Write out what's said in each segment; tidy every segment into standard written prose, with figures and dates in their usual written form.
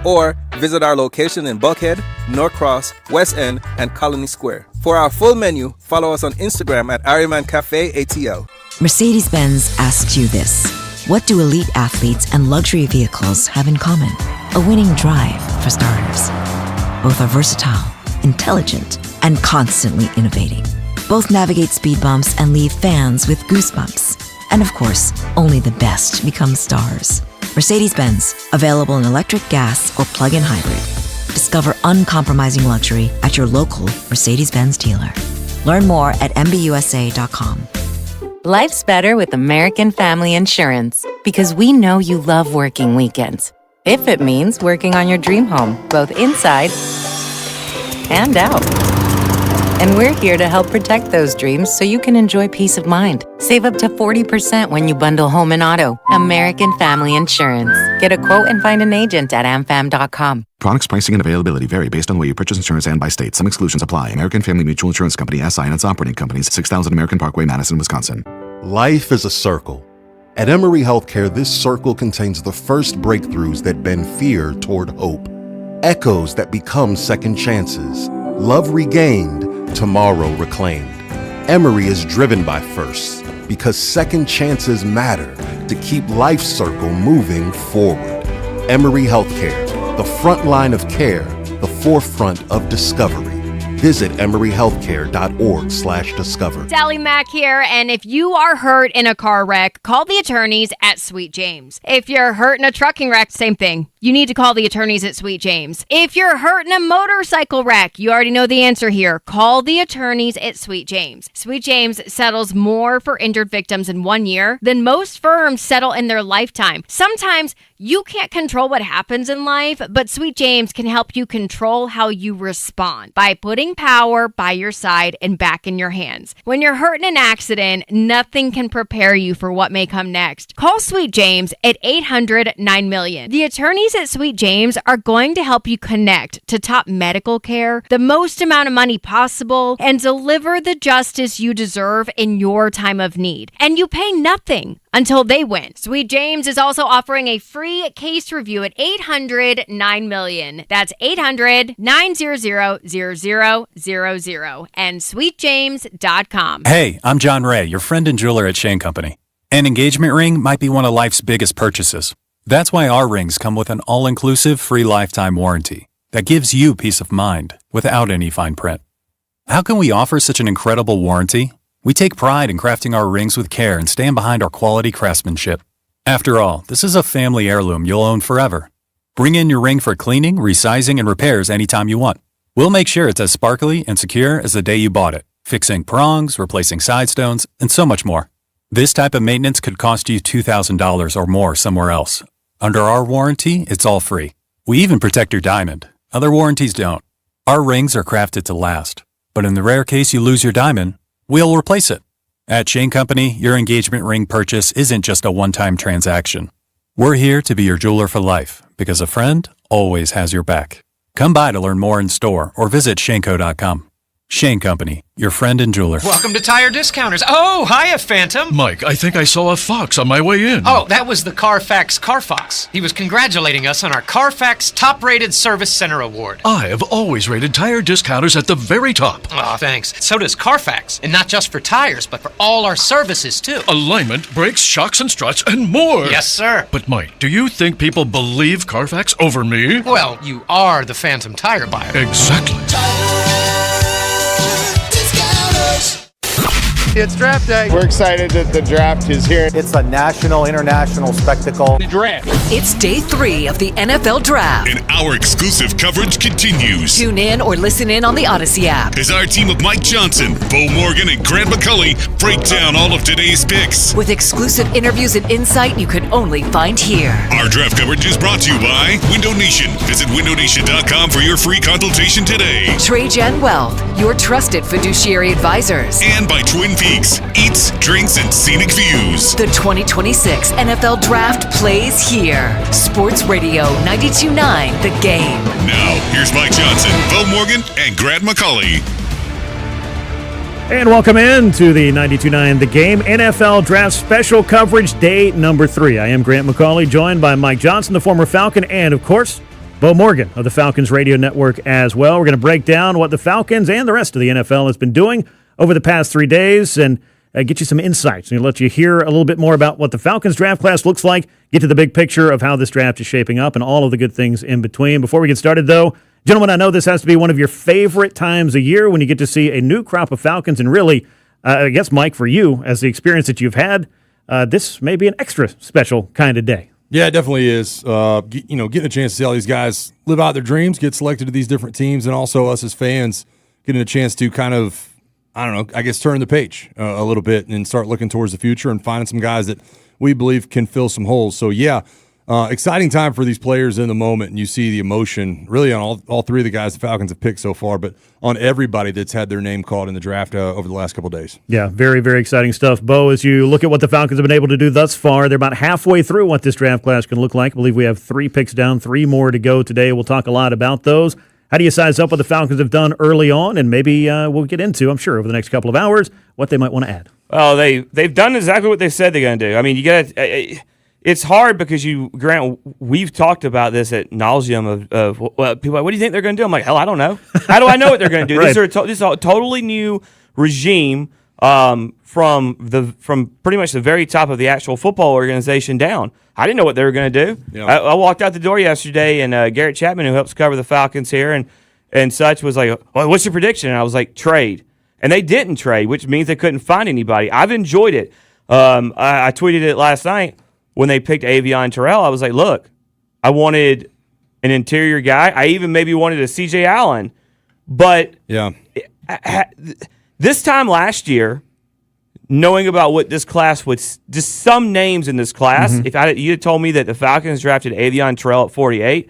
or visit our location in Buckhead, Norcross, West End, and Colony Square. For our full menu, follow us on Instagram at Ironman Cafe ATL. Mercedes-Benz asks you this. What do elite athletes and luxury vehicles have in common? A winning drive, for starters. Both are versatile, intelligent, and constantly innovating. Both navigate speed bumps and leave fans with goosebumps. And of course, only the best become stars. Mercedes-Benz, available in electric, gas, or plug-in hybrid. Discover uncompromising luxury at your local Mercedes-Benz dealer. Learn more at MBUSA.com. Life's better with American Family Insurance because we know you love working weekends. If it means working on your dream home, both inside and out. And we're here to help protect those dreams so you can enjoy peace of mind. Save up to 40% when you bundle home and auto. American Family Insurance. Get a quote and find an agent at amfam.com. Products, pricing, and availability vary based on the way you purchase insurance and by state. Some exclusions apply. American Family Mutual Insurance Company, SI, and its operating companies, 6000 American Parkway, Madison, Wisconsin. Life is a circle. At Emory Healthcare, this circle contains the first breakthroughs that bend fear toward hope. Echoes that become second chances. Love regained, tomorrow reclaimed. Emory is driven by firsts because second chances matter to keep life's circle moving forward. Emory Healthcare, the front line of care, the forefront of discovery. Visit emoryhealthcare.org/discover. Sally Mack here, and if you are hurt in a car wreck, call the attorneys at Sweet James. If you're hurt in a trucking wreck, same thing. You need to call the attorneys at Sweet James. If you're hurt in a motorcycle wreck, you already know the answer here. Call the attorneys at Sweet James. Sweet James settles more for injured victims in 1 year than most firms settle in their lifetime. Sometimes you can't control what happens in life, but Sweet James can help you control how you respond by putting power by your side and back in your hands. When you're hurt in an accident, nothing can prepare you for what may come next. Call Sweet James at 800-9000000. The attorneys at Sweet James are going to help you connect to top medical care, the most amount of money possible, and deliver the justice you deserve in your time of need. And you pay nothing until they win. Sweet James is also offering a free case review at 800-9000000. That's 800-900-0000 and sweetjames.com. Hey, I'm John Ray, your friend and jeweler at Shane Company. An engagement ring might be one of life's biggest purchases. That's why our rings come with an all-inclusive free lifetime warranty that gives you peace of mind without any fine print. How can we offer such an incredible warranty? We take pride in crafting our rings with care and stand behind our quality craftsmanship. After all, this is a family heirloom you'll own forever. Bring in your ring for cleaning, resizing, and repairs anytime you want. We'll make sure it's as sparkly and secure as the day you bought it, fixing prongs, replacing side stones, and so much more. This type of maintenance could cost you $2,000 or more somewhere else. Under our warranty, it's all free. We even protect your diamond. Other warranties don't. Our rings are crafted to last. But in the rare case you lose your diamond, we'll replace it. At Shane Company, your engagement ring purchase isn't just a one-time transaction. We're here to be your jeweler for life, because a friend always has your back. Come by to learn more in store or visit shaneco.com. Shane Company, your friend and jeweler. Welcome to Tire Discounters. Oh, hiya, Phantom. Mike, I think I saw a fox on my way in. Oh, that was the Carfax Carfox. He was congratulating us on our Carfax Top-Rated Service Center Award. I have always rated Tire Discounters at the very top. Oh, thanks. So does Carfax. And not just for tires, but for all our services, too. Alignment, brakes, shocks and struts, and more. Yes, sir. But, Mike, do you think people believe Carfax over me? Well, you are the Phantom tire buyer. Exactly. It's draft day. We're excited that the draft is here. It's a national, international spectacle. The draft. It's day 3 of the NFL Draft. And our exclusive coverage continues. Tune in or listen in on the Odyssey app. As our team of Mike Johnson, Bo Morgan, and Grant McCulley break down all of today's picks. With exclusive interviews and insight you can only find here. Our draft coverage is brought to you by Window Nation. Visit windownation.com for your free consultation today. TradeGen Wealth, your trusted fiduciary advisors. And by Twin Peaks, eats, drinks, and scenic views. The 2026 NFL Draft plays here. Sports Radio 92.9 The Game. Now, here's Mike Johnson, Bo Morgan, and Grant McCulley. And welcome in to the 92.9 The Game NFL Draft Special Coverage Day number 3. I am Grant McCauley, joined by Mike Johnson, the former Falcon, and, of course, Bo Morgan of the Falcons Radio Network as well. We're going to break down what the Falcons and the rest of the NFL has been doing over the past 3 days and get you some insights. And let you hear a little bit more about what the Falcons draft class looks like, get to the big picture of how this draft is shaping up and all of the good things in between. Before we get started, though, gentlemen, I know this has to be one of your favorite times a year when you get to see a new crop of Falcons. And really, I guess, Mike, for you, as the experience that you've had, this may be an extra special kind of day. Yeah, it definitely is. Getting a chance to see all these guys live out their dreams, get selected to these different teams, and also us as fans getting a chance to kind of, turn the page a little bit and start looking towards the future and finding some guys that we believe can fill some holes. So, yeah, exciting time for these players in the moment, and you see the emotion really on all three of the guys the Falcons have picked so far, but on everybody that's had their name called in the draft over the last couple of days. Yeah, very, very exciting stuff. Bo, as you look at what the Falcons have been able to do thus far, they're about halfway through what this draft class can look like. I believe we have 3 picks down, 3 more to go today. We'll talk a lot about those. How do you size up what the Falcons have done early on? And maybe we'll get into, I'm sure, over the next couple of hours, what they might want to add. Well, they've done exactly what they said they're going to do. I mean, you got it's hard because Grant, we've talked about this at nauseum of people. What do you think they're going to do? I'm like, hell, I don't know. How do I know what they're going to do? Right. This is a totally new regime from pretty much the very top of the actual football organization down. I didn't know what they were going to do. Yeah. I walked out the door yesterday, and Garrett Chapman, who helps cover the Falcons here and such, was like, well, what's your prediction? And I was like, trade. And they didn't trade, which means they couldn't find anybody. I've enjoyed it. I tweeted it last night when they picked Avion Terrell. I was like, look, I wanted an interior guy. I even maybe wanted a C.J. Allen. But yeah, this time last year, knowing about what this class would, just some names in this class, if you had told me that the Falcons drafted Avion Terrell at 48,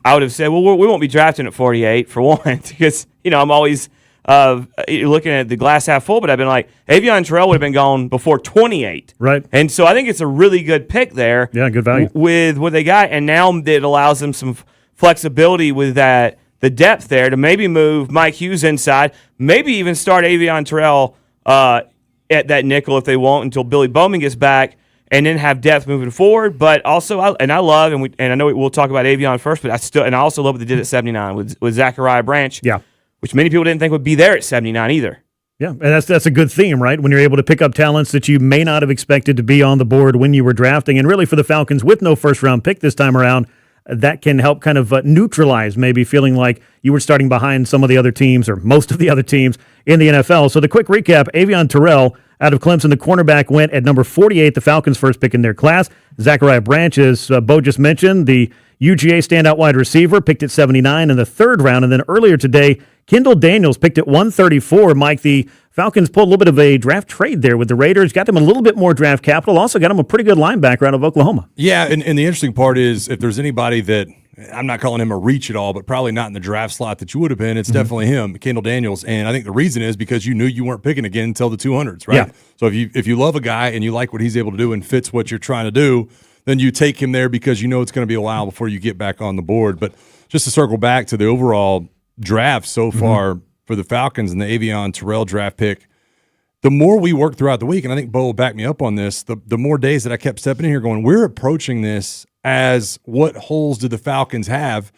I would have said, well, we won't be drafting at 48 for one, because I'm always looking at the glass half full, but I've been like, Avion Terrell would have been gone before 28. Right. And so I think it's a really good pick there. Yeah, good value. With what they got, and now it allows them some flexibility with the depth there to maybe move Mike Hughes inside, maybe even start Avion Terrell at that nickel if they want until Billy Bowman gets back, and then have depth moving forward. But also, I love, and I know we'll talk about Avion first, but I also love what they did at 79 with Zachariah Branch. Yeah. Which many people didn't think would be there at 79 either. Yeah, and that's a good theme, right? When you're able to pick up talents that you may not have expected to be on the board when you were drafting. And really for the Falcons, with no first-round pick this time around, that can help kind of neutralize maybe feeling like you were starting behind some of the other teams or most of the other teams in the NFL. So the quick recap, Avion Terrell out of Clemson, the cornerback, went at number 48, the Falcons' first pick in their class. Zachariah Branch, as Bo just mentioned, the UGA standout wide receiver, picked at 79 in the 3rd round. And then earlier today, Kendall Daniels picked at 134. Mike, the Falcons pulled a little bit of a draft trade there with the Raiders, got them a little bit more draft capital, also got them a pretty good linebacker out of Oklahoma. Yeah, and the interesting part is if there's anybody that, I'm not calling him a reach at all, but probably not in the draft slot that you would have been, it's definitely him, Kendall Daniels. And I think the reason is because you knew you weren't picking again until the 200s, right? Yeah. So if you love a guy and you like what he's able to do and fits what you're trying to do, then you take him there because you know it's going to be a while before you get back on the board. But just to circle back to the overall draft so far for the Falcons and the Avion Terrell draft pick, the more we work throughout the week, and I think Bo will back me up on this, the more days that I kept stepping in here going, we're approaching this as what holes do the Falcons have,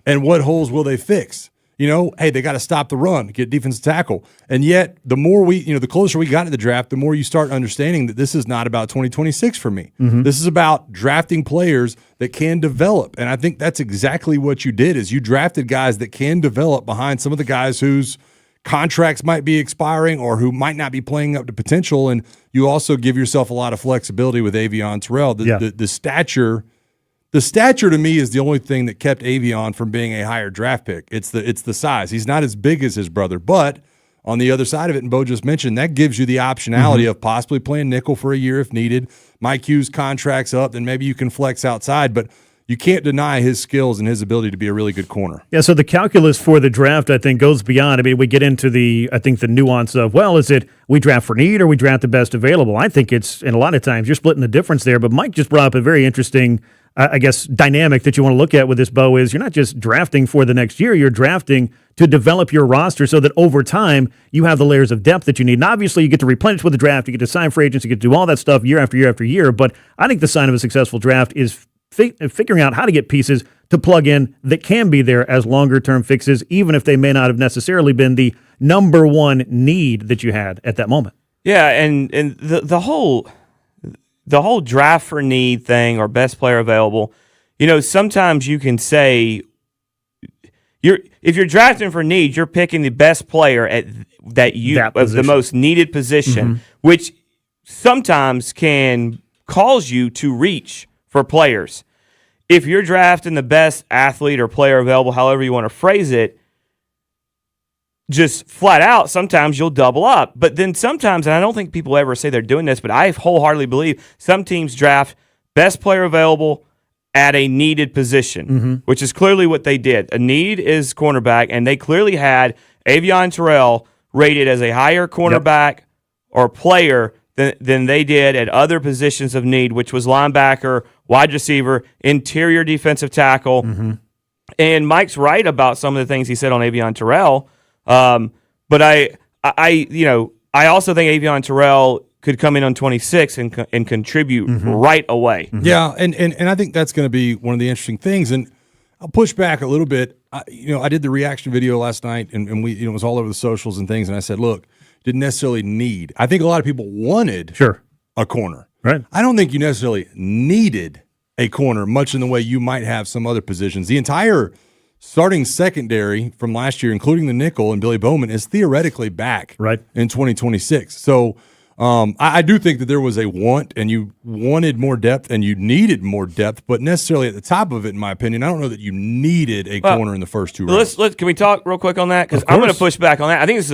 and what holes will they fix? Hey, they got to stop the run, get defensive tackle. And yet, the more the closer we got to the draft, the more you start understanding that this is not about 2026 for me. This is about drafting players that can develop. And I think that's exactly what you did, is you drafted guys that can develop behind some of the guys whose contracts might be expiring or who might not be playing up to potential. And you also give yourself a lot of flexibility with Avion Terrell. The stature to me is the only thing that kept Avion from being a higher draft pick. It's the size. He's not as big as his brother, but on the other side of it, and Bo just mentioned, that gives you the optionality of possibly playing nickel for a year if needed. Mike Hughes' contract's up, then maybe you can flex outside, but you can't deny his skills and his ability to be a really good corner. Yeah, so the calculus for the draft, I think, goes beyond. I mean, we get into the nuance of, well, is it we draft for need or we draft the best available? I think it's, and a lot of times, you're splitting the difference there, but Mike just brought up a very interesting dynamic that you want to look at with this, Bo, is you're not just drafting for the next year, you're drafting to develop your roster so that over time you have the layers of depth that you need. And obviously you get to replenish with the draft, you get to sign free agents, you get to do all that stuff year after year after year. But I think the sign of a successful draft is figuring out how to get pieces to plug in that can be there as longer-term fixes, even if they may not have necessarily been the number one need that you had at that moment. Yeah, and the whole draft for need thing or best player available, sometimes you can say if you're drafting for need, you're picking the best player at the most needed position, which sometimes can cause you to reach for players. If you're drafting the best athlete or player available, however you want to phrase it, just flat out, sometimes you'll double up. But then sometimes, and I don't think people ever say they're doing this, but I wholeheartedly believe some teams draft best player available at a needed position, which is clearly what they did. A need is cornerback, and they clearly had Avion Terrell rated as a higher cornerback or player than they did at other positions of need, which was linebacker, wide receiver, interior defensive tackle. And Mike's right about some of the things he said on Avion Terrell. But I also think Avion Terrell could come in on 26 and contribute right away. Yeah, and I think that's going to be one of the interesting things. And I'll push back a little bit. I did the reaction video last night, and we, it was all over the socials and things. And I said, look, didn't necessarily need. I think a lot of people wanted a corner. Right. I don't think you necessarily needed a corner, much in the way you might have some other positions. The entire starting secondary from last year, including the nickel and Billy Bowman, is theoretically back in 2026. So I do think that there was a want, and you wanted more depth, and you needed more depth, but necessarily at the top of it, in my opinion, I don't know that you needed a corner in the first two rounds. Can we talk real quick on that? Because I'm going to push back on that. I think this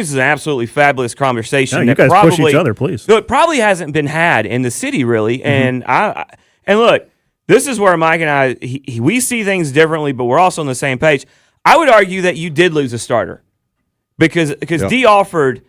is an absolutely fabulous conversation. Yeah, you guys push each other, please. It probably hasn't been had in the city, really. And look, this is where Mike and I we see things differently, but we're also on the same page. I would argue that you did lose a starter because D. Alford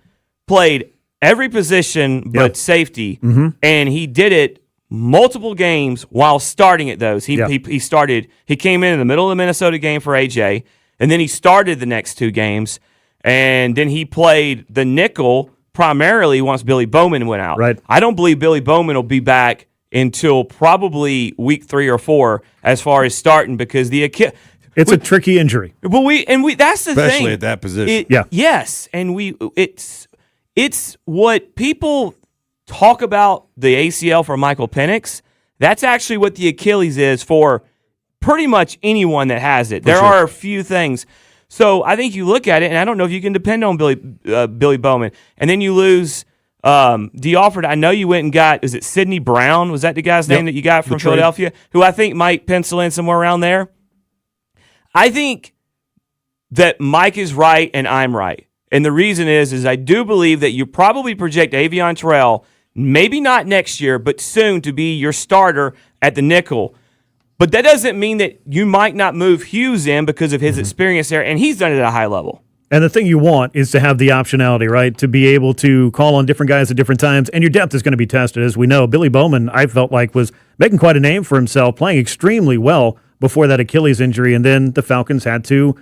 played every position but safety, and he did it multiple games while starting at those. He came in the middle of the Minnesota game for AJ, and then he started the next two games, and then he played the nickel primarily once Billy Bowman went out. Right. I don't believe Billy Bowman will be back until probably week 3 or 4 as far as starting because it's a tricky injury. But that's the thing. Especially at that position. Yes, and it's what people talk about the ACL for Michael Penix. That's actually what the Achilles is for pretty much anyone that has it. There are a few things. So I think you look at it, and I don't know if you can depend on Billy Bowman. And then you lose D. Alford. I know you went and got, is it Sidney Brown? Was that the guy's name that you got from Detroit. Philadelphia? Who I think might pencil in somewhere around there. I think that Mike is right and I'm right. And the reason is I do believe that you probably project Avion Terrell, maybe not next year, but soon to be your starter at the nickel. But that doesn't mean that you might not move Hughes in because of his experience there, and he's done it at a high level. And the thing you want is to have the optionality, right? To be able to call on different guys at different times, and your depth is going to be tested, as we know. Billy Bowman, I felt like, was making quite a name for himself, playing extremely well before that Achilles injury, and then the Falcons had to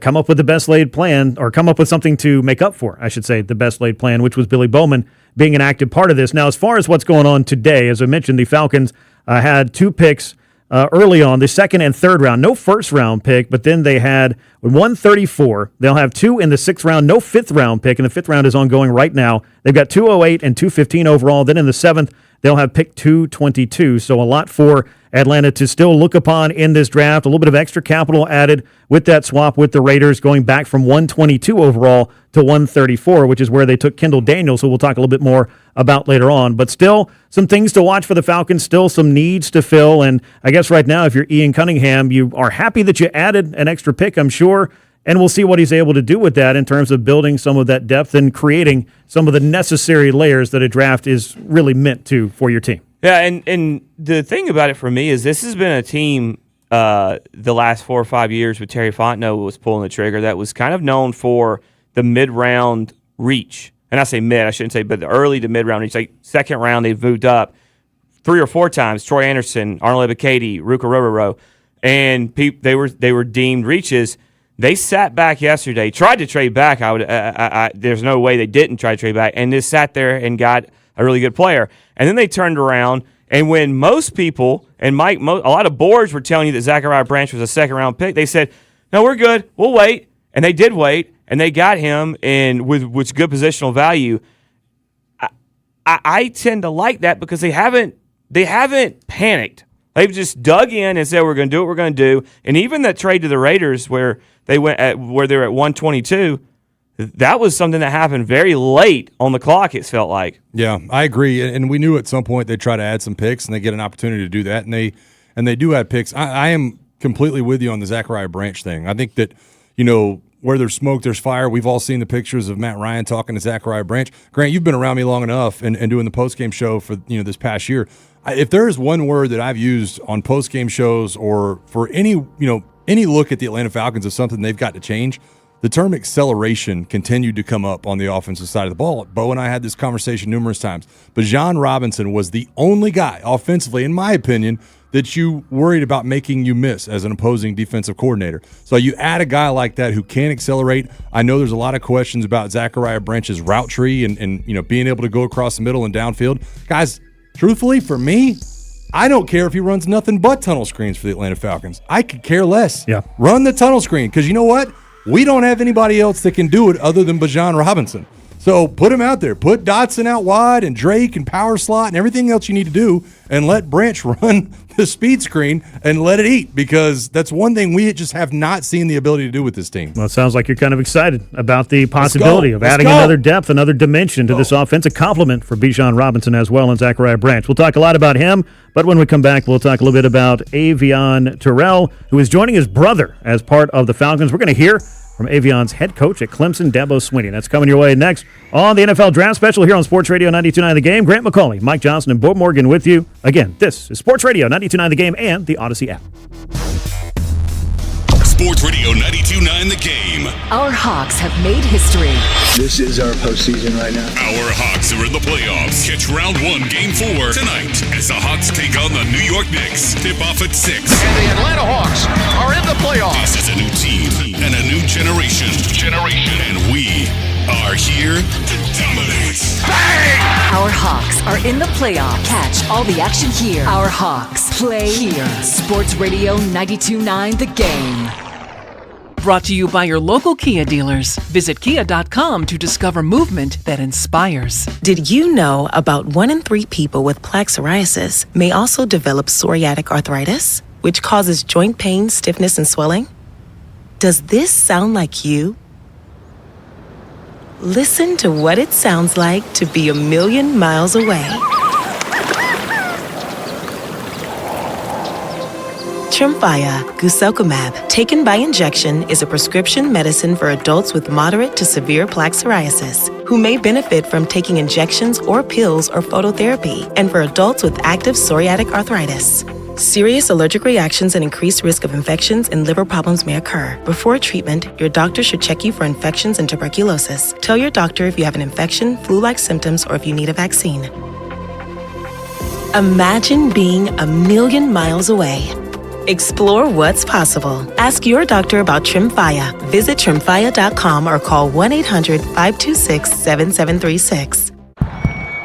come up with the best laid plan, or come up with something to make up for, I should say, the best laid plan, which was Billy Bowman being an active part of this. Now, as far as what's going on today, as I mentioned, the Falcons had 2 picks early on, the second and third round. No first round pick, but then they had 134. They'll have 2 in the 6th round, no 5th round pick, and the 5th round is ongoing right now. They've got 208 and 215 overall. Then in the 7th, they'll have pick 222. So a lot for Atlanta to still look upon in this draft. A little bit of extra capital added with that swap with the Raiders, going back from 122 overall to 134, which is where they took Kendall Daniels, who we'll talk a little bit more about later on. But still some things to watch for the Falcons, still some needs to fill. And I guess right now, if you're Ian Cunningham, you are happy that you added an extra pick, I'm sure. And we'll see what he's able to do with that in terms of building some of that depth and creating some of the necessary layers that a draft is really meant to for your team. Yeah, and the thing about it for me is this has been a team the last 4 or 5 years with Terry Fontenot was pulling the trigger that was kind of known for the mid-round reach. And I say mid, I shouldn't say, but the early to mid-round reach. Like 2nd round, they've moved up 3 or 4 times. Troy Anderson, Arnold Ebiketie, Ruka Rororo, and they were deemed reaches. They sat back yesterday, tried to trade back. There's no way they didn't try to trade back, and just sat there and got a really good player. And then they turned around And when most people, and Mike, a lot of boards were telling you that Zachariah Branch was a second-round pick, they said, no, we're good. We'll wait. And they did wait, and they got him with good positional value. I tend to like that because they haven't panicked. They've just dug in and said, we're going to do what we're going to do. And even that trade to the Raiders where they're at 122, that was something that happened very late on the clock, it felt like. Yeah, I agree. And we knew at some point they'd try to add some picks, and they get an opportunity to do that. And they do add picks. I am completely with you on the Zachariah Branch thing. I think that, where there's smoke, there's fire. We've all seen the pictures of Matt Ryan talking to Zachariah Branch. Grant, you've been around me long enough and doing the postgame show for this past year. If there is one word that I've used on postgame shows or for any look at the Atlanta Falcons of something they've got to change, the term acceleration continued to come up on the offensive side of the ball. Bo and I had this conversation numerous times. But Bijan Robinson was the only guy offensively, in my opinion, that you worried about making you miss as an opposing defensive coordinator. So you add a guy like that who can accelerate. I know there's a lot of questions about Zachariah Branch's route tree and being able to go across the middle and downfield. Guys, truthfully, for me, I don't care if he runs nothing but tunnel screens for the Atlanta Falcons. I could care less. Yeah. Run the tunnel screen because you know what? We don't have anybody else that can do it other than Bijan Robinson. So put him out there. Put Dotson out wide and Drake and power slot and everything else you need to do, and let Branch run the speed screen and let it eat, because that's one thing we just have not seen the ability to do with this team. Well, it sounds like you're kind of excited about the possibility of adding another depth, another dimension to this offense, a compliment for Bijan Robinson as well and Zachariah Branch. We'll talk a lot about him, but when we come back, we'll talk a little bit about Avion Terrell, who is joining his brother as part of the Falcons. We're going to hear from Avion's head coach at Clemson, Dabo Swinney. That's coming your way next on the NFL Draft Special here on Sports Radio 92.9 The Game. Grant McCauley, Mike Johnson, and Bo Morgan with you. Again, this is Sports Radio 92.9 The Game and the Odyssey app. Sports Radio 92.9 The Game. Our Hawks have made history. This is our postseason right now. Our Hawks are in the playoffs. Catch round 1, game 4 tonight as the Hawks take on the New York Knicks. Tip off at 6. And the Atlanta Hawks are in the playoffs. This is a new team and a new generation. And we are here to dominate. Bang! Our Hawks are in the playoffs. Catch all the action here. Our Hawks play here. Sports Radio 92.9 The Game. Brought to you by your local Kia dealers. Visit kia.com to discover movement that inspires. Did you know about 1 in 3 people with plaque psoriasis may also develop psoriatic arthritis, which causes joint pain, stiffness, and swelling? Does this sound like you? Listen to what it sounds like to be a million miles away. Tremfya guselkumab, taken by injection, is a prescription medicine for adults with moderate to severe plaque psoriasis who may benefit from taking injections or pills or phototherapy, and for adults with active psoriatic arthritis. Serious allergic reactions and increased risk of infections and liver problems may occur. Before treatment, your doctor should check you for infections and tuberculosis. Tell your doctor if you have an infection, flu-like symptoms, or if you need a vaccine. Imagine being a million miles away. Explore what's possible. Ask your doctor about Tremfya. Visit Tremfya.com or call 1-800-526-7736.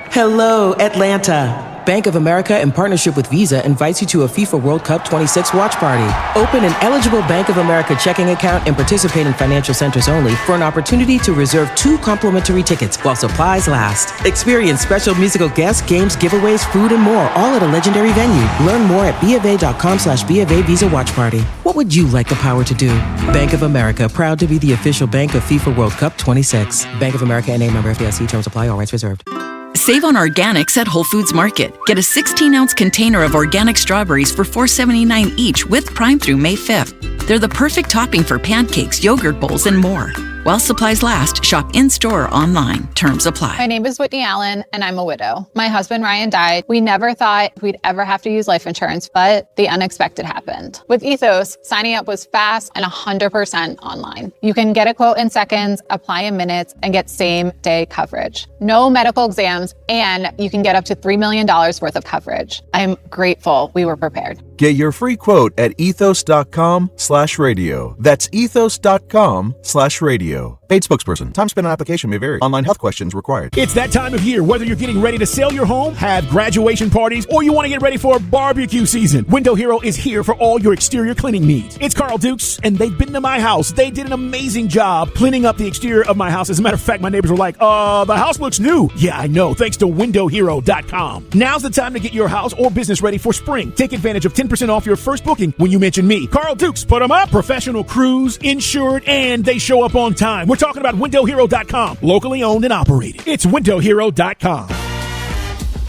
Hello, Atlanta. Bank of America, in partnership with Visa, invites you to a FIFA World Cup 26 watch party. Open an eligible Bank of America checking account and participate in financial centers only for an opportunity to reserve 2 complimentary tickets while supplies last. Experience special musical guests, games, giveaways, food, and more, all at a legendary venue. Learn more at BofA.com/BofA Visa Watch Party. What would you like the power to do? Bank of America, proud to be the official bank of FIFA World Cup 26. Bank of America NA, member FDIC. Terms apply. All rights reserved. Save on organics at Whole Foods Market. Get a 16-ounce container of organic strawberries for $4.79 each with Prime through May 5th. They're the perfect topping for pancakes, yogurt bowls, and more. While supplies last, shop in-store or online. Terms apply. My name is Whitney Allen, and I'm a widow. My husband, Ryan, died. We never thought we'd ever have to use life insurance, but the unexpected happened. With Ethos, signing up was fast and 100% online. You can get a quote in seconds, apply in minutes, and get same-day coverage. No medical exams, and you can get up to $3 million worth of coverage. I'm grateful we were prepared. Get your free quote at ethos.com/radio. That's ethos.com/radio. Paid spokesperson. Time spent on application may vary. Online health questions required. It's that time of year. Whether you're getting ready to sell your home, have graduation parties, or you want to get ready for barbecue season, Window Hero is here for all your exterior cleaning needs. It's Carl Dukes, and they've been to my house. They did an amazing job cleaning up the exterior of my house. As a matter of fact, my neighbors were like, the house looks new. Yeah, I know, thanks to WindowHero.com. Now's the time to get your house or business ready for spring. Take advantage of 10% off your first booking when you mention me. Carl Dukes, put them up. Professional crews, insured, and they show up on time. We're talking about WindowHero.com, locally owned and operated. It's WindowHero.com.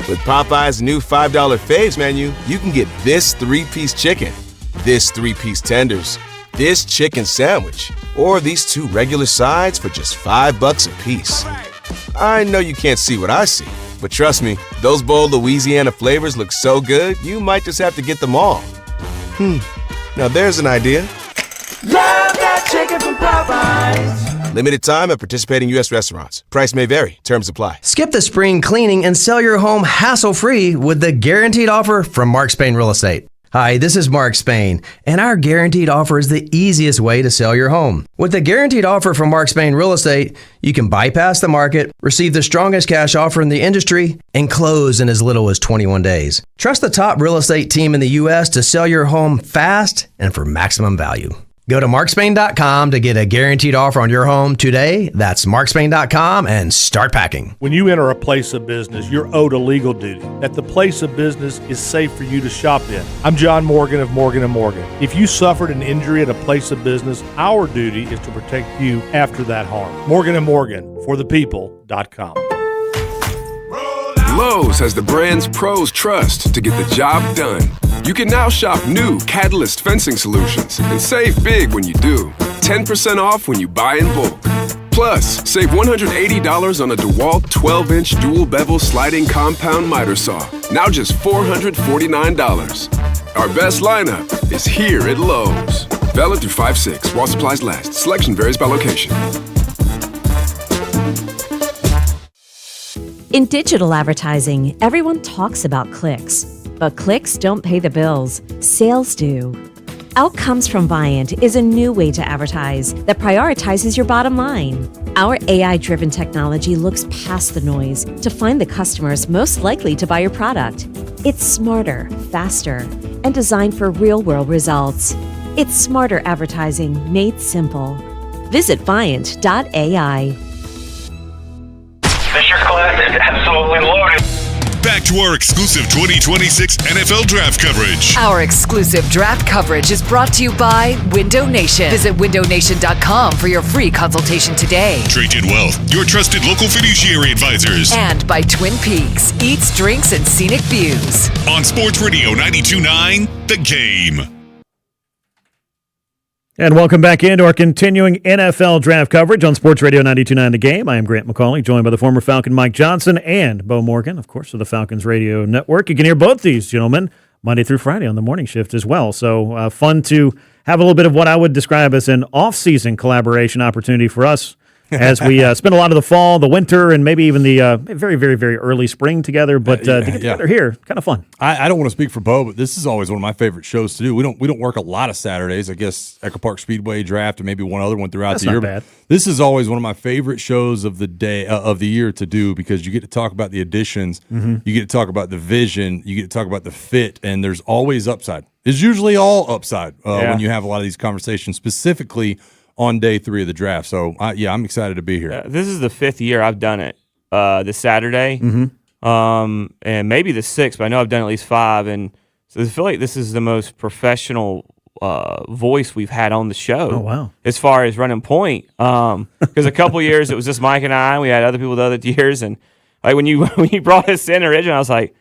With Popeye's new $5 faves menu, you can get this 3-piece chicken, this 3-piece tenders, this chicken sandwich, or these 2 regular sides for just $5 a piece. I know you can't see what I see, but trust me, those bold Louisiana flavors look so good, you might just have to get them all. Now there's an idea. Love that chicken from Popeyes. Limited time at participating U.S. restaurants. Price may vary. Terms apply. Skip the spring cleaning and sell your home hassle-free with the guaranteed offer from Mark Spain Real Estate. Hi, this is Mark Spain, and our guaranteed offer is the easiest way to sell your home. With the guaranteed offer from Mark Spain Real Estate, you can bypass the market, receive the strongest cash offer in the industry, and close in as little as 21 days. Trust the top real estate team in the U.S. to sell your home fast and for maximum value. Go to markspain.com to get a guaranteed offer on your home today. That's markspain.com and start packing. When you enter a place of business, you're owed a legal duty that the place of business is safe for you to shop in. I'm John Morgan of Morgan & Morgan. If you suffered an injury at a place of business, our duty is to protect you after that harm. Morgan & Morgan, forthepeople.com. Lowe's has the brands pros trust to get the job done. You can now shop new Catalyst fencing solutions and save big when you do. 10% off when you buy in bulk. Plus, save $180 on a DeWalt 12-inch dual bevel sliding compound miter saw. Now just $449. Our best lineup is here at Lowe's. Valid through 5/6 while supplies last. Selection varies by location. In digital advertising, everyone talks about clicks. But clicks don't pay the bills. Sales do. Outcomes from Viant is a new way to advertise that prioritizes your bottom line. Our AI-driven technology looks past the noise to find the customers most likely to buy your product. It's smarter, faster, and designed for real-world results. It's smarter advertising made simple. Visit Viant.ai. This year's class is absolutely loaded. Back to our exclusive 2026 NFL Draft coverage. Our exclusive draft coverage is brought to you by Window Nation. Visit windownation.com for your free consultation today. Drayton Wealth, your trusted local fiduciary advisors. And by Twin Peaks, eats, drinks, and scenic views. On Sports Radio 92.9, The Game. And welcome back into our continuing NFL draft coverage on Sports Radio 92.9 The Game. I am Grant McCauley, joined by the former Falcon Mike Johnson and Bo Morgan, of course, of the Falcons Radio Network. You can hear both these gentlemen Monday through Friday on the morning shift as well. So fun to have a little bit of what I would describe as an off-season collaboration opportunity for us as we spend a lot of the fall, the winter, and maybe even the very, very, very early spring together. But to get together here, kind of fun. I don't want to speak for Bo, but this is always one of my favorite shows to do. We don't work a lot of Saturdays. I guess Echo Park Speedway draft and maybe one other one throughout the year. Not bad. This is always one of my favorite shows of the day of the year to do because you get to talk about the additions, you get to talk about the vision, you get to talk about the fit, and there's always upside. There's usually all upside when you have a lot of these conversations, specifically on day 3 of the draft. So, I'm excited to be here. This is the 5th year I've done it this Saturday, and maybe the 6th, but I know I've done at least 5. And so I feel like this is the most professional voice we've had on the show. Oh, wow. As far as running point. Because a couple years it was just Mike and I. We had other people the other years. And like when you brought us in originally, I was like,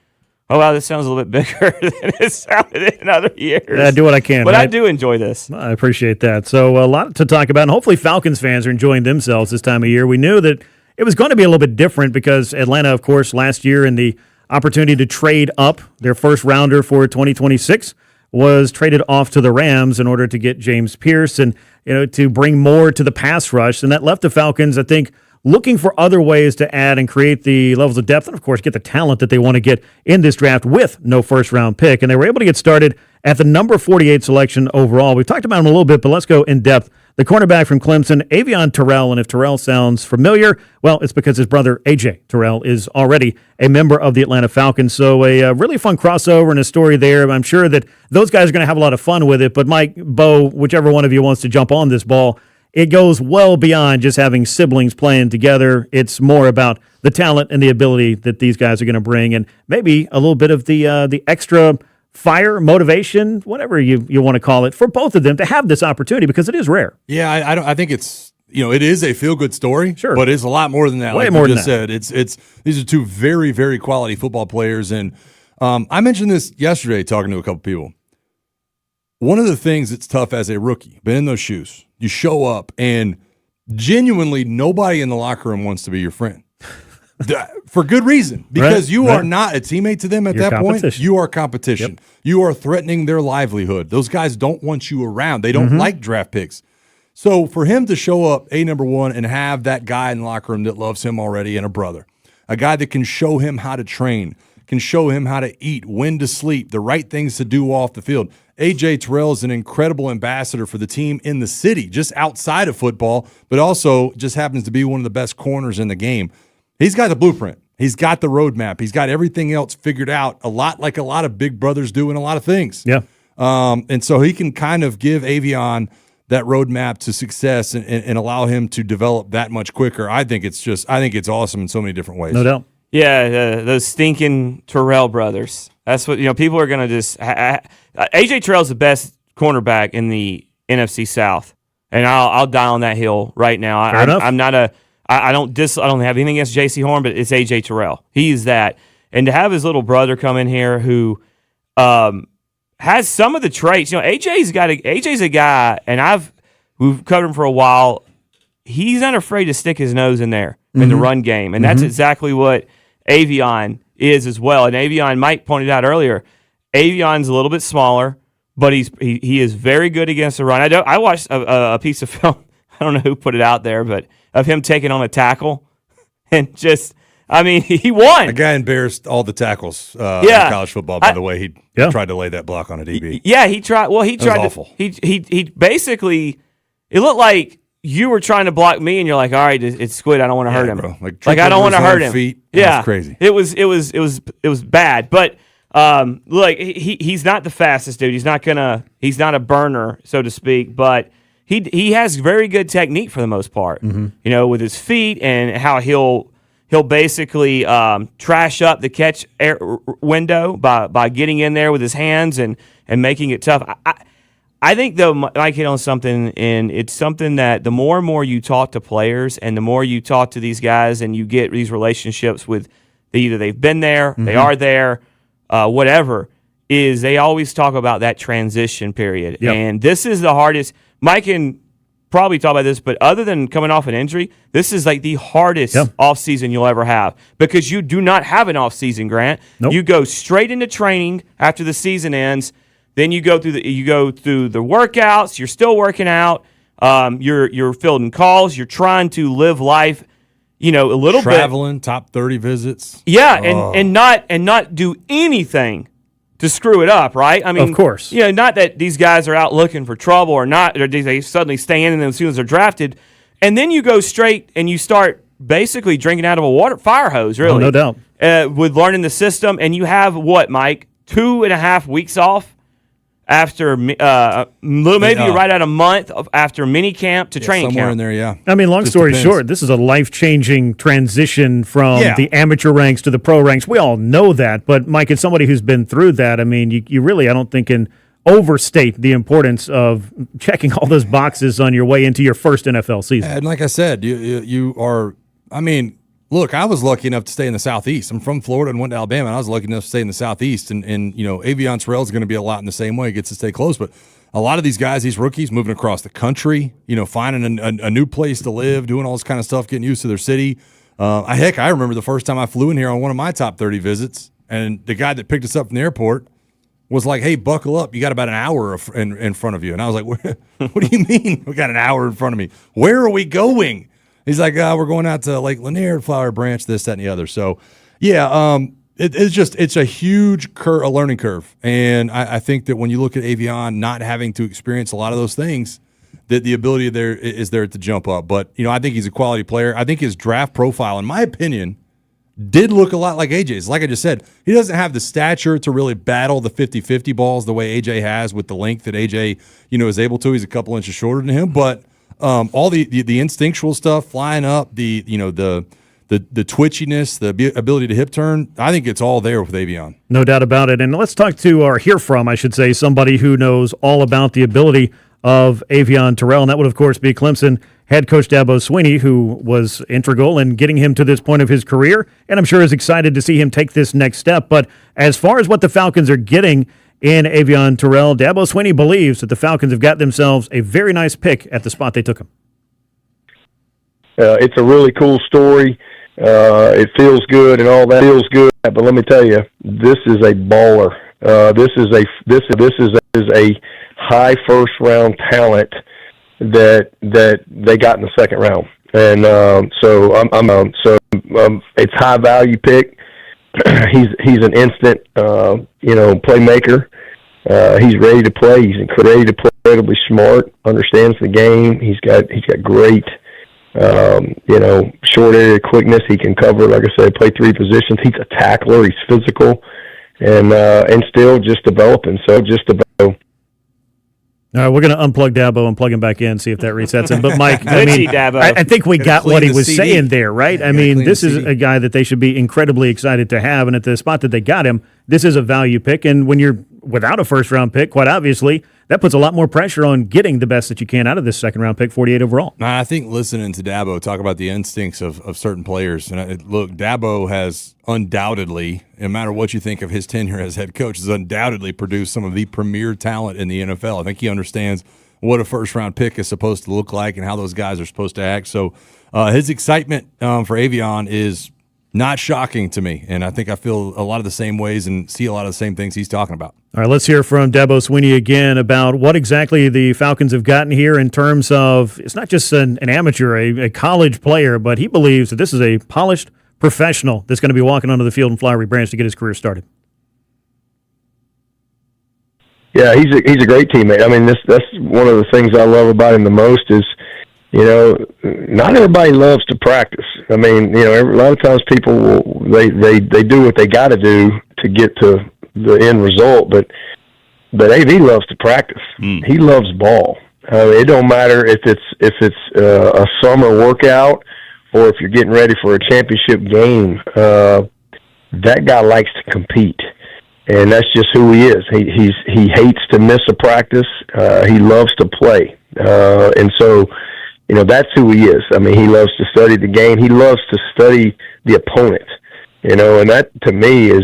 oh, wow, this sounds a little bit bigger than it sounded in other years. I do what I can. But right? I do enjoy this. I appreciate that. So a lot to talk about, and hopefully Falcons fans are enjoying themselves this time of year. We knew that it was going to be a little bit different because Atlanta, of course, last year in the opportunity to trade up their first rounder for 2026 was traded off to the Rams in order to get James Pierce and to bring more to the pass rush. And that left the Falcons, I think, looking for other ways to add and create the levels of depth and, of course, get the talent that they want to get in this draft with no first-round pick. And they were able to get started at the number 48 selection overall. We've talked about them a little bit, but let's go in depth the cornerback from Clemson, Avion Terrell. And if Terrell sounds familiar, well, it's because his brother, A.J. Terrell, is already a member of the Atlanta Falcons. So a really fun crossover and a story there. I'm sure that those guys are going to have a lot of fun with it. But Mike, Bo, whichever one of you wants to jump on this ball, it goes well beyond just having siblings playing together. It's more about the talent and the ability that these guys are going to bring, and maybe a little bit of the extra fire, motivation, whatever you want to call it, for both of them to have this opportunity, because it is rare. Yeah, I think it's, it is a feel-good story, sure, but it's a lot more than that. Way like more you than just that. said. It's these are two very, very quality football players, and I mentioned this yesterday talking to a couple people. One of the things that's tough as a rookie, been in those shoes, you show up and genuinely nobody in the locker room wants to be your friend. For good reason, because you are not a teammate to them at that point. You are competition. Yep. You are threatening their livelihood. Those guys don't want you around. They don't like draft picks. So for him to show up, number one, and have that guy in the locker room that loves him already and a brother, a guy that can show him how to train, can show him how to eat, when to sleep, the right things to do off the field. A.J. Terrell is an incredible ambassador for the team in the city, just outside of football, but also just happens to be one of the best corners in the game. He's got the blueprint. He's got the roadmap. He's got everything else figured out, a lot like a lot of big brothers do in a lot of things. Yeah. And so he can kind of give Avion that roadmap to success and allow him to develop that much quicker. I think it's awesome in so many different ways. No doubt. Yeah, those stinking Terrell brothers. That's what, people are going to just A.J. Terrell's the best cornerback in the NFC South, and I'll die on that hill right now. I'm not a I don't have anything against J.C. Horn, but it's A.J. Terrell. He is that. And to have his little brother come in here who has some of the traits. AJ's a guy, and we've covered him for a while. He's not afraid to stick his nose in there in the run game, and that's exactly what Avion is as well. And Avion, Mike pointed out earlier, Avion's a little bit smaller, but he is very good against the run. I watched a piece of film. I don't know who put it out there, but of him taking on a tackle and just, he won. The guy embarrassed all the tackles in college football, by the way. He tried to lay that block on a DB. Yeah, he tried. Well, he tried. Awful. He basically, it looked like you were trying to block me, and you're like, all right, it's Squid. I don't want to hurt him. Bro. Like I don't want to hurt him. Feet. Yeah, that's crazy. It was bad. But look, he's not the fastest dude. He's not a burner, so to speak. But he has very good technique for the most part. With his feet and how he'll basically trash up the catch window by getting in there with his hands and making it tough. I think, though, Mike hit on something, and it's something that the more and more you talk to players and the more you talk to these guys and you get these relationships with either they've been there, they are there, whatever, is they always talk about that transition period. Yep. And this is the hardest. Mike can probably talk about this, but other than coming off an injury, this is like the hardest offseason you'll ever have because you do not have an offseason, Grant. Nope. You go straight into training after the season ends. Then you go through the workouts. You're still working out. You're fielding calls. You're trying to live life, a little traveling, top 30 visits. Yeah, and not do anything to screw it up, right? Of course. Not that these guys are out looking for trouble or they suddenly stay in as soon as they're drafted, and then you go straight and you start basically drinking out of a fire hose. Really, no doubt. With learning the system, and you have what, Mike, 2.5 weeks off. After maybe right at a month after mini camp to training somewhere camp. in there, yeah. Long Just story depends. short, this is a life-changing transition from the amateur ranks to the pro ranks. We all know that, but Mike, as somebody who's been through that, you really, I don't think, can overstate the importance of checking all those boxes on your way into your first NFL season. And like I said, you are. Look, I was lucky enough to stay in the Southeast. I'm from Florida and went to Alabama, and I was lucky enough to stay in the Southeast. And Avion Terrell is going to be a lot in the same way. He gets to stay close. But a lot of these guys, these rookies, moving across the country, finding a new place to live, doing all this kind of stuff, getting used to their city. I remember the first time I flew in here on one of my top 30 visits, and the guy that picked us up from the airport was like, hey, buckle up. You got about an hour in front of you. And I was like, what do you mean we got an hour in front of me? Where are we going? He's like, we're going out to Lake Lanier, Flower Branch, this, that, and the other. So, it's a huge a learning curve. And I think that when you look at Avion not having to experience a lot of those things, that the ability there is there to jump up. But, I think he's a quality player. I think his draft profile, in my opinion, did look a lot like AJ's. Like I just said, he doesn't have the stature to really battle the 50-50 balls the way AJ has with the length that AJ, is able to. He's a couple inches shorter than him. But all the instinctual stuff, flying up, the twitchiness, the ability to hip turn, I think it's all there with Avion. No doubt about it. And let's talk to, or hear from, I should say, somebody who knows all about the ability of Avion Terrell, and that would, of course, be Clemson head coach Dabo Swinney, who was integral in getting him to this point of his career, and I'm sure is excited to see him take this next step. But as far as what the Falcons are getting in Avion Terrell, Dabo Swinney believes that the Falcons have got themselves a very nice pick at the spot they took him. It's a really cool story. It feels good and all that feels good, but let me tell you, this is a baller. This is a high first round talent that they got in the second round, and so it's high value pick. He's an instant playmaker. He's ready to play. He's incredibly smart. Understands the game. He's got great short area quickness. He can cover, like I said, play three positions. He's a tackler. He's physical, and still just developing. All right, we're going to unplug Dabo and plug him back in, see if that resets him. But, Mike, I think we got what he was saying there, right? I mean, this is a guy that they should be incredibly excited to have. And at the spot that they got him, this is a value pick. And when you're without a first-round pick, quite obviously, that puts a lot more pressure on getting the best that you can out of this second-round pick, 48 overall. I think listening to Dabo talk about the instincts of certain players, and look, Dabo has undoubtedly, no matter what you think of his tenure as head coach, has undoubtedly produced some of the premier talent in the NFL. I think he understands what a first-round pick is supposed to look like and how those guys are supposed to act. So his excitement for Avion is not shocking to me, and I think I feel a lot of the same ways and see a lot of the same things he's talking about. All right, let's hear from Dabo Swinney again about what exactly the Falcons have gotten here in terms of, it's not just an amateur, a college player, but he believes that this is a polished professional that's going to be walking onto the field in Flowery Branch to get his career started. Yeah, he's a great teammate. I mean, that's one of the things I love about him the most is, not everybody loves to practice. I mean, a lot of times people they do what they got to do to get to the end result, but AV loves to practice. He loves ball. It don't matter if it's a summer workout or if you're getting ready for a championship game. That guy likes to compete, and that's just who he is. He hates to miss a practice. He loves to play, and so. That's who he is. I mean, he loves to study the game. He loves to study the opponent, and that to me is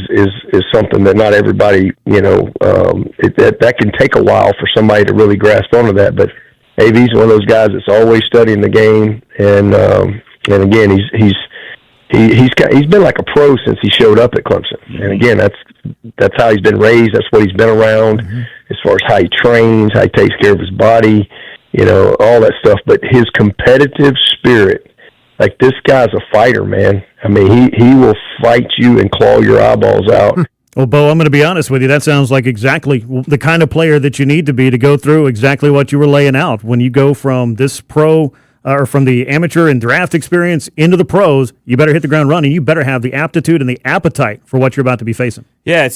something that not everybody, that can take a while for somebody to really grasp onto that. But AV's one of those guys that's always studying the game, and again, he's been like a pro since he showed up at Clemson. And again, that's how he's been raised. That's what he's been around as far as how he trains, how he takes care of his body. All that stuff, but his competitive spirit, like this guy's a fighter, man. I mean, he will fight you and claw your eyeballs out. Well, Bo, I'm going to be honest with you. That sounds like exactly the kind of player that you need to be to go through exactly what you were laying out. When you go from this pro or from the amateur and draft experience into the pros, you better hit the ground running. You better have the aptitude and the appetite for what you're about to be facing. Yeah,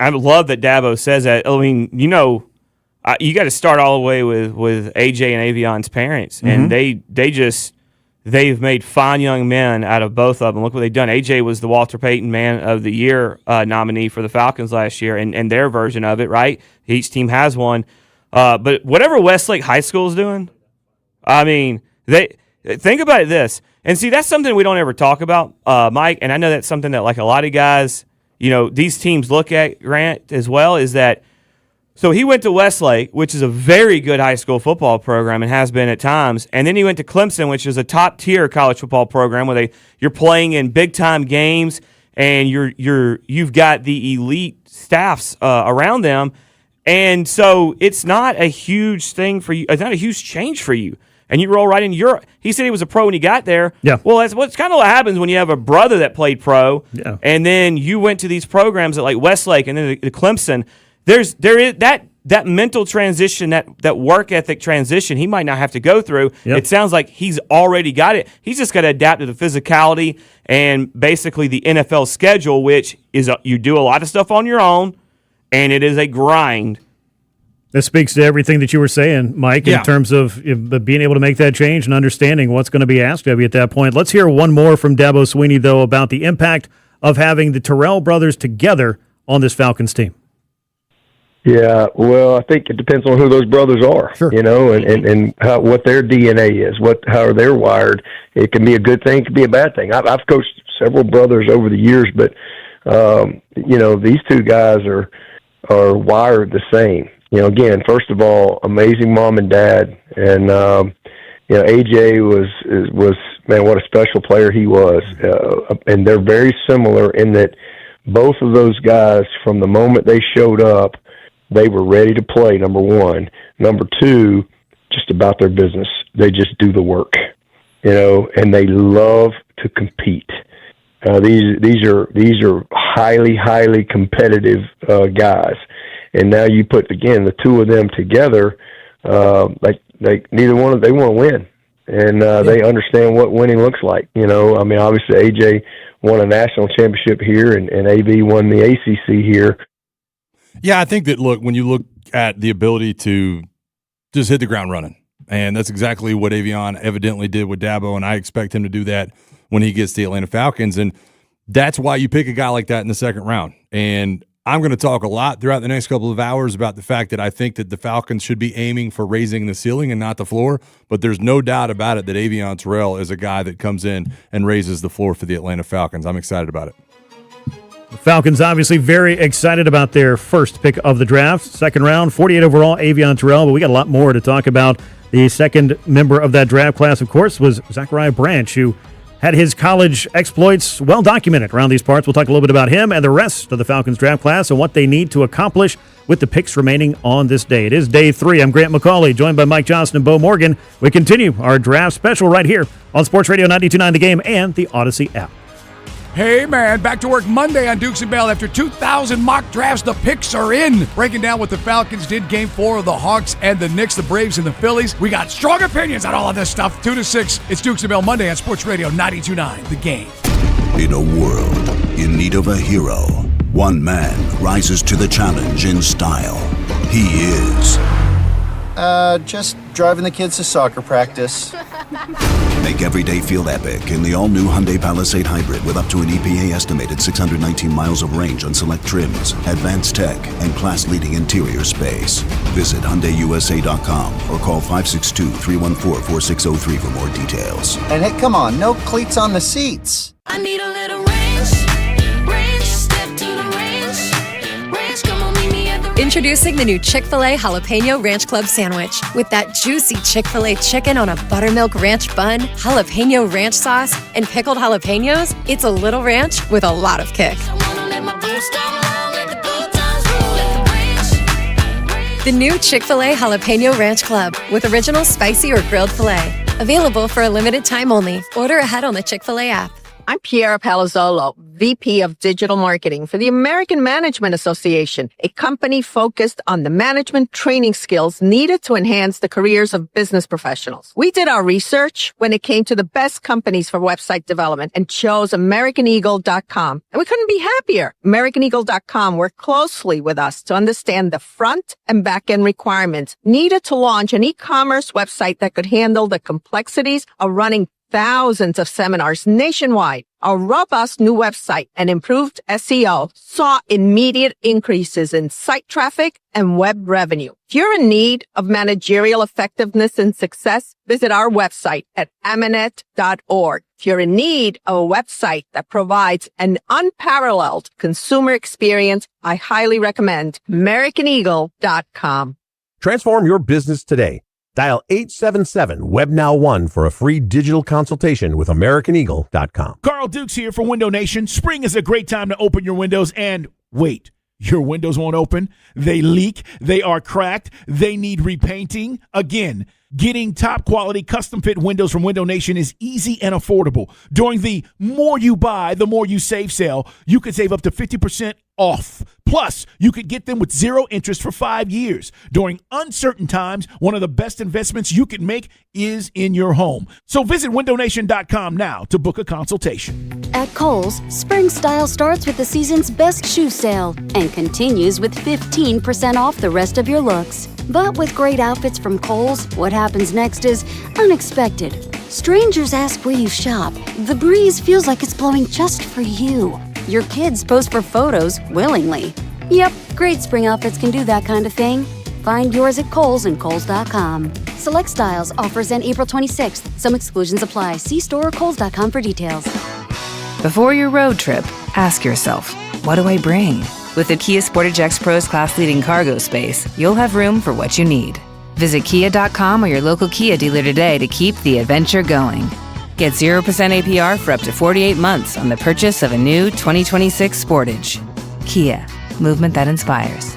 I love that Dabo says that. I mean, you got to start all the way with AJ and Avion's parents, and they've made fine young men out of both of them. Look what they've done. AJ was the Walter Payton Man of the Year nominee for the Falcons last year, and their version of it, right? Each team has one. But whatever Westlake High School is doing, I mean, they think about this. And see, that's something we don't ever talk about, Mike, and I know that's something that like a lot of guys, these teams look at, Grant, as well, is that so he went to Westlake, which is a very good high school football program and has been at times, and then he went to Clemson, which is a top-tier college football program where you're playing in big-time games and you've got the elite staffs around them, and so it's not a huge thing for you. It's not a huge change for you, and you roll right in. He said he was a pro when he got there. Yeah. Well, that's kind of what happens when you have a brother that played pro, and then you went to these programs at like Westlake and then the Clemson. There is that that mental transition, that work ethic transition, he might not have to go through. Yep. It sounds like he's already got it. He's just got to adapt to the physicality and basically the NFL schedule, which is you do a lot of stuff on your own, and it is a grind. This speaks to everything that you were saying, Mike, in terms of being able to make that change and understanding what's going to be asked of you at that point. Let's hear one more from Dabo Swinney, though, about the impact of having the Terrell brothers together on this Falcons team. Yeah, well, I think it depends on who those brothers are, and how, what their DNA is, how they're wired. It can be a good thing, it can be a bad thing. I've coached several brothers over the years, but these two guys are wired the same. Again, first of all, amazing mom and dad, and AJ was man, what a special player he was, and they're very similar in that both of those guys, from the moment they showed up, they were ready to play. Number one, number two, just about their business. They just do the work, and they love to compete. These are highly competitive guys. And now you put, again, the two of them together, neither one they want to win. And they understand what winning looks like. Obviously AJ won a national championship here, and AB won the ACC here. Yeah, I think that, when you look at the ability to just hit the ground running, and that's exactly what Avion evidently did with Dabo, and I expect him to do that when he gets to the Atlanta Falcons. And that's why you pick a guy like that in the second round. And I'm going to talk a lot throughout the next couple of hours about the fact that I think that the Falcons should be aiming for raising the ceiling and not the floor, but there's no doubt about it that Avion Terrell is a guy that comes in and raises the floor for the Atlanta Falcons. I'm excited about it. The Falcons obviously very excited about their first pick of the draft. Second round, 48 overall, Avion Terrell, but we got a lot more to talk about. The second member of that draft class, of course, was Zachariah Branch, who had his college exploits well documented around these parts. We'll talk a little bit about him and the rest of the Falcons draft class and what they need to accomplish with the picks remaining on this day. It is day 3. I'm Grant McCauley, joined by Mike Johnson and Bo Morgan. We continue our draft special right here on Sports Radio 92.9 The Game and the Odyssey app. Hey, man, back to work Monday on Dukes and Bell. After 2,000 mock drafts, the picks are in. Breaking down what the Falcons did Game 4 of the Hawks and the Knicks, the Braves, and the Phillies. We got strong opinions on all of this stuff. 2 to 6, it's Dukes and Bell Monday on Sports Radio 92.9 The Game. In a world in need of a hero, one man rises to the challenge in style. He is... just driving the kids to soccer practice. Make every day feel epic in the all-new Hyundai Palisade Hybrid with up to an EPA-estimated 619 miles of range on select trims, advanced tech, and class-leading interior space. Visit HyundaiUSA.com or call 562-314-4603 for more details. And hey, come on, no cleats on the seats. I need a little range, step to the range, come on, meet me at the Introducing the new Chick-fil-A Jalapeno Ranch Club Sandwich. With that juicy Chick-fil-A chicken on a buttermilk ranch bun, jalapeno ranch sauce, and pickled jalapenos, it's a little ranch with a lot of kick. The new Chick-fil-A Jalapeno Ranch Club with original spicy or grilled filet. Available for a limited time only. Order ahead on the Chick-fil-A app. I'm Piera Palazzolo, VP of Digital Marketing for the American Management Association, a company focused on the management training skills needed to enhance the careers of business professionals. We did our research when it came to the best companies for website development and chose AmericanEagle.com. And we couldn't be happier. AmericanEagle.com worked closely with us to understand the front and back end requirements needed to launch an e-commerce website that could handle the complexities of running thousands of seminars nationwide. Our robust new website and improved SEO saw immediate increases in site traffic and web revenue. If you're in need of managerial effectiveness and success, visit our website at Amanet.org. If you're in need of a website that provides an unparalleled consumer experience, I highly recommend AmericanEagle.com. Transform your business today. Dial 877-WebNow1 for a free digital consultation with AmericanEagle.com. Carl Dukes here for Window Nation. Spring is a great time to open your windows, and wait, your windows won't open. They leak. They are cracked. They need repainting. Again, getting top quality custom fit windows from Window Nation is easy and affordable. During the more you buy, the more you save sale, you can save up to 50% off. Plus, you could get them with zero interest for 5 years. During uncertain times, one of the best investments you can make is in your home. So visit windownation.com now to book a consultation. At Kohl's, spring style starts with the season's best shoe sale and continues with 15% off the rest of your looks. But with great outfits from Kohl's, what happens next is unexpected. Strangers ask where you shop. The breeze feels like it's blowing just for you. Your kids post for photos willingly. Yep, great spring outfits can do that kind of thing. Find yours at Kohl's and Kohl's.com. Select styles, offers end April 26th. Some exclusions apply. See store or Kohl's.com for details. Before your road trip, ask yourself, what do I bring? With the Kia Sportage X Pro's class-leading cargo space, you'll have room for what you need. Visit Kia.com or your local Kia dealer today to keep the adventure going. Get 0% APR for up to 48 months on the purchase of a new 2026 Sportage. Kia, movement that inspires.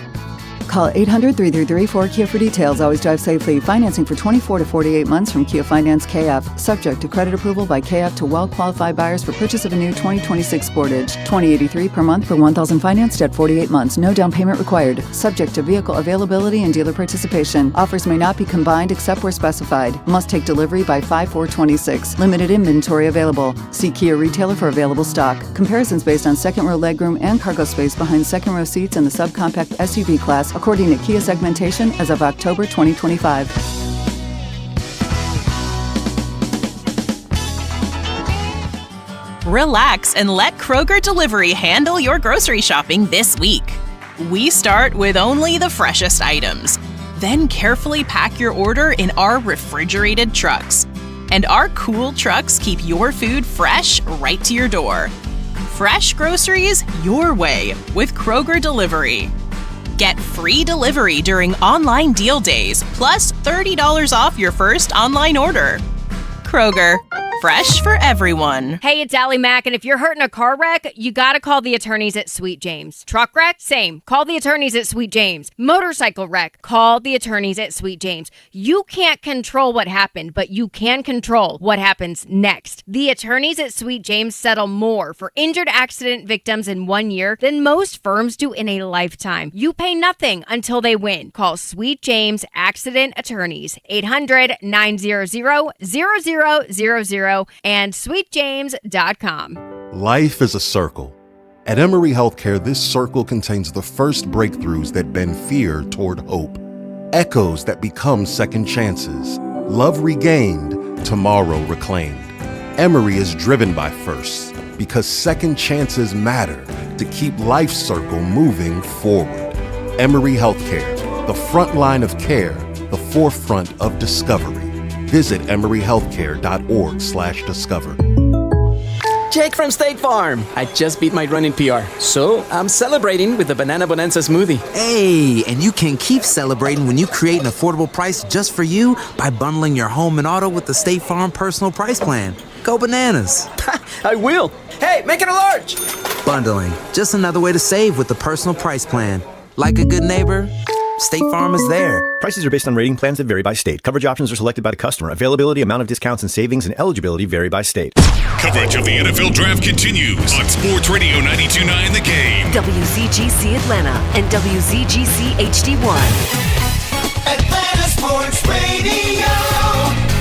Call 800-333-4KIA for details. Always drive safely. Financing for 24 to 48 months from Kia Finance KF. Subject to credit approval by KF to well-qualified buyers for purchase of a new 2026 Sportage. $20.83 per month for 1,000 financed at 48 months. No down payment required. Subject to vehicle availability and dealer participation. Offers may not be combined except where specified. Must take delivery by 5/4/26. Limited inventory available. See Kia retailer for available stock. Comparisons based on second row legroom and cargo space behind second row seats in the subcompact SUV class, according to Kia segmentation as of October 2025. Relax and let Kroger Delivery handle your grocery shopping this week. We start with only the freshest items, then carefully pack your order in our refrigerated trucks. And our cool trucks keep your food fresh right to your door. Fresh groceries your way with Kroger Delivery. Get free delivery during online deal days, plus $30 off your first online order. Kroger, fresh for everyone. Hey, it's Allie Mack, and if you're hurt in a car wreck, you gotta call the attorneys at Sweet James. Truck wreck? Same. Call the attorneys at Sweet James. Motorcycle wreck? Call the attorneys at Sweet James. You can't control what happened, but you can control what happens next. The attorneys at Sweet James settle more for injured accident victims in 1 year than most firms do in a lifetime. You pay nothing until they win. Call Sweet James Accident Attorneys, 800-900-0000 and sweetjames.com. Life is a circle. At Emory Healthcare, this circle contains the first breakthroughs that bend fear toward hope, echoes that become second chances, love regained, tomorrow reclaimed. Emory is driven by firsts because second chances matter to keep life's circle moving forward. Emory Healthcare, the front line of care, the forefront of discovery. Visit emoryhealthcare.org/discover. Jake from State Farm. I just beat my running PR, so I'm celebrating with the Banana Bonanza smoothie. Hey, and you can keep celebrating when you create an affordable price just for you by bundling your home and auto with the State Farm Personal Price Plan. Go bananas. I will. Hey, make it a large. Bundling, just another way to save with the Personal Price Plan. Like a good neighbor, State Farm is there. Prices are based on rating plans that vary by state. Coverage options are selected by the customer. Availability, amount of discounts and savings, and eligibility vary by state. Coverage of the NFL Draft continues on Sports Radio 92.9 The Game. WZGC Atlanta and WZGC HD1. Atlanta Sports Radio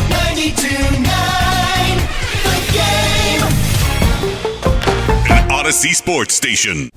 92.9 The Game. An Odyssey Sports Station.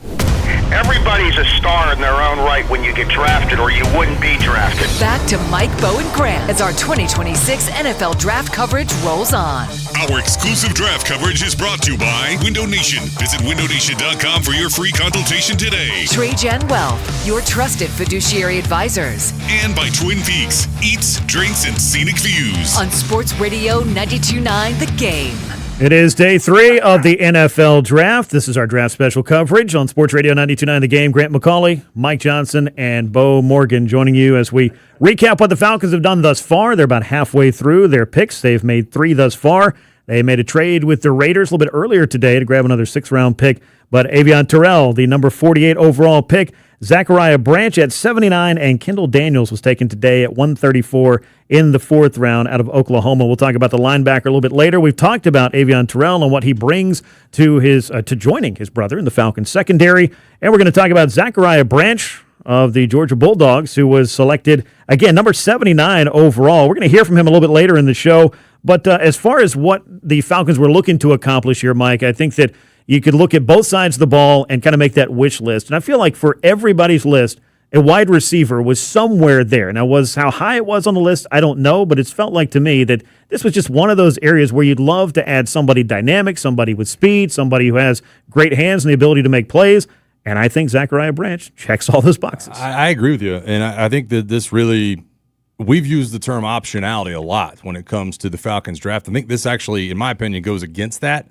Everybody's a star in their own right when you get drafted, or you wouldn't be drafted. Back to Mike, Bo, and Grant as our 2026 NFL Draft coverage rolls on. Our exclusive draft coverage is brought to you by Window Nation. Visit windownation.com for your free consultation today. TradeGen Wealth, your trusted fiduciary advisors. And by Twin Peaks, eats, drinks, and scenic views. On Sports Radio 92.9 The Game. It is day 3 of the NFL Draft. This is our draft special coverage on Sports Radio 92.9 The Game. Grant McCauley, Mike Johnson, and Bo Morgan joining you as we recap what the Falcons have done thus far. They're about halfway through their picks. They've made 3 thus far. They made a trade with the Raiders a little bit earlier today to grab another 6th-round pick. But Avion Terrell, the number 48 overall pick, Zachariah Branch at 79, and Kendall Daniels was taken today at 134 in the 4th round out of Oklahoma. We'll talk about the linebacker a little bit later. We've talked about Avion Terrell and what he brings to his to joining his brother in the Falcons secondary, and we're going to talk about Zachariah Branch of the Georgia Bulldogs, who was selected, again, number 79 overall. We're going to hear from him a little bit later in the show. But as far as what the Falcons were looking to accomplish here, Mike, I think that you could look at both sides of the ball and kind of make that wish list. And I feel like for everybody's list, a wide receiver was somewhere there. Now, how high it was on the list, I don't know, but it's felt like to me that this was just one of those areas where you'd love to add somebody dynamic, somebody with speed, somebody who has great hands and the ability to make plays. And I think Zachariah Branch checks all those boxes. I agree with you. And I think that this really – we've used the term optionality a lot when it comes to the Falcons draft. I think this actually, in my opinion, goes against that.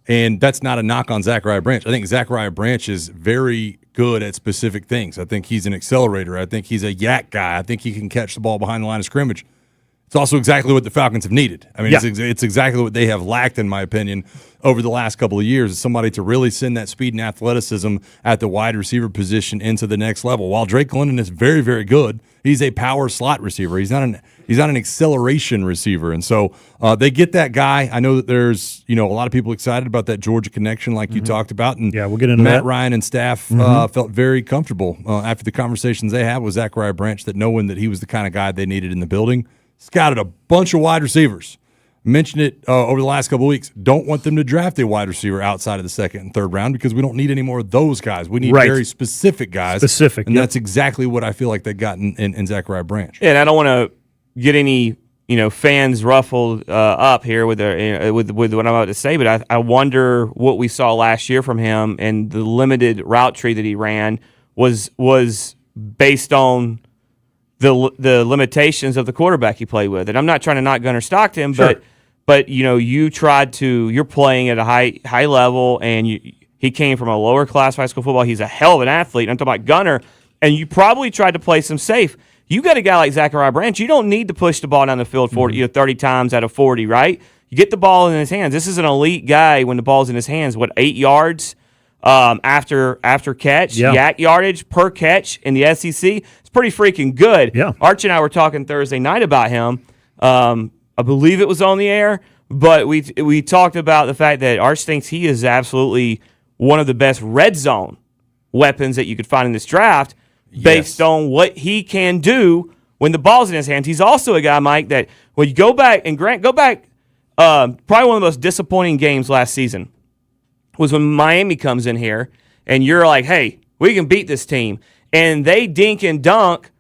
And that's not a knock on Zachariah Branch. I think Zachariah Branch is very good at specific things. I think he's an accelerator. I think he's a yak guy. I think he can catch the ball behind the line of scrimmage. It's also exactly what the Falcons have needed. I mean, it's exactly what they have lacked, in my opinion, over the last couple of years, is somebody to really send that speed and athleticism at the wide receiver position into the next level. While Drake London is very, very good, he's a power slot receiver. He's not an acceleration receiver. And so they get that guy. I know that there's a lot of people excited about that Georgia connection like you talked about. And we'll get into Matt that. Ryan and staff felt very comfortable after the conversations they had with Zachariah Branch, that knowing that he was the kind of guy they needed in the building. Scouted a bunch of wide receivers. Mentioned it over the last couple of weeks. Don't want them to draft a wide receiver outside of the 2nd and 3rd round because we don't need any more of those guys. We need very specific guys. And that's exactly what I feel like they got in Zachariah Branch. Yeah, and I don't want to get any fans ruffled up here with what I'm about to say, but I wonder what we saw last year from him, and the limited route tree that he ran was based on the limitations of the quarterback he played with. And I'm not trying to knock Gunnar Stockton, but you're playing at a high level, and he came from a lower class high school football. He's a hell of an athlete. I'm talking about Gunnar, and you probably tried to play some safe. You got a guy like Zachariah Branch, you don't need to push the ball down the field 30 times out of 40, right? You get the ball in his hands. This is an elite guy when the ball's in his hands. 8 yards after catch, yak yardage per catch in the SEC. It's pretty freaking good. Yeah. Arch and I were talking Thursday night about him. I believe it was on the air, but we talked about the fact that Arch thinks he is absolutely one of the best red zone weapons that you could find in this draft based on what he can do when the ball's in his hands. He's also a guy, Mike, that when you go back, probably one of the most disappointing games last season was when Miami comes in here and you're like, hey, we can beat this team. And they dink and dunk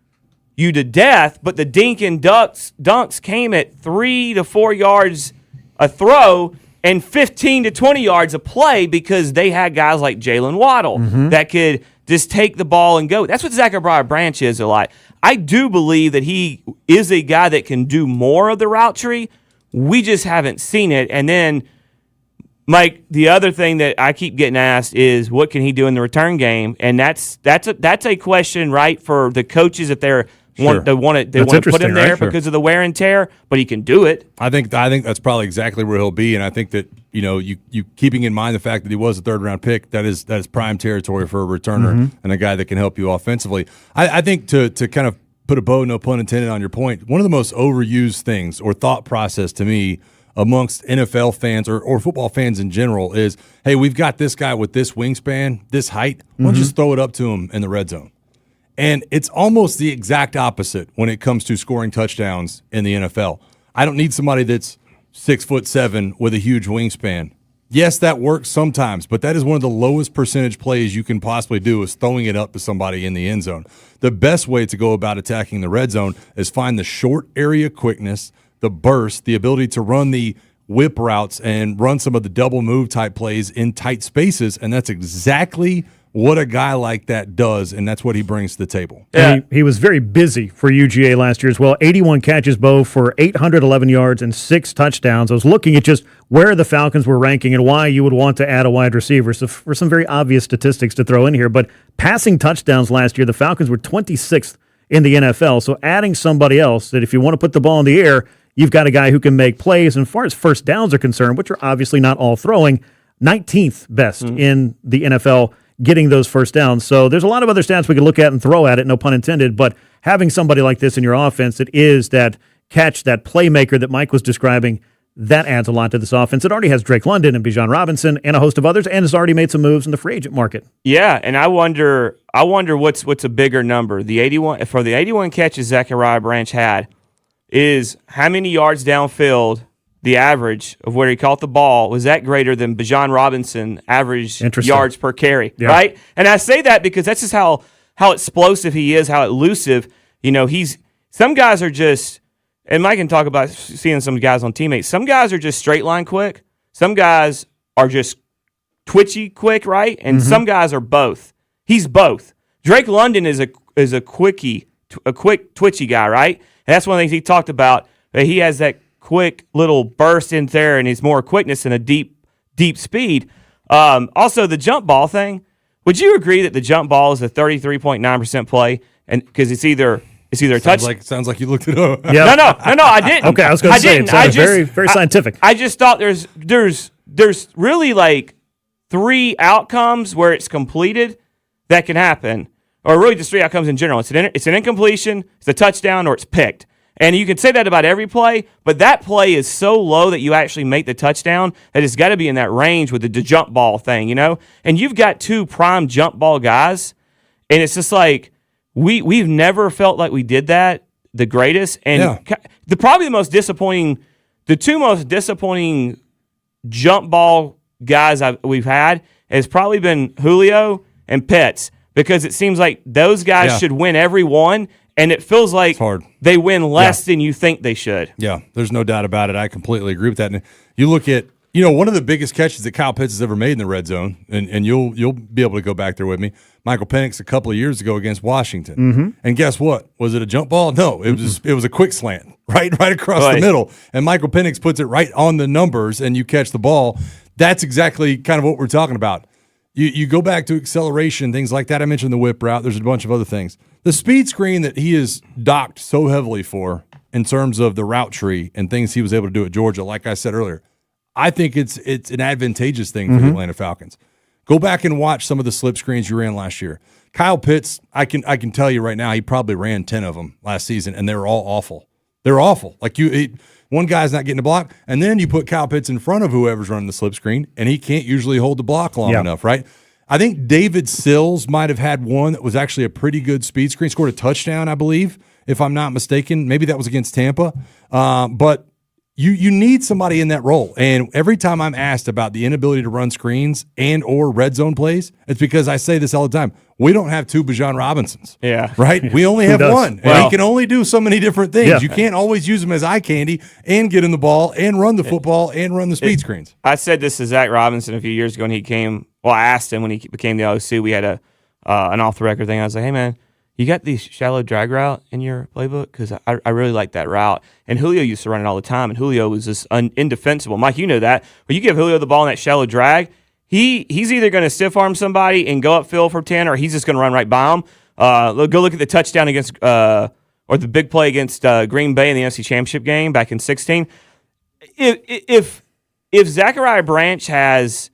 you to death, but the dink and dunks came at 3 to 4 yards a throw and 15 to 20 yards a play because they had guys like Jalen Waddle that could just take the ball and go. That's what Zachariah Branch is a lot. I do believe that he is a guy that can do more of the route tree. We just haven't seen it. And then, Mike, the other thing that I keep getting asked is what can he do in the return game? And that's a question, right, for the coaches if they want to put him there because of the wear and tear, but he can do it. I think that's probably exactly where he'll be, and I think that you keeping in mind the fact that he was a 3rd round pick, that is prime territory for a returner and a guy that can help you offensively. I think to kind of put a bow, no pun intended, on your point, one of the most overused things or thought process to me amongst NFL fans or football fans in general is, hey, we've got this guy with this wingspan, this height, why don't you just throw it up to him in the red zone? And it's almost the exact opposite when it comes to scoring touchdowns in the NFL. I don't need somebody that's 6'7" with a huge wingspan. Yes, that works sometimes, but that is one of the lowest percentage plays you can possibly do is throwing it up to somebody in the end zone. The best way to go about attacking the red zone is find the short area quickness, the burst, the ability to run the whip routes and run some of the double move type plays in tight spaces, and that's exactly what a guy like that does, and that's what he brings to the table. Yeah. He was very busy for UGA last year as well. 81 catches, Bo, for 811 yards and 6 touchdowns. I was looking at just where the Falcons were ranking and why you would want to add a wide receiver. So for some very obvious statistics to throw in here, but passing touchdowns last year, the Falcons were 26th in the NFL. So adding somebody else that if you want to put the ball in the air, you've got a guy who can make plays. And as far as first downs are concerned, which are obviously not all throwing, 19th best in the NFL getting those first downs. So there's a lot of other stats we could look at and throw at it, no pun intended, but having somebody like this in your offense that is that catch, that playmaker that Mike was describing, that adds a lot to this offense. It already has Drake London and Bijan Robinson and a host of others, and has already made some moves in the free agent market. Yeah, and I wonder what's a bigger number. The 81 catches Zachariah Branch had is how many yards downfield, the average of where he caught the ball, was that greater than Bijan Robinson average yards per carry, right? And I say that because that's just how explosive he is, how elusive. You know, some guys are just, and Mike can talk about seeing some guys on teammates. Some guys are just straight line quick. Some guys are just twitchy quick, right? And some guys are both. He's both. Drake London is a quick twitchy guy, right? And that's one of the things he talked about. That he has that quick little burst in there, and he's more quickness and a deep speed. Also, the jump ball thing. Would you agree that the jump ball is a 33.9% play, and because it's either a touch? Sounds like you looked it up. Yeah. No, I didn't. Okay, I was going to say it's very, very scientific. I just thought there's really like 3 outcomes where it's completed that can happen, or really just 3 outcomes in general. It's an incompletion, it's a touchdown, or it's picked. And you can say that about every play, but that play is so low that you actually make the touchdown that it's got to be in that range with the jump ball thing, you know? And you've got 2 prime jump ball guys, and it's just like we've never felt like we did that the greatest. And the 2 most disappointing jump ball guys we've had has probably been Julio and Pitts, because it seems like those guys should win every one, and it feels like they win less than you think they should. Yeah, there's no doubt about it. I completely agree with that. And you look at, one of the biggest catches that Kyle Pitts has ever made in the red zone, and you'll be able to go back there with me, Michael Penix a couple of years ago against Washington. And guess what? Was it a jump ball? No, it was a quick slant, right across the middle. And Michael Penix puts it right on the numbers, and you catch the ball. That's exactly kind of what we're talking about. You go back to acceleration, things like that. I mentioned the whip route. There's a bunch of other things. The speed screen that he is docked so heavily for in terms of the route tree and things he was able to do at Georgia, like I said earlier, I think it's an advantageous thing for the Atlanta Falcons. Go back and watch some of the slip screens you ran last year. Kyle Pitts, I can tell you right now, he probably ran 10 of them last season, and they were all awful. They're awful. Like one guy's not getting a block, and then you put Kyle Pitts in front of whoever's running the slip screen, and he can't usually hold the block long enough, right? I think David Sills might have had one that was actually a pretty good speed screen, scored a touchdown, I believe, if I'm not mistaken. Maybe that was against Tampa. But you need somebody in that role. And every time I'm asked about the inability to run screens and or red zone plays, it's because I say this all the time. We don't have 2 Bijan Robinsons. Yeah. Right? We only have one. Well, and he can only do so many different things. Yeah. You can't always use him as eye candy and get in the ball and run the football and run the speed screens. I said this to Zach Robinson a few years ago when he came. Well, I asked him when he became the OC. We had an off-the-record thing. I was like, hey, man, you got the shallow drag route in your playbook? Because I really like that route. And Julio used to run it all the time, and Julio was just indefensible. Mike, you know that. When you give Julio the ball in that shallow drag, he's either going to stiff arm somebody and go upfield for 10, or he's just going to run right by him. Go look at the touchdown against or the big play against Green Bay in the NFC Championship game back in 2016. If Zachariah Branch has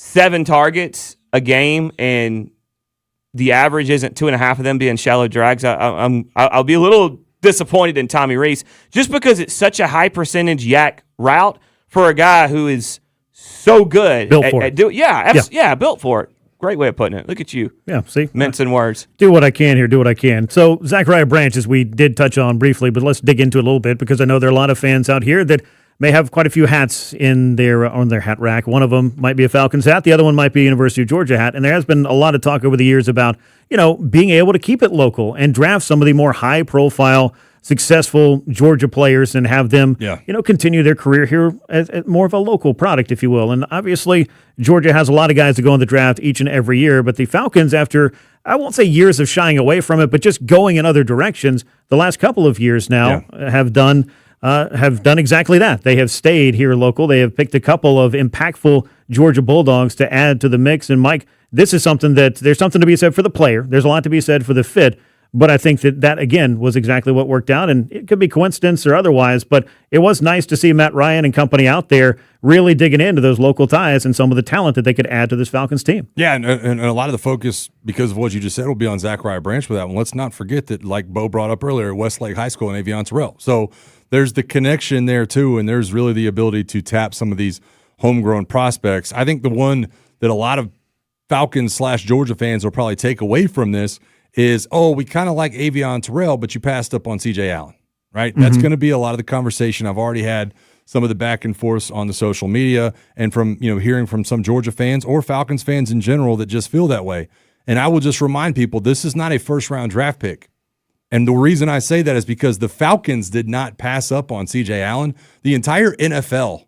7 targets a game and the average isn't 2.5 of them being shallow drags, I'll be a little disappointed in Tommy Rees, just because it's such a high percentage yak route for a guy who is so good built for it. Built for it. Great way of putting it. Look at you. Yeah, see? Mincing words. Do what I can here, do what I can. So, Zachariah Branch, as we did touch on briefly, but let's dig into it a little bit, because I know there are a lot of fans out here that may have quite a few hats on their hat rack. One of them might be a Falcons hat. The other one might be a University of Georgia hat. And there has been a lot of talk over the years about, being able to keep it local and draft some of the more high-profile, successful Georgia players and have them, continue their career here as more of a local product, if you will. And obviously, Georgia has a lot of guys that go in the draft each and every year. But the Falcons, after, I won't say years of shying away from it, but just going in other directions, the last couple of years now have done exactly that. They have stayed here local. They have picked a couple of impactful Georgia Bulldogs to add to the mix. And Mike, this is something that there's something to be said for the player. There's a lot to be said for the fit. But I think that again, was exactly what worked out, and it could be coincidence or otherwise, but it was nice to see Matt Ryan and company out there really digging into those local ties and some of the talent that they could add to this Falcons team. Yeah, and a lot of the focus, because of what you just said, will be on Zachariah Branch for that one. Let's not forget that, like Bo brought up earlier, Westlake High School and Avion Terrell. So there's the connection there, too, and there's really the ability to tap some of these homegrown prospects. I think the one that a lot of Falcons/Georgia fans will probably take away from this is, we kind of like Avion Terrell, but you passed up on C.J. Allen, right? That's going to be a lot of the conversation. I've already had some of the back and forth on the social media and from, hearing from some Georgia fans or Falcons fans in general that just feel that way. And I will just remind people, this is not a first-round draft pick. And the reason I say that is because the Falcons did not pass up on C.J. Allen. The entire NFL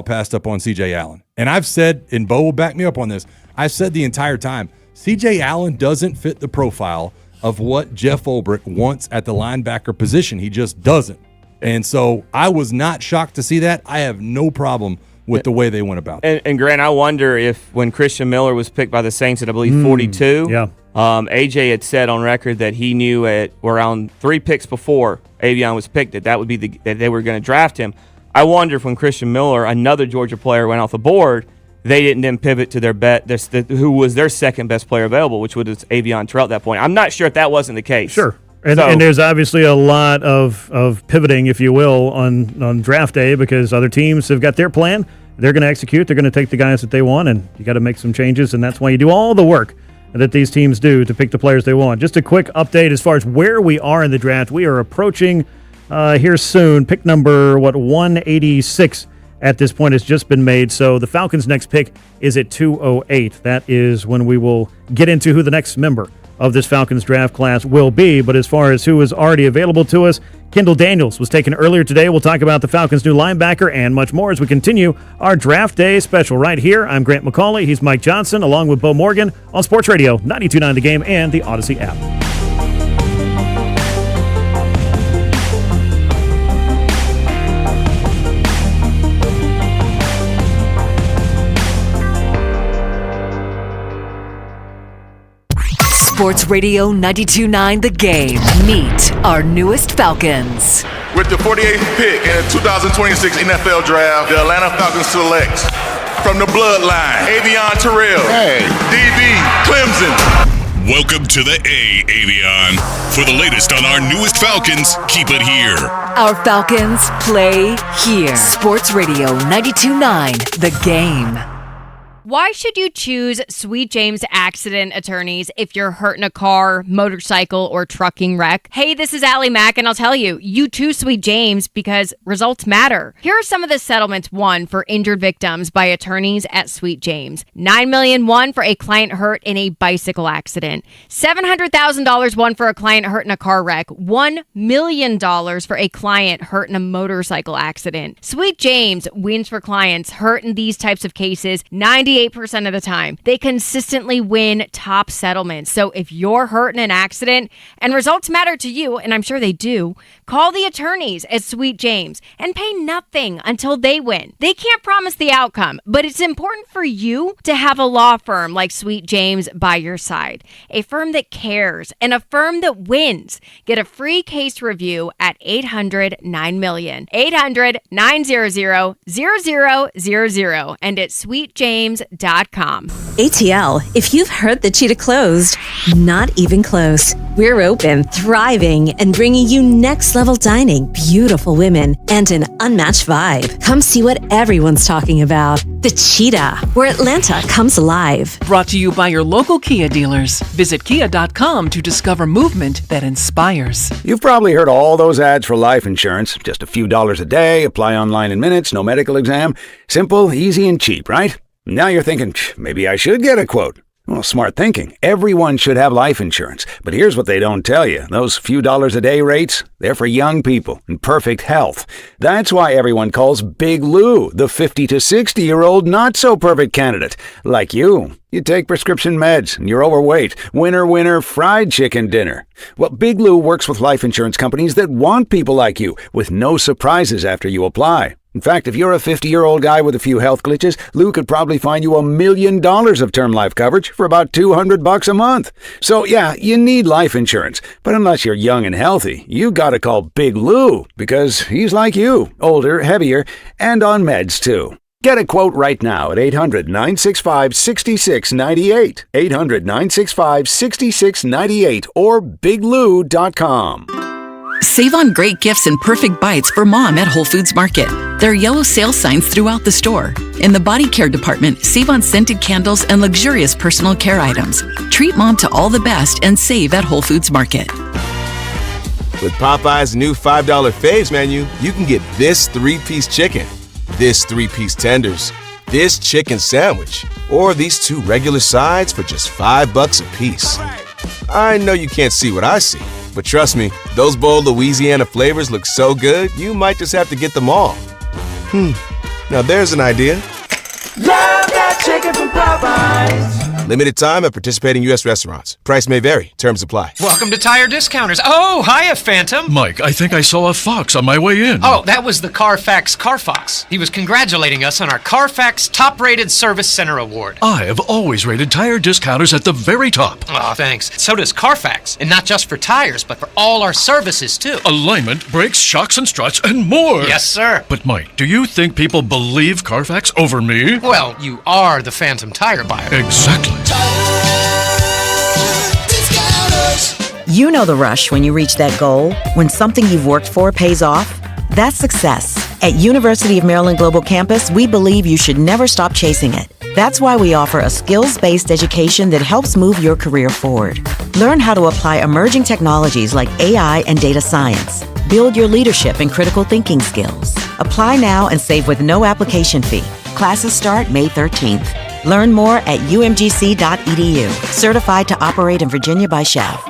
passed up on C.J. Allen. And I've said, and Bo will back me up on this, I've said the entire time, C.J. Allen doesn't fit the profile of what Jeff Ulbrich wants at the linebacker position. He just doesn't. And so I was not shocked to see that. I have no problem with the way they went about it. And Grant, I wonder if when Christian Miller was picked by the Saints at, I believe, 42, AJ had said on record that he knew at around 3 picks before Avion was picked that would be that they were going to draft him. I wonder if when Christian Miller, another Georgia player, went off the board, they didn't then pivot to their bet, who was their second best player available, which was Avion Terrell at that point. I'm not sure if that wasn't the case. Sure. And there's obviously a lot of pivoting, if you will, on draft day because other teams have got their plan. They're going to execute. They're going to take the guys that they want, and you got to make some changes, and that's why you do all the work that these teams do to pick the players they want. Just a quick update as far as where we are in the draft. We are approaching here soon. Pick number, 186 at this point has just been made. So the Falcons' next pick is at 208. That is when we will get into who the next member of this Falcons draft class will be. But as far as who is already available to us, Kendall Daniels was taken earlier today. We'll talk about the Falcons' new linebacker and much more as we continue our draft day special right here. I'm Grant McCauley. He's Mike Johnson, along with Bo Morgan on Sports Radio 92.9 The Game and the Odyssey app. Sports Radio 92.9 The Game. Meet our newest Falcons. With the 48th pick in the 2026 NFL Draft, the Atlanta Falcons select from the bloodline, Avion Terrell, DB, Clemson. Welcome to the Avion. For the latest on our newest Falcons, keep it here. Our Falcons play here. Sports Radio 92.9 The Game. Why should you choose Sweet James Accident Attorneys if you're hurt in a car, motorcycle, or trucking wreck? Hey, this is Allie Mack, and I'll tell you, you choose Sweet James because results matter. Here are some of the settlements won for injured victims by attorneys at Sweet James. $9 million won for a client hurt in a bicycle accident. $700,000 won for a client hurt in a car wreck. $1 million for a client hurt in a motorcycle accident. Sweet James wins for clients hurt in these types of cases 98% of the time. They consistently win top settlements. So if you're hurt in an accident and results matter to you, and I'm sure they do, call the attorneys at Sweet James and pay nothing until they win. They can't promise the outcome, but it's important for you to have a law firm like Sweet James by your side. A firm that cares and a firm that wins. Get a free case review at 800-9million. 800-900-0000 and at sweetjames.com. ATL, if you've heard that Cheetah closed, not even close. We're open, thriving, and bringing you next level dining, beautiful women, and an unmatched vibe. Come see what everyone's talking about. The Cheetah, where Atlanta comes alive. Brought to you by your local Kia dealers. Visit kia.com to discover movement that inspires. You've probably heard all those ads for life insurance. Just a few dollars a day, apply online in minutes, no medical exam. Simple, easy, and cheap, right? Now you're thinking, maybe I should get a quote. Well, smart thinking. Everyone should have life insurance. But here's what they don't tell you. Those few dollars a day rates, they're for young people in perfect health. That's why everyone calls Big Lou the 50 to 60-year-old not-so-perfect candidate. Like you. You take prescription meds and you're overweight. Winner, winner, fried chicken dinner. Well, Big Lou works with life insurance companies that want people like you with no surprises after you apply. In fact, if you're a 50-year-old guy with a few health glitches, Lou could probably find you $1 million of term life coverage for about $200 a month. So yeah, you need life insurance. But unless you're young and healthy, you gotta call Big Lou, because he's like you, older, heavier, and on meds too. Get a quote right now at 800-965-6698, 800-965-6698, or biglou.com. Save on great gifts and perfect bites for mom at Whole Foods Market. There are yellow sale signs throughout the store. In the body care department, save on scented candles and luxurious personal care items. Treat mom to all the best and save at Whole Foods Market. With Popeye's new $5 faves menu, you can get this 3-piece chicken, this 3-piece tenders, this chicken sandwich, or these 2 regular sides for just $5 a piece. I know you can't see what I see, but trust me, those bold Louisiana flavors look so good, you might just have to get them all. Now there's an idea. Love that chicken from Popeyes. Limited time at participating U.S. restaurants. Price may vary. Terms apply. Welcome to Tire Discounters. Oh, hiya, Phantom. Mike, I think I saw a fox on my way in. Oh, that was the Carfax Carfox. He was congratulating us on our Carfax Top Rated Service Center Award. I have always rated Tire Discounters at the very top. Oh, thanks. So does Carfax. And not just for tires, but for all our services, too. Alignment, brakes, shocks and struts, and more. Yes, sir. But Mike, do you think people believe Carfax over me? Well, you are the Phantom tire buyer. Exactly. You know the rush when you reach that goal, when something you've worked for pays off. That's success. At University of Maryland Global Campus, we believe you should never stop chasing it. That's why we offer a skills-based education that helps move your career forward. Learn how to apply emerging technologies like AI and data science. Build your leadership and critical thinking skills. Apply now and save with no application fee. Classes start May 13th. Learn more at umgc.edu. Certified to operate in Virginia by Chev.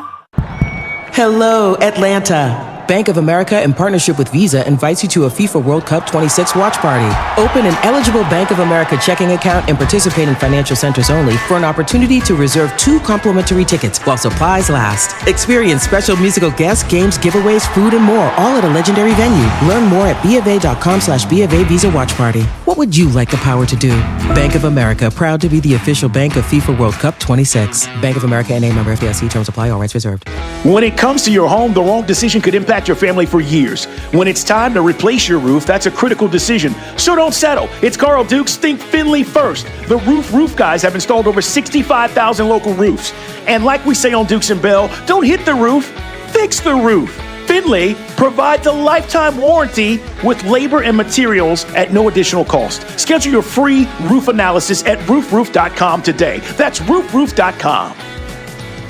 Hello, Atlanta. Bank of America, in partnership with Visa, invites you to a FIFA World Cup 26 watch party. Open an eligible Bank of America checking account and participate in financial centers only for an opportunity to reserve 2 complimentary tickets while supplies last. Experience special musical guests, games, giveaways, food, and more, all at a legendary venue. Learn more at BofA.com/BofA Visa Watch Party. What would you like the power to do? Bank of America, proud to be the official bank of FIFA World Cup 26. Bank of America NA, member FDIC. Terms apply. All rights reserved. When it comes to your home, the wrong decision could impact your family for years. When it's time to replace your roof, that's a critical decision. So don't settle. It's Carl Dukes. Think Finley first. The roof guys have installed over 65,000 local roofs. And like we say on Dukes and Bell, don't hit the roof, fix the roof. Finley provides a lifetime warranty with labor and materials at no additional cost. Schedule your free roof analysis at roofroof.com today. That's roofroof.com.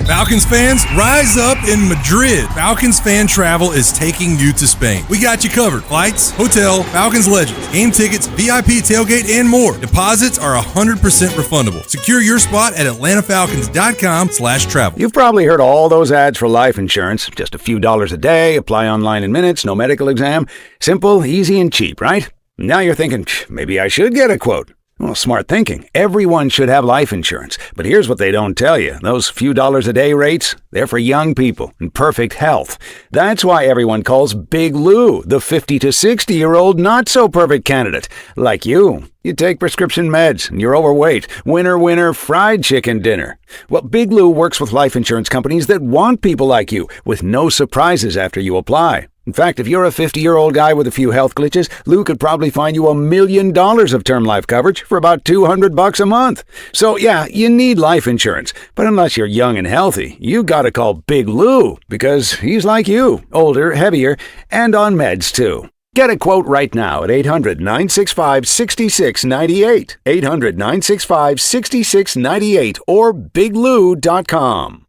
Falcons fans, rise up in Madrid. Falcons Fan Travel is taking you to Spain. We got you covered. Flights, hotel, Falcons legends, game tickets, VIP tailgate, and more. Deposits are 100% refundable. Secure your spot at atlantafalcons.com/travel. You've probably heard all those ads for life insurance. Just a few dollars a day, apply online in minutes, no medical exam. Simple, easy, and cheap, right? Now you're thinking, maybe I should get a quote. Well, smart thinking. Everyone should have life insurance. But here's what they don't tell you. Those few dollars a day rates, they're for young people in perfect health. That's why everyone calls Big Lou the 50 to 60-year-old not-so-perfect candidate. Like you. You take prescription meds and you're overweight. Winner, fried chicken dinner. Well, Big Lou works with life insurance companies that want people like you with no surprises after you apply. In fact, if you're a 50-year-old guy with a few health glitches, Lou could probably find you $1 million of term life coverage for about $200 a month. So yeah, you need life insurance. But unless you're young and healthy, you gotta call Big Lou, because he's like you, older, heavier, and on meds too. Get a quote right now at 800-965-6698, 800-965-6698, or biglou.com.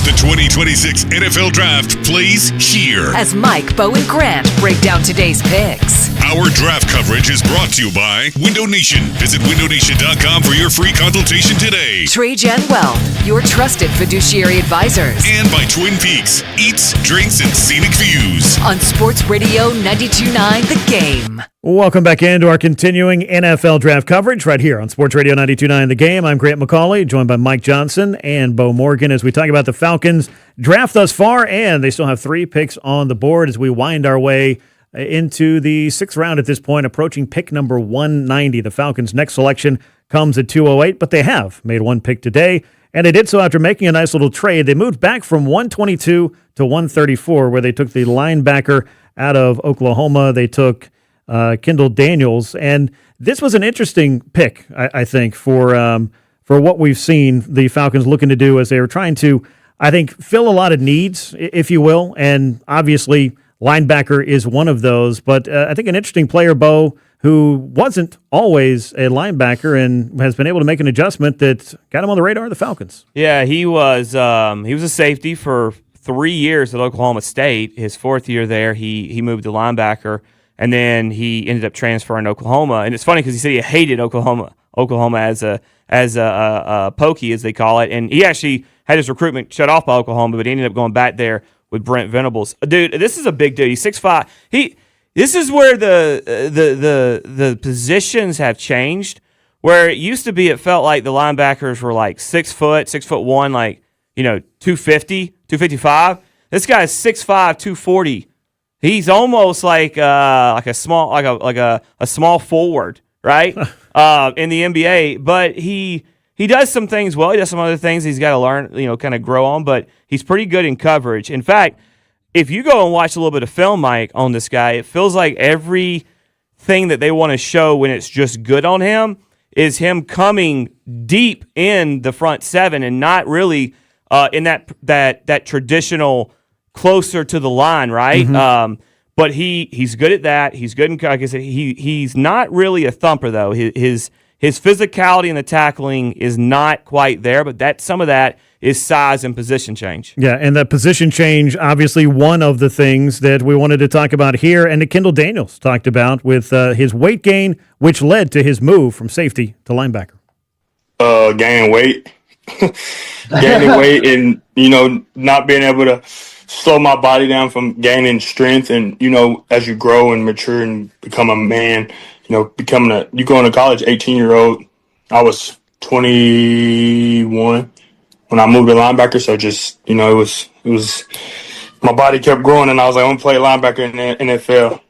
The 2026 NFL Draft plays here. As Mike, Bo, and Grant break down today's picks. Our draft coverage is brought to you by Window Nation. Visit windownation.com for your free consultation today. TreeGen Wealth, your trusted fiduciary advisors. And by Twin Peaks, eats, drinks, and scenic views. On Sports Radio 92.9 The Game. Welcome back into our continuing NFL draft coverage right here on Sports Radio 92.9 The Game. I'm Grant McCauley, joined by Mike Johnson and Bo Morgan as we talk about the Falcons draft thus far, and they still have 3 picks on the board as we wind our way into the sixth round at this point, approaching pick number 190. The Falcons' next selection comes at 208, but they have made one pick today, and they did so after making a nice little trade. They moved back from 122 to 134, where they took the linebacker out of Oklahoma. They took Kendall Daniels, and this was an interesting pick, I think, for what we've seen the Falcons looking to do as they were trying to, I think, fill a lot of needs, if you will, and obviously linebacker is one of those. But I think an interesting player, Bo, who wasn't always a linebacker and has been able to make an adjustment that got him on the radar of the Falcons. Yeah, he was a safety for 3 years at Oklahoma State. His fourth year there, he moved to linebacker, and then he ended up transferring to Oklahoma. And it's funny because he said he hated Oklahoma as a pokey, as they call it, and he actually had his recruitment shut off by Oklahoma, but he ended up going back there with Brent Venables. Dude, this is a big dude. He's 6'5". This is where the positions have changed. Where it used to be, it felt like the linebackers were like 6 foot, 6'1", like 250, 255. This guy's 6'5", 240. He's almost like a small forward, right? In the NBA, but he does some things well. He does some other things he's got to learn, kind of grow on, but he's pretty good in coverage. In fact, if you go and watch a little bit of film, Mike, on this guy, it feels like everything that they want to show when it's just good on him is him coming deep in the front seven and not really in that traditional close to the line, right? Mm-hmm. But he's good at that. He's good in, like I said, he's not really a thumper though. His physicality in the tackling is not quite there, but some of that is size and position change. Yeah, and that position change, obviously one of the things that we wanted to talk about here, and that Kendall Daniels talked about with his weight gain, which led to his move from safety to linebacker. Gaining weight. Gaining weight and, not being able to slow my body down from gaining strength. And, as you grow and mature and become a man, you go into college, 18-year-old. I was 21 when I moved to linebacker. So just, it was my body kept growing and I was like, I'm going to play linebacker in the NFL.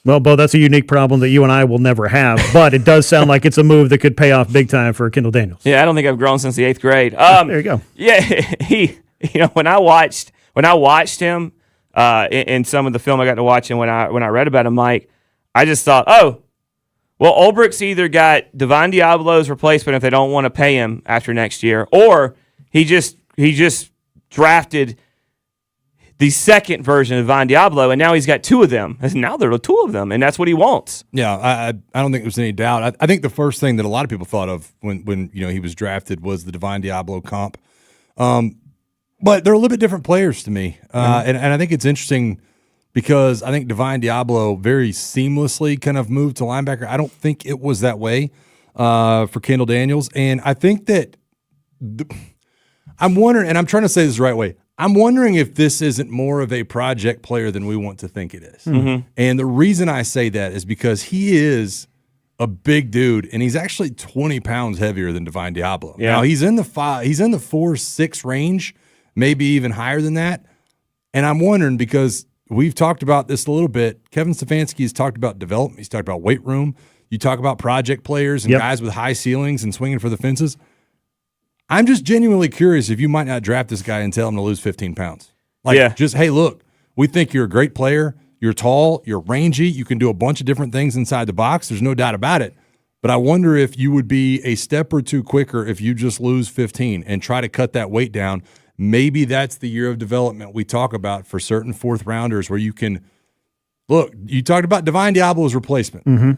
Well, Bo, that's a unique problem that you and I will never have, but it does sound like it's a move that could pay off big time for Kendall Daniels. Yeah, I don't think I've grown since the 8th grade. There you go. Yeah, when I watched him in some of the film I got to watch and when I read about him, Mike, I just thought, well, Ulbricht's either got Divine Diablo's replacement if they don't want to pay him after next year, or he just drafted the second version of Divine Diablo, and now he's got two of them. And now there are two of them, and that's what he wants. Yeah, I don't think there's any doubt. I think the first thing that a lot of people thought of when he was drafted was the Divine Diablo comp. But they're a little bit different players to me, and I think it's interesting because I think Divine Diablo very seamlessly kind of moved to linebacker. I don't think it was that way for Kendall Daniels, and I think that I'm wondering, and I'm trying to say this the right way, I'm wondering if this isn't more of a project player than we want to think it is. Mm-hmm. And the reason I say that is because he is a big dude, and he's actually 20 pounds heavier than Divine Diablo. Yeah. Now, he's in the 4.6 range, maybe even higher than that. And I'm wondering, because we've talked about this a little bit, Kevin Stefanski has talked about development. He's talked about weight room. You talk about project players and guys with high ceilings and swinging for the fences. I'm just genuinely curious if you might not draft this guy and tell him to lose 15 pounds. Just, hey, look, we think you're a great player. You're tall. You're rangy. You can do a bunch of different things inside the box. There's no doubt about it. But I wonder if you would be a step or two quicker if you just lose 15 and try to cut that weight down. Maybe that's the year of development we talk about for certain fourth rounders where you can – look, you talked about Divine Diablo's replacement. Mm-hmm.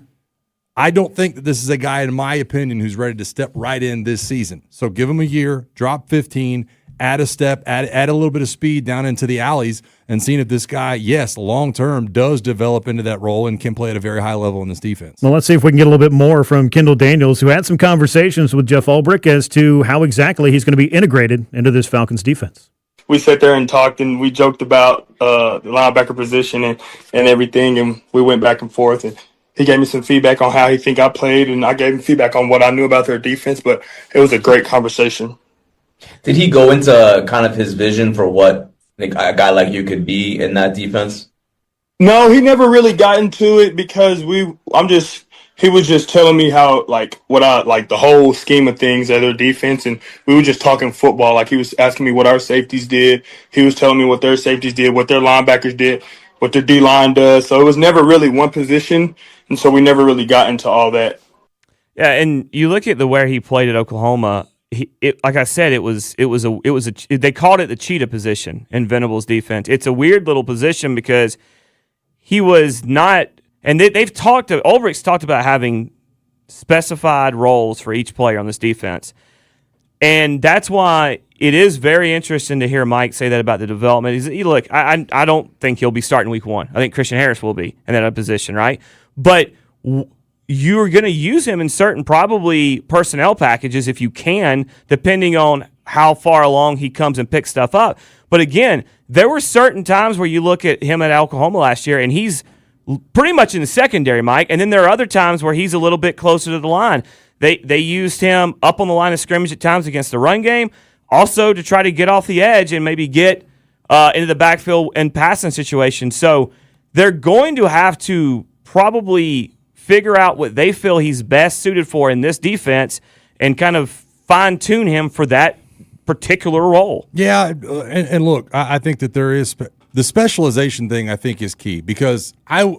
I don't think that this is a guy, in my opinion, who's ready to step right in this season. So give him a year, drop 15, add a step, add a little bit of speed down into the alleys, and seeing if this guy, yes, long-term does develop into that role and can play at a very high level in this defense. Well, let's see if we can get a little bit more from Kendall Daniels, who had some conversations with Jeff Ulbrich as to how exactly he's going to be integrated into this Falcons defense. We sat there and talked, and we joked about the linebacker position and everything, and we went back and forth, and he gave me some feedback on how he think I played, and I gave him feedback on what I knew about their defense, but it was a great conversation. Did he go into kind of his vision for what a guy like you could be in that defense? No, he never really got into it because he was just telling me how, like, what I like the whole scheme of things at their defense, and we were just talking football. Like, he was asking me what our safeties did. He was telling me what their safeties did, what their linebackers did, what their D line does. So it was never really one position, and so we never really got into all that. Yeah, and you look at where he played at Oklahoma. Like I said, they called it the cheetah position in Venables' defense. It's a weird little position because he was not, and Ulbricht's talked about having specified roles for each player on this defense. And that's why it is very interesting to hear Mike say that about the development. Look, I don't think he'll be starting week 1. I think Christian Harris will be in that position, right? But you're going to use him in certain probably personnel packages if you can, depending on how far along he comes and picks stuff up. But again, there were certain times where you look at him at Oklahoma last year, and he's pretty much in the secondary, Mike. And then there are other times where he's a little bit closer to the line. They used him up on the line of scrimmage at times against the run game, also to try to get off the edge and maybe get into the backfield and passing situations. So they're going to have to probably figure out what they feel he's best suited for in this defense and kind of fine-tune him for that particular role. Yeah, and look, I think that there is the specialization thing. I think is key because I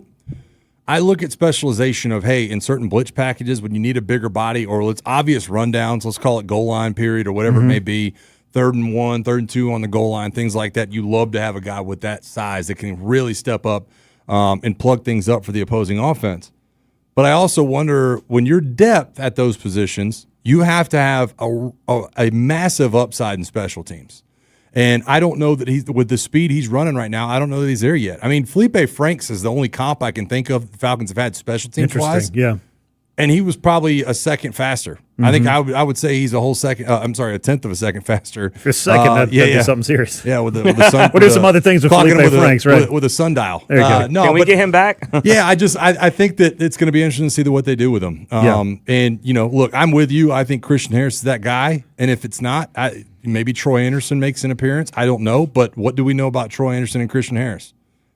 look at specialization of, hey, in certain blitz packages when you need a bigger body or it's obvious rundowns, let's call it goal line period or whatever it may be, 3rd and 1, 3rd and 2 on the goal line, things like that. You love to have a guy with that size that can really step up and plug things up for the opposing offense. But I also wonder, when you're depth at those positions, you have to have a massive upside in special teams. And I don't know that with the speed he's running right now, I don't know that he's there yet. I mean, Felipe Franks is the only comp I can think of the Falcons have had special teams wise. Yeah. And he was probably a second faster. I think I would say he's a whole second. I'm sorry, a tenth of a second faster. For a second, that'd be something serious. Yeah, with the sun. What are some other things with Felipe Franks, right? With a sundial. There you go. No, Can we get him back? Yeah, I think that it's going to be interesting to see what they do with him. And look, I'm with you. I think Christian Harris is that guy. And if it's not, maybe Troy Anderson makes an appearance. I don't know, but what do we know about Troy Anderson and Christian Harris?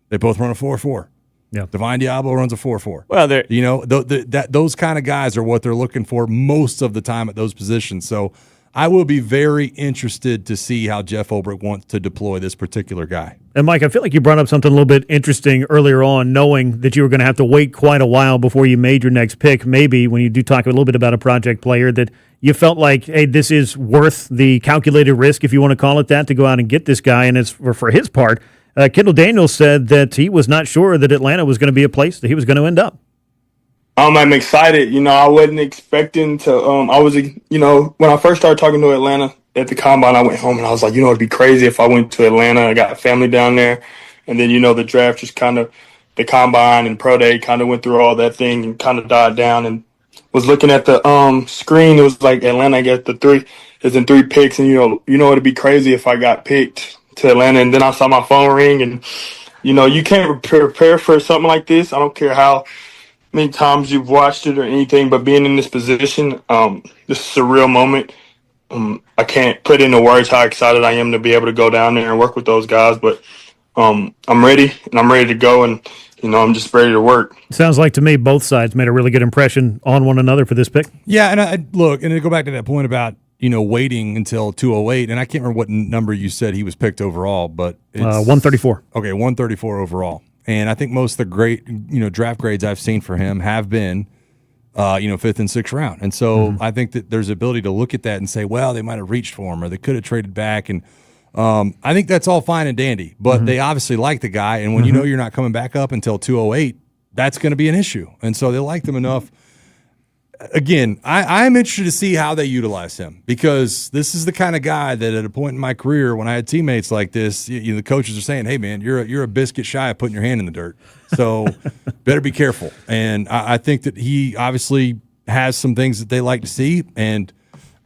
They both run a 4.4. Yeah, Divine Diablo runs a 4.4. Well, those kind of guys are what they're looking for most of the time at those positions. So I will be very interested to see how Jeff Ulbrich wants to deploy this particular guy. And Mike, I feel like you brought up something a little bit interesting earlier on, knowing that you were going to have to wait quite a while before you made your next pick. Maybe when you do talk a little bit about a project player that you felt like, hey, this is worth the calculated risk, if you want to call it that, to go out and get this guy. And it's for his part. Kendall Daniels said that he was not sure that Atlanta was going to be a place that he was going to end up. I'm excited. I wasn't expecting to. I was, when I first started talking to Atlanta at the combine, I went home and I was like, it'd be crazy if I went to Atlanta. I got a family down there, and then the draft just kind of, the combine and pro day kind of went through all that thing and kind of died down. And was looking at the screen. It was like Atlanta. I guess is in 3 picks, and it'd be crazy if I got picked to Atlanta, and then I saw my phone ring, and you can't prepare for something like this. I don't care how many times you've watched it or anything, but being in this position, this is a real moment. I can't put into words how excited I am to be able to go down there and work with those guys, but I'm ready, and I'm ready to go, and I'm just ready to work. Sounds like to me both sides made a really good impression on one another for this pick. Yeah, and look, and to go back to that point about waiting until 208, and I can't remember what number you said he was picked overall, but it's 134. Okay, 134 overall. And I think most of the great, draft grades I've seen for him have been, 5th and 6th round. And so I think that there's ability to look at that and say, well, they might have reached for him or they could have traded back. And I think that's all fine and dandy, but they obviously like the guy. And when you're not coming back up until 208, that's going to be an issue. And so they like them enough. Again, I'm interested to see how they utilize him, because this is the kind of guy that at a point in my career when I had teammates like this, the coaches are saying, hey, man, you're a biscuit shy of putting your hand in the dirt. So better be careful. And I think that he obviously has some things that they like to see. And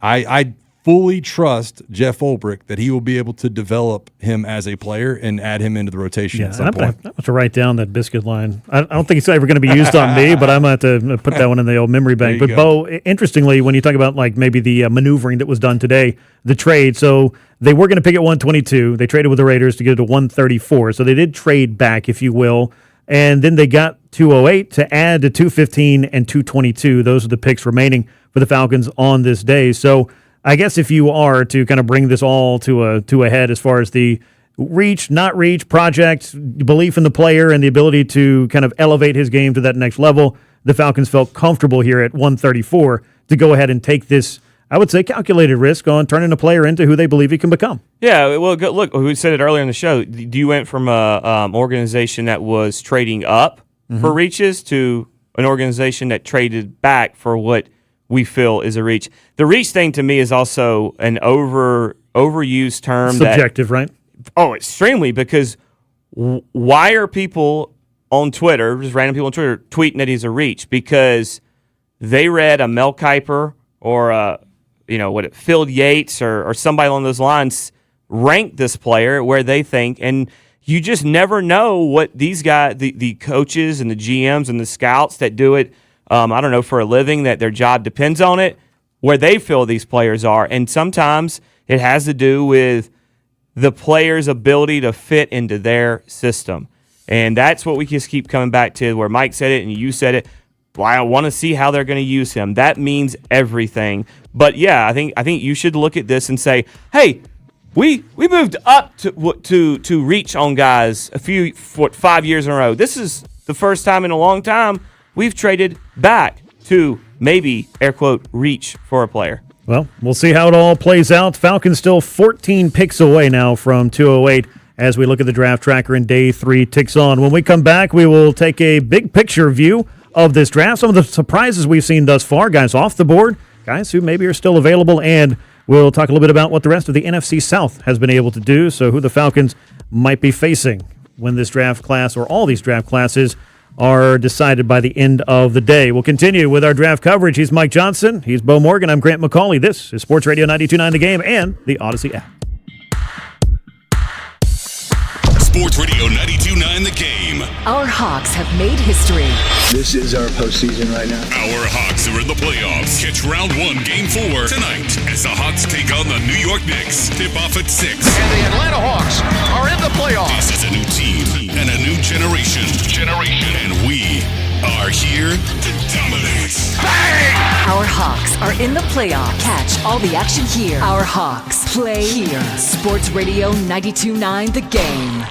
I fully trust Jeff Ulbrich that he will be able to develop him as a player and add him into the rotation at some point. I have to write down that biscuit line. I don't think it's ever going to be used on me, but I'm going to have to put that one in the old memory bank. But, Bo, interestingly, when you talk about maybe the maneuvering that was done today, the trade, so they were going to pick at 122. They traded with the Raiders to get it to 134. So they did trade back, if you will. And then they got 208 to add to 215 and 222. Those are the picks remaining for the Falcons on this day. So I guess if you are to kind of bring this all to a head as far as the reach, not reach, project, belief in the player, and the ability to kind of elevate his game to that next level, the Falcons felt comfortable here at 134 to go ahead and take this, I would say, calculated risk on turning a player into who they believe he can become. Yeah, well, look, we said it earlier in the show. You went from a organization that was trading up for reaches to an organization that traded back for what we feel is a reach. The reach thing to me is also an overused term. Subjective, right? Oh, extremely, because why are people on Twitter, just random people on Twitter, tweeting that he's a reach? Because they read a Mel Kiper or Phil Yates or somebody along those lines rank this player where they think, and you just never know what these guys, the coaches and the GMs and the scouts that do it, for a living, that their job depends on it, where they feel these players are. And sometimes it has to do with the player's ability to fit into their system. And that's what we just keep coming back to, where Mike said it and you said it. Well, I want to see how they're going to use him. That means everything. But yeah, I think you should look at this and say, hey, we moved up to reach on guys 5 years in a row. This is the first time in a long time we've traded back to maybe, air quote, reach for a player. Well, we'll see how it all plays out. Falcons still 14 picks away now from 208 as we look at the draft tracker and day 3 ticks on. When we come back, we will take a big picture view of this draft, some of the surprises we've seen thus far, guys off the board, guys who maybe are still available, and we'll talk a little bit about what the rest of the NFC South has been able to do, so who the Falcons might be facing when this draft class or all these draft classes are decided by the end of the day. We'll continue with our draft coverage. He's Mike Johnson. He's Bo Morgan. I'm Grant McCauley. This is Sports Radio 92.9 The Game and the Odyssey app. Sports Radio 92.9 The Game. Our Hawks have made history. This is our postseason right now. Our Hawks are in the playoffs. Catch round 1, game 4 tonight as the Hawks take on the New York Knicks. Tip off at 6. And the Atlanta Hawks are in the playoffs. This is a new team and a new generation. And we are here to dominate. Bang! Our Hawks are in the playoffs. Catch all the action here. Our Hawks play here. Sports Radio 92.9 The Game.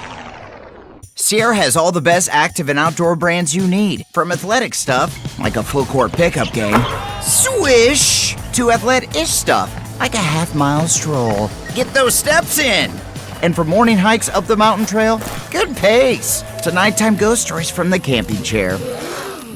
Sierra has all the best active and outdoor brands you need. From athletic stuff, like a full court pickup game, swish, to athlete-ish stuff, like a half-mile stroll. Get those steps in. And for morning hikes up the mountain trail, good pace. To nighttime ghost stories from the camping chair.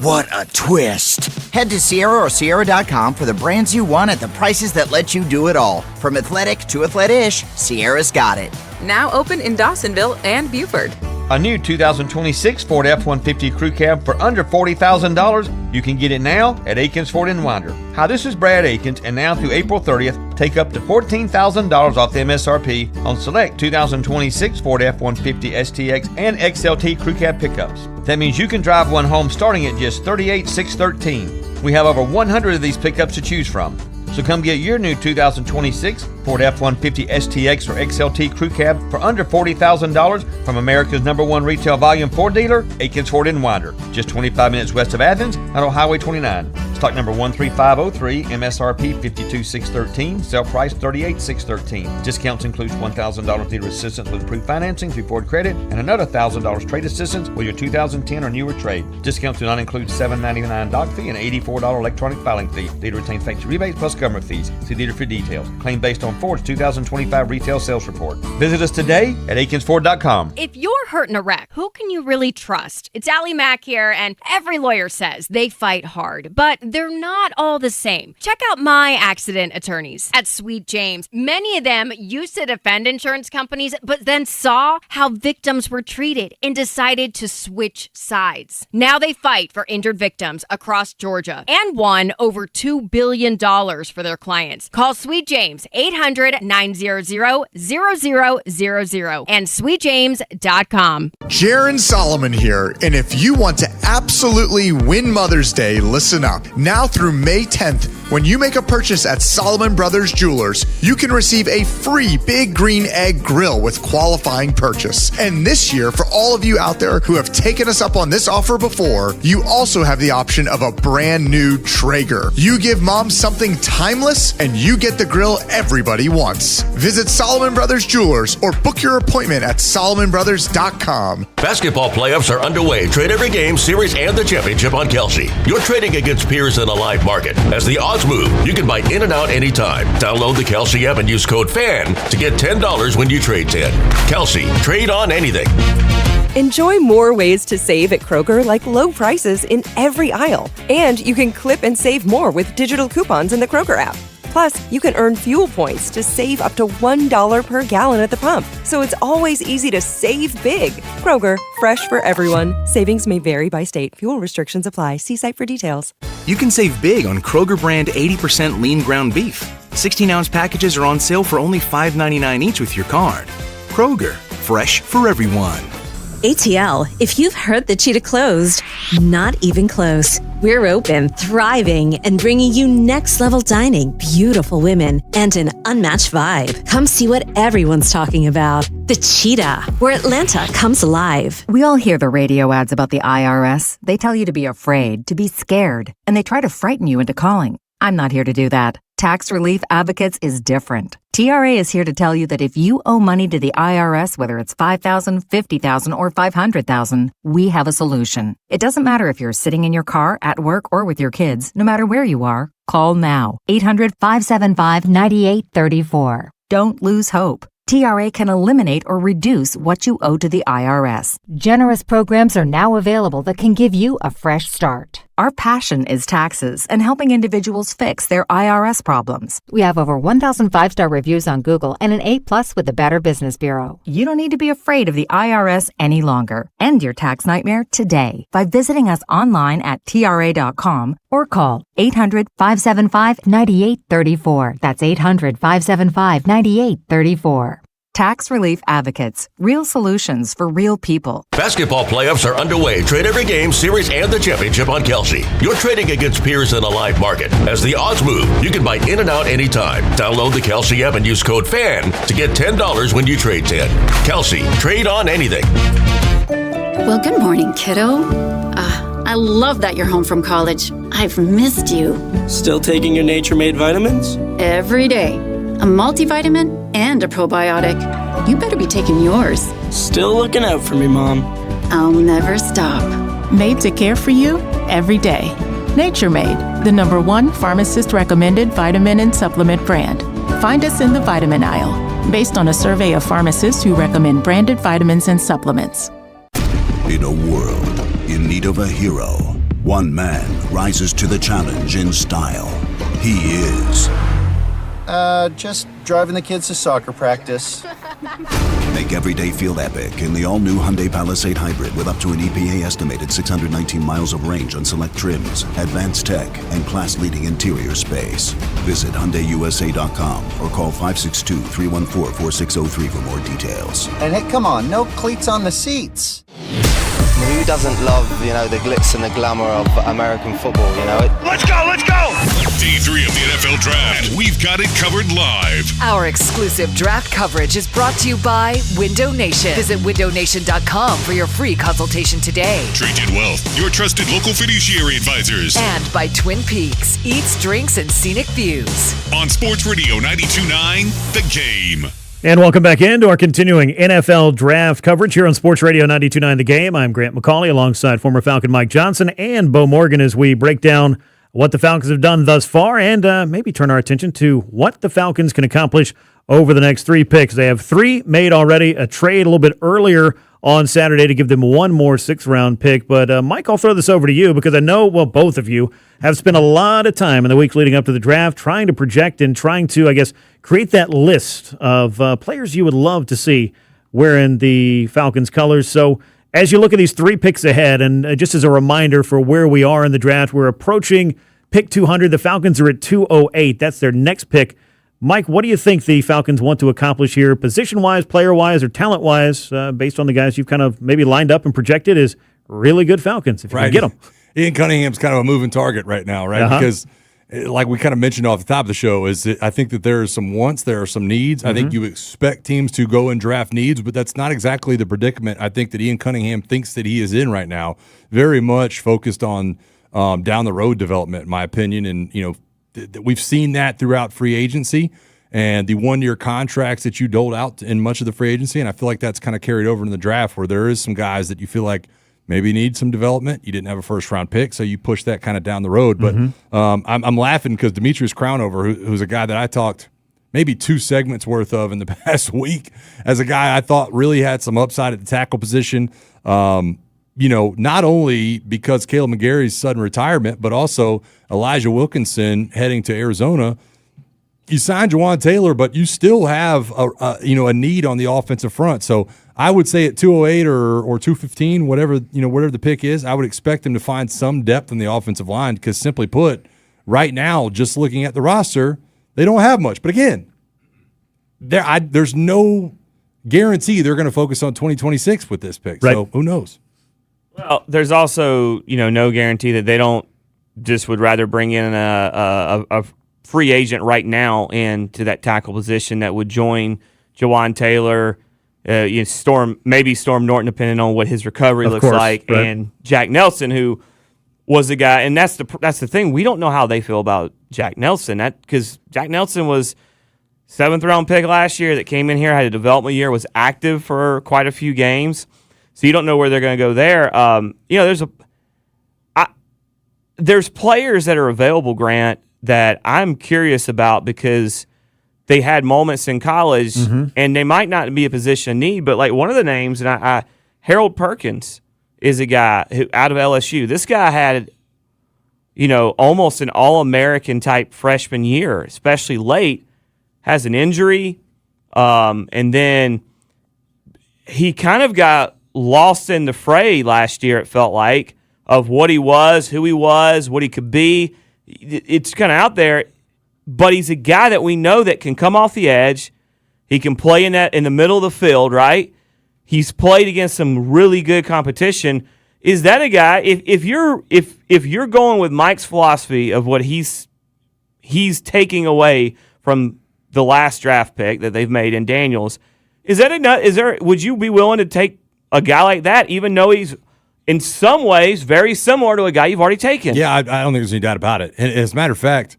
What a twist. Head to Sierra or Sierra.com for the brands you want at the prices that let you do it all. From athletic to athlete-ish, Sierra's got it. Now open in Dawsonville and Buford. A new 2026 Ford F-150 Crew Cab for under $40,000. You can get it now at Akins Ford in Winder. Hi, this is Brad Akins, and now through April 30th, take up to $14,000 off the MSRP on select 2026 Ford F-150 STX and XLT Crew Cab pickups. That means you can drive one home starting at just $38,613. We have over 100 of these pickups to choose from. So come get your new 2026 Ford F-150 STX or XLT Crew Cab for under $40,000 from America's #1 retail volume Ford dealer, Akins Ford in Winder. Just 25 minutes west of Athens on Highway 29. Stock number 13503, MSRP $52,613, sale price $38,613. Discounts includes $1,000 dealer assistance with approved financing through Ford Credit and another $1,000 trade assistance with your 2010 or newer trade. Discounts do not include $7.99 dock fee and $84 electronic filing fee. Dealer retains factory rebates plus government fees. See dealer for details. Claim based on Ford's 2025 retail sales report. Visit us today at AkinsFord.com. If you're hurt in a wreck, who can you really trust? It's Allie Mack here, and every lawyer says they fight hard, but they're not all the same. Check out my accident attorneys at Sweet James. Many of them used to defend insurance companies, but then saw how victims were treated and decided to switch sides. Now they fight for injured victims across Georgia and won over $2 billion for their clients. Call Sweet James, 800-900-0000 and sweetjames.com. Jaron Solomon here, and if you want to absolutely win Mother's Day, listen up. Now through May 10th, when you make a purchase at Solomon Brothers Jewelers, you can receive a free Big Green Egg grill with qualifying purchase. And this year, for all of you out there who have taken us up on this offer before, you also have the option of a brand new Traeger. You give mom something timeless, and you get the grill everybody wants. Visit Solomon Brothers Jewelers or book your appointment at SolomonBrothers.com. Basketball playoffs are underway. Trade every game, series, and the championship on Kelsey. You're trading against peers in a live market. As the odds move, you can buy in and out anytime. Download the Kelsey app and use code FAN to get $10 when you trade 10. Kelsey, trade on anything. Enjoy more ways to save at Kroger, like low prices in every aisle. And you can clip and save more with digital coupons in the Kroger app. Plus, you can earn fuel points to save up to $1 per gallon at the pump. So it's always easy to save big. Kroger, fresh for everyone. Savings may vary by state. Fuel restrictions apply. See site for details. You can save big on Kroger brand 80% lean ground beef. 16-ounce packages are on sale for only $5.99 each with your card. Kroger, fresh for everyone. ATL, if you've heard that Cheetah closed, not even close. We're open, thriving, and bringing you next-level dining, beautiful women, and an unmatched vibe. Come see what everyone's talking about. The Cheetah, where Atlanta comes alive. We all hear the radio ads about the IRS. They tell you to be afraid, to be scared, and they try to frighten you into calling. I'm not here to do that. Tax Relief Advocates is different. TRA is here to tell you that if you owe money to the IRS, whether it's $5,000, $50,000, or $500,000, we have a solution. It doesn't matter if you're sitting in your car, at work, or with your kids. No matter where you are, call now. 800-575-9834. Don't lose hope. TRA can eliminate or reduce what you owe to the IRS. Generous programs are now available that can give you a fresh start. Our passion is taxes and helping individuals fix their IRS problems. We have over 1,000 5-star reviews on Google and an A+ with the Better Business Bureau. You don't need to be afraid of the IRS any longer. End your tax nightmare today by visiting us online at TRA.com or call 800-575-9834. That's 800-575-9834. Tax Relief Advocates. Real solutions for real people. Basketball playoffs are underway. Trade every game, series, and the championship on Kelsey. You're trading against peers in a live market. As the odds move, you can buy in and out anytime. Download the Kelsey app and use code FAN to get $10 when you trade 10. Kelsey, trade on anything. Well, good morning, kiddo. I love that you're home from college. I've missed you. Still taking your Nature Made vitamins? Every day. A multivitamin and a probiotic. You better be taking yours. Still looking out for me, Mom. I'll never stop. Made to care for you every day. Nature Made, the #1 pharmacist-recommended vitamin and supplement brand. Find us in the vitamin aisle, based on a survey of pharmacists who recommend branded vitamins and supplements. In a world in need of a hero, one man rises to the challenge in style. He is... just driving the kids to soccer practice. Make every day feel epic in the all-new Hyundai Palisade Hybrid with up to an EPA-estimated 619 miles of range on select trims, advanced tech, and class-leading interior space. Visit HyundaiUSA.com or call 562-314-4603 for more details. And hey, come on, no cleats on the seats. Who doesn't love, the glitz and the glamour of American football, Let's go, let's go! Day 3 of the NFL Draft. We've got it covered live. Our exclusive draft coverage is brought to you by Window Nation. Visit windownation.com for your free consultation today. Trajan Wealth, your trusted local fiduciary advisors. And by Twin Peaks, eats, drinks, and scenic views. On Sports Radio 92.9, The Game. And welcome back into our continuing NFL draft coverage here on Sports Radio 92.9 The Game. I'm Grant McCauley alongside former Falcon Mike Johnson and Bo Morgan as we break down what the Falcons have done thus far and maybe turn our attention to what the Falcons can accomplish over the next 3 picks. They have 3 made already, a trade a little bit earlier on Saturday to give them one more 6th-round pick. But, Mike, I'll throw this over to you because I know, both of you have spent a lot of time in the weeks leading up to the draft trying to project and trying to, create that list of players you would love to see wearing the Falcons colors. So as you look at these 3 picks ahead, and just as a reminder for where we are in the draft, we're approaching pick 200. The Falcons are at 208. That's their next pick. Mike, what do you think the Falcons want to accomplish here, position-wise, player-wise, or talent-wise, based on the guys you've kind of maybe lined up and projected as really good Falcons, if you can get them? Ian Cunningham's kind of a moving target right now, right? Because like we kind of mentioned off the top of the show, is that I think that there are some wants, there are some needs. I think you expect teams to go and draft needs, but that's not exactly the predicament I think that Ian Cunningham thinks that he is in right now. Very much focused on down the road development, in my opinion, and we've seen that throughout free agency and the 1-year contracts that you doled out in much of the free agency, and I feel like that's kind of carried over in the draft where there is some guys that you feel like maybe need some development. You didn't have a first-round pick, so you push that kind of down the road. But I'm laughing because Demetrius Crownover, who's a guy that I talked maybe 2 segments worth of in the past week, as a guy I thought really had some upside at the tackle position, not only because Caleb McGarry's sudden retirement, but also Elijah Wilkinson heading to Arizona. You signed Jawan Taylor, but you still have a need on the offensive front. So I would say at 208 or 215, whatever the pick is, I would expect them to find some depth in the offensive line because, simply put, right now, just looking at the roster, they don't have much. But again, there's no guarantee they're going to focus on 2026 with this pick. Right. So who knows? Well, there's also no guarantee that they don't just would rather bring in a free agent right now into that tackle position that would join Jawan Taylor, Storm Norton, depending on what his recovery looks like, right. And Jack Nelson, who was the guy, and that's the thing. We don't know how they feel about Jack Nelson, because Jack Nelson was 7th round pick last year that came in here, had a development year, was active for quite a few games, so you don't know where they're going to go there. There's players that are available, Grant, that I'm curious about because they had moments in college and they might not be a position of need, but like one of the names, and Harold Perkins is a guy who out of LSU. This guy had, almost an All-American type freshman year, especially late, has an injury, and then he kind of got lost in the fray last year, it felt like, of what he was, who he was, what he could be. It's kind of out there, but he's a guy that we know that can come off the edge. He can play in the middle of the field, right? He's played against some really good competition. Is that a guy? If you're going with Mike's philosophy of what he's taking away from the last draft pick that they've made in Daniels, would you be willing to take a guy like that, even though he's in some ways very similar to a guy you've already taken? Yeah, I don't think there's any doubt about it. And as a matter of fact,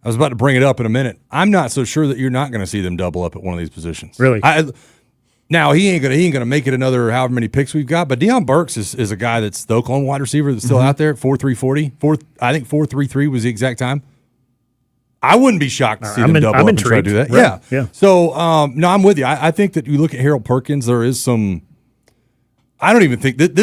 I was about to bring it up in a minute. I'm not so sure that you're not going to see them double up at one of these positions. Really? Now, he ain't gonna make it another however many picks we've got, but Deion Burks is a guy that's the Oklahoma wide receiver that's still out there, 4.340. I think 4.33 was the exact time. I wouldn't be shocked to see them double up and try to do that. Right. Yeah. So, no, I'm with you. I think that you look at Harold Perkins, there is some – I don't even think that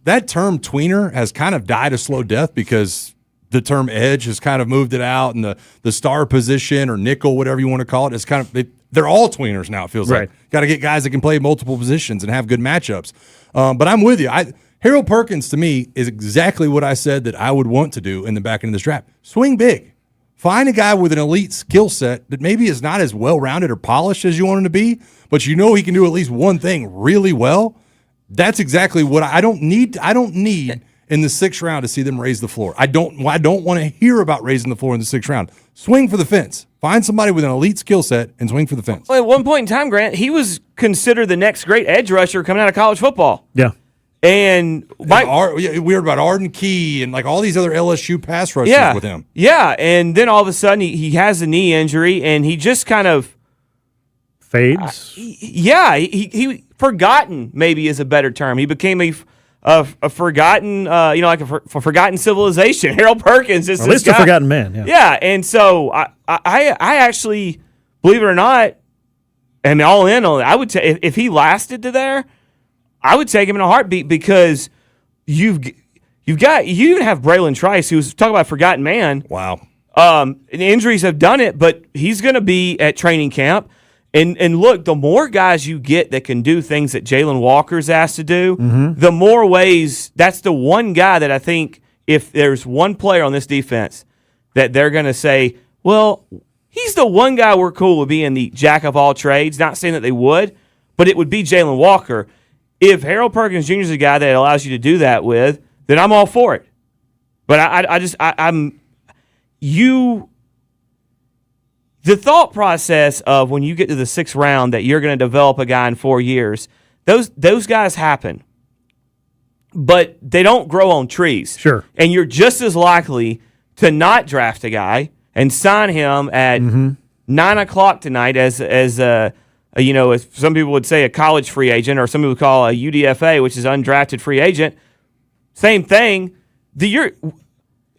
that term tweener has kind of died a slow death because the term edge has kind of moved it out, and the star position or nickel, whatever you want to call it, is kind of they're all tweeners now. It feels like got to get guys that can play multiple positions and have good matchups. But I'm with you. Harold Perkins to me is exactly what I said that I would want to do in the back end of this draft. Swing big. Find a guy with an elite skill set that maybe is not as well-rounded or polished as you want him to be, but he can do at least one thing really well. That's exactly what I don't need in the 6th round to see them raise the floor. I don't want to hear about raising the floor in the 6th round. Swing for the fence. Find somebody with an elite skill set and swing for the fence. Well, at one point in time, Grant, he was considered the next great edge rusher coming out of college football. Yeah. And we heard about Arden Key and like all these other LSU pass rushers with him. Yeah, and then all of a sudden he has a knee injury and he just kind of fades. He forgotten maybe is a better term. He became a forgotten, like a forgotten civilization. Harold Perkins is at least a forgotten man. Yeah, and so I actually, believe it or not, and all in on it, I would say if he lasted to there, I would take him in a heartbeat because you even have Braylon Trice, who's talking about a forgotten man. Wow. And injuries have done it, but he's going to be at training camp. And look, the more guys you get that can do things that Jalen Walker's asked to do, the more ways. That's the one guy that I think if there's one player on this defense that they're going to say, well, he's the one guy we're cool with being the jack of all trades. Not saying that they would, but it would be Jalen Walker. If Harold Perkins Jr. is a guy that allows you to do that with, then I'm all for it. But the thought process of when you get to the 6th round that you're going to develop a guy in 4 years, those guys happen. But they don't grow on trees. Sure. And you're just as likely to not draft a guy and sign him at 9 o'clock tonight as as some people would say a college free agent, or some people would call a UDFA, which is undrafted free agent. Same thing. Y'all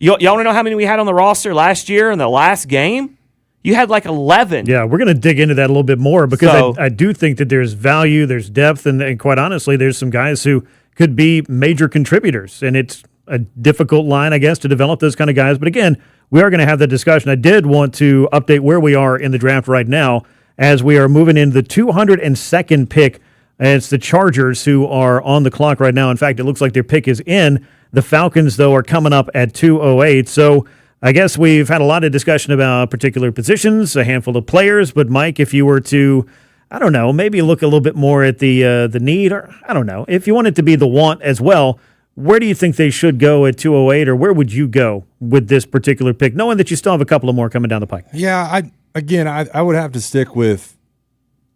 want to know how many we had on the roster last year in the last game? You had like 11. Yeah, we're going to dig into that a little bit more because I do think that there's value, there's depth, and quite honestly, there's some guys who could be major contributors. And it's a difficult line, I guess, to develop those kind of guys. But again, we are going to have that discussion. I did want to update where we are in the draft right now as we are moving into the 202nd pick. And it's the Chargers who are on the clock right now. In fact, it looks like their pick is in. The Falcons, though, are coming up at 208. So I guess we've had a lot of discussion about particular positions, a handful of players. But, Mike, if you were to, I don't know, maybe look a little bit more at the need, or I don't know, if you want it to be the want as well, where do you think they should go at 208, or where would you go with this particular pick, knowing that you still have a couple of more coming down the pike? Yeah, I would have to stick with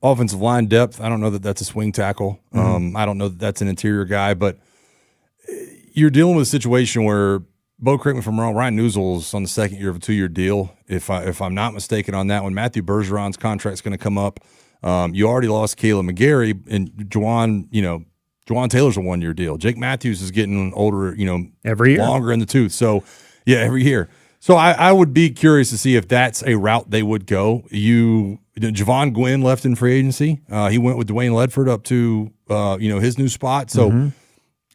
offensive line depth. I don't know that that's a swing tackle. I don't know that that's an interior guy, but you're dealing with a situation where, Bo, correct me if I'm wrong, Ryan Newsell's on the second year of a 2-year deal, if I'm not mistaken on that one. Matthew Bergeron's contract's going to come up. You already lost Caleb McGarry, and Juwan Taylor's a 1-year deal. Jake Matthews is getting older, every year, longer in the tooth. So, yeah, every year. So I would be curious to see if that's a route they would go. Javon Gwynn left in free agency. He went with Dwayne Ledford up to his new spot. So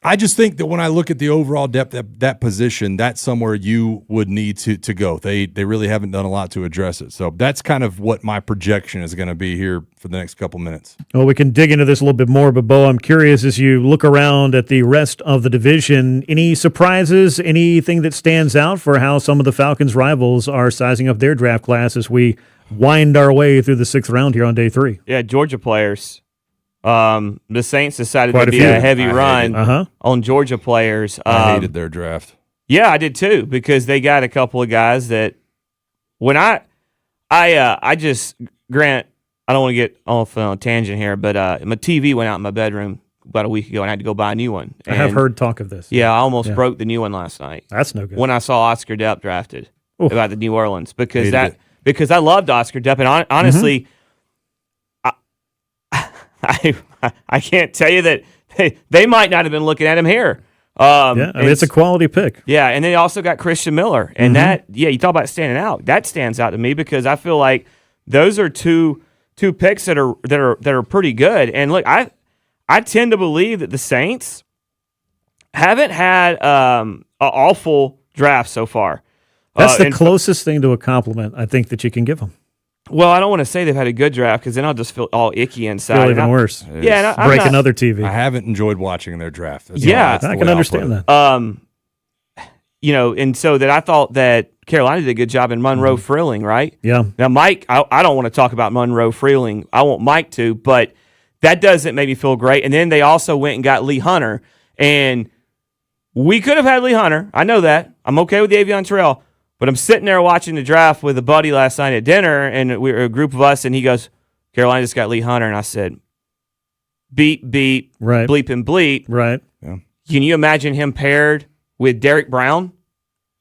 I just think that when I look at the overall depth of that position, that's somewhere you would need to go. They really haven't done a lot to address it. So that's kind of what my projection is going to be here for the next couple minutes. Well, we can dig into this a little bit more, but Bo, I'm curious, as you look around at the rest of the division, any surprises, anything that stands out for how some of the Falcons' rivals are sizing up their draft class as we wind our way through the 6th round here on day 3? Yeah, Georgia players. The Saints decided to be a heavy run on Georgia players. I hated their draft. Yeah, I did too, because they got a couple of guys that when I just, Grant, I don't want to get off on a tangent here, but my TV went out in my bedroom about a week ago and I had to go buy a new one. I have heard talk of this. Yeah, I almost broke the new one last night. That's no good. When I saw Oscar Depp drafted about the New Orleans, because I loved Oscar Depp, and honestly, I can't tell you that they might not have been looking at him here. It's a quality pick. Yeah, and they also got Christian Miller, and you talk about standing out. That stands out to me because I feel like those are two picks that are pretty good. And look, I tend to believe that the Saints haven't had an awful draft so far. That's the closest thing to a compliment I think that you can give them. Well, I don't want to say they've had a good draft because then I'll just feel all icky inside. Feel even worse. Yeah, break another TV. I haven't enjoyed watching their draft. I can understand that. And so that I thought that Carolina did a good job in Monroe Freeling, right? Yeah. Now, Mike, I don't want to talk about Monroe Freeling. I want Mike to, but that doesn't make me feel great. And then they also went and got Lee Hunter, and we could have had Lee Hunter. I know that. I'm okay with Avion Terrell. But I'm sitting there watching the draft with a buddy last night at dinner, and we were a group of us, and he goes, Carolina just got Lee Hunter. And I said, beep, beep, right. Bleep and bleep. Right. Yeah. Can you imagine him paired with Derek Brown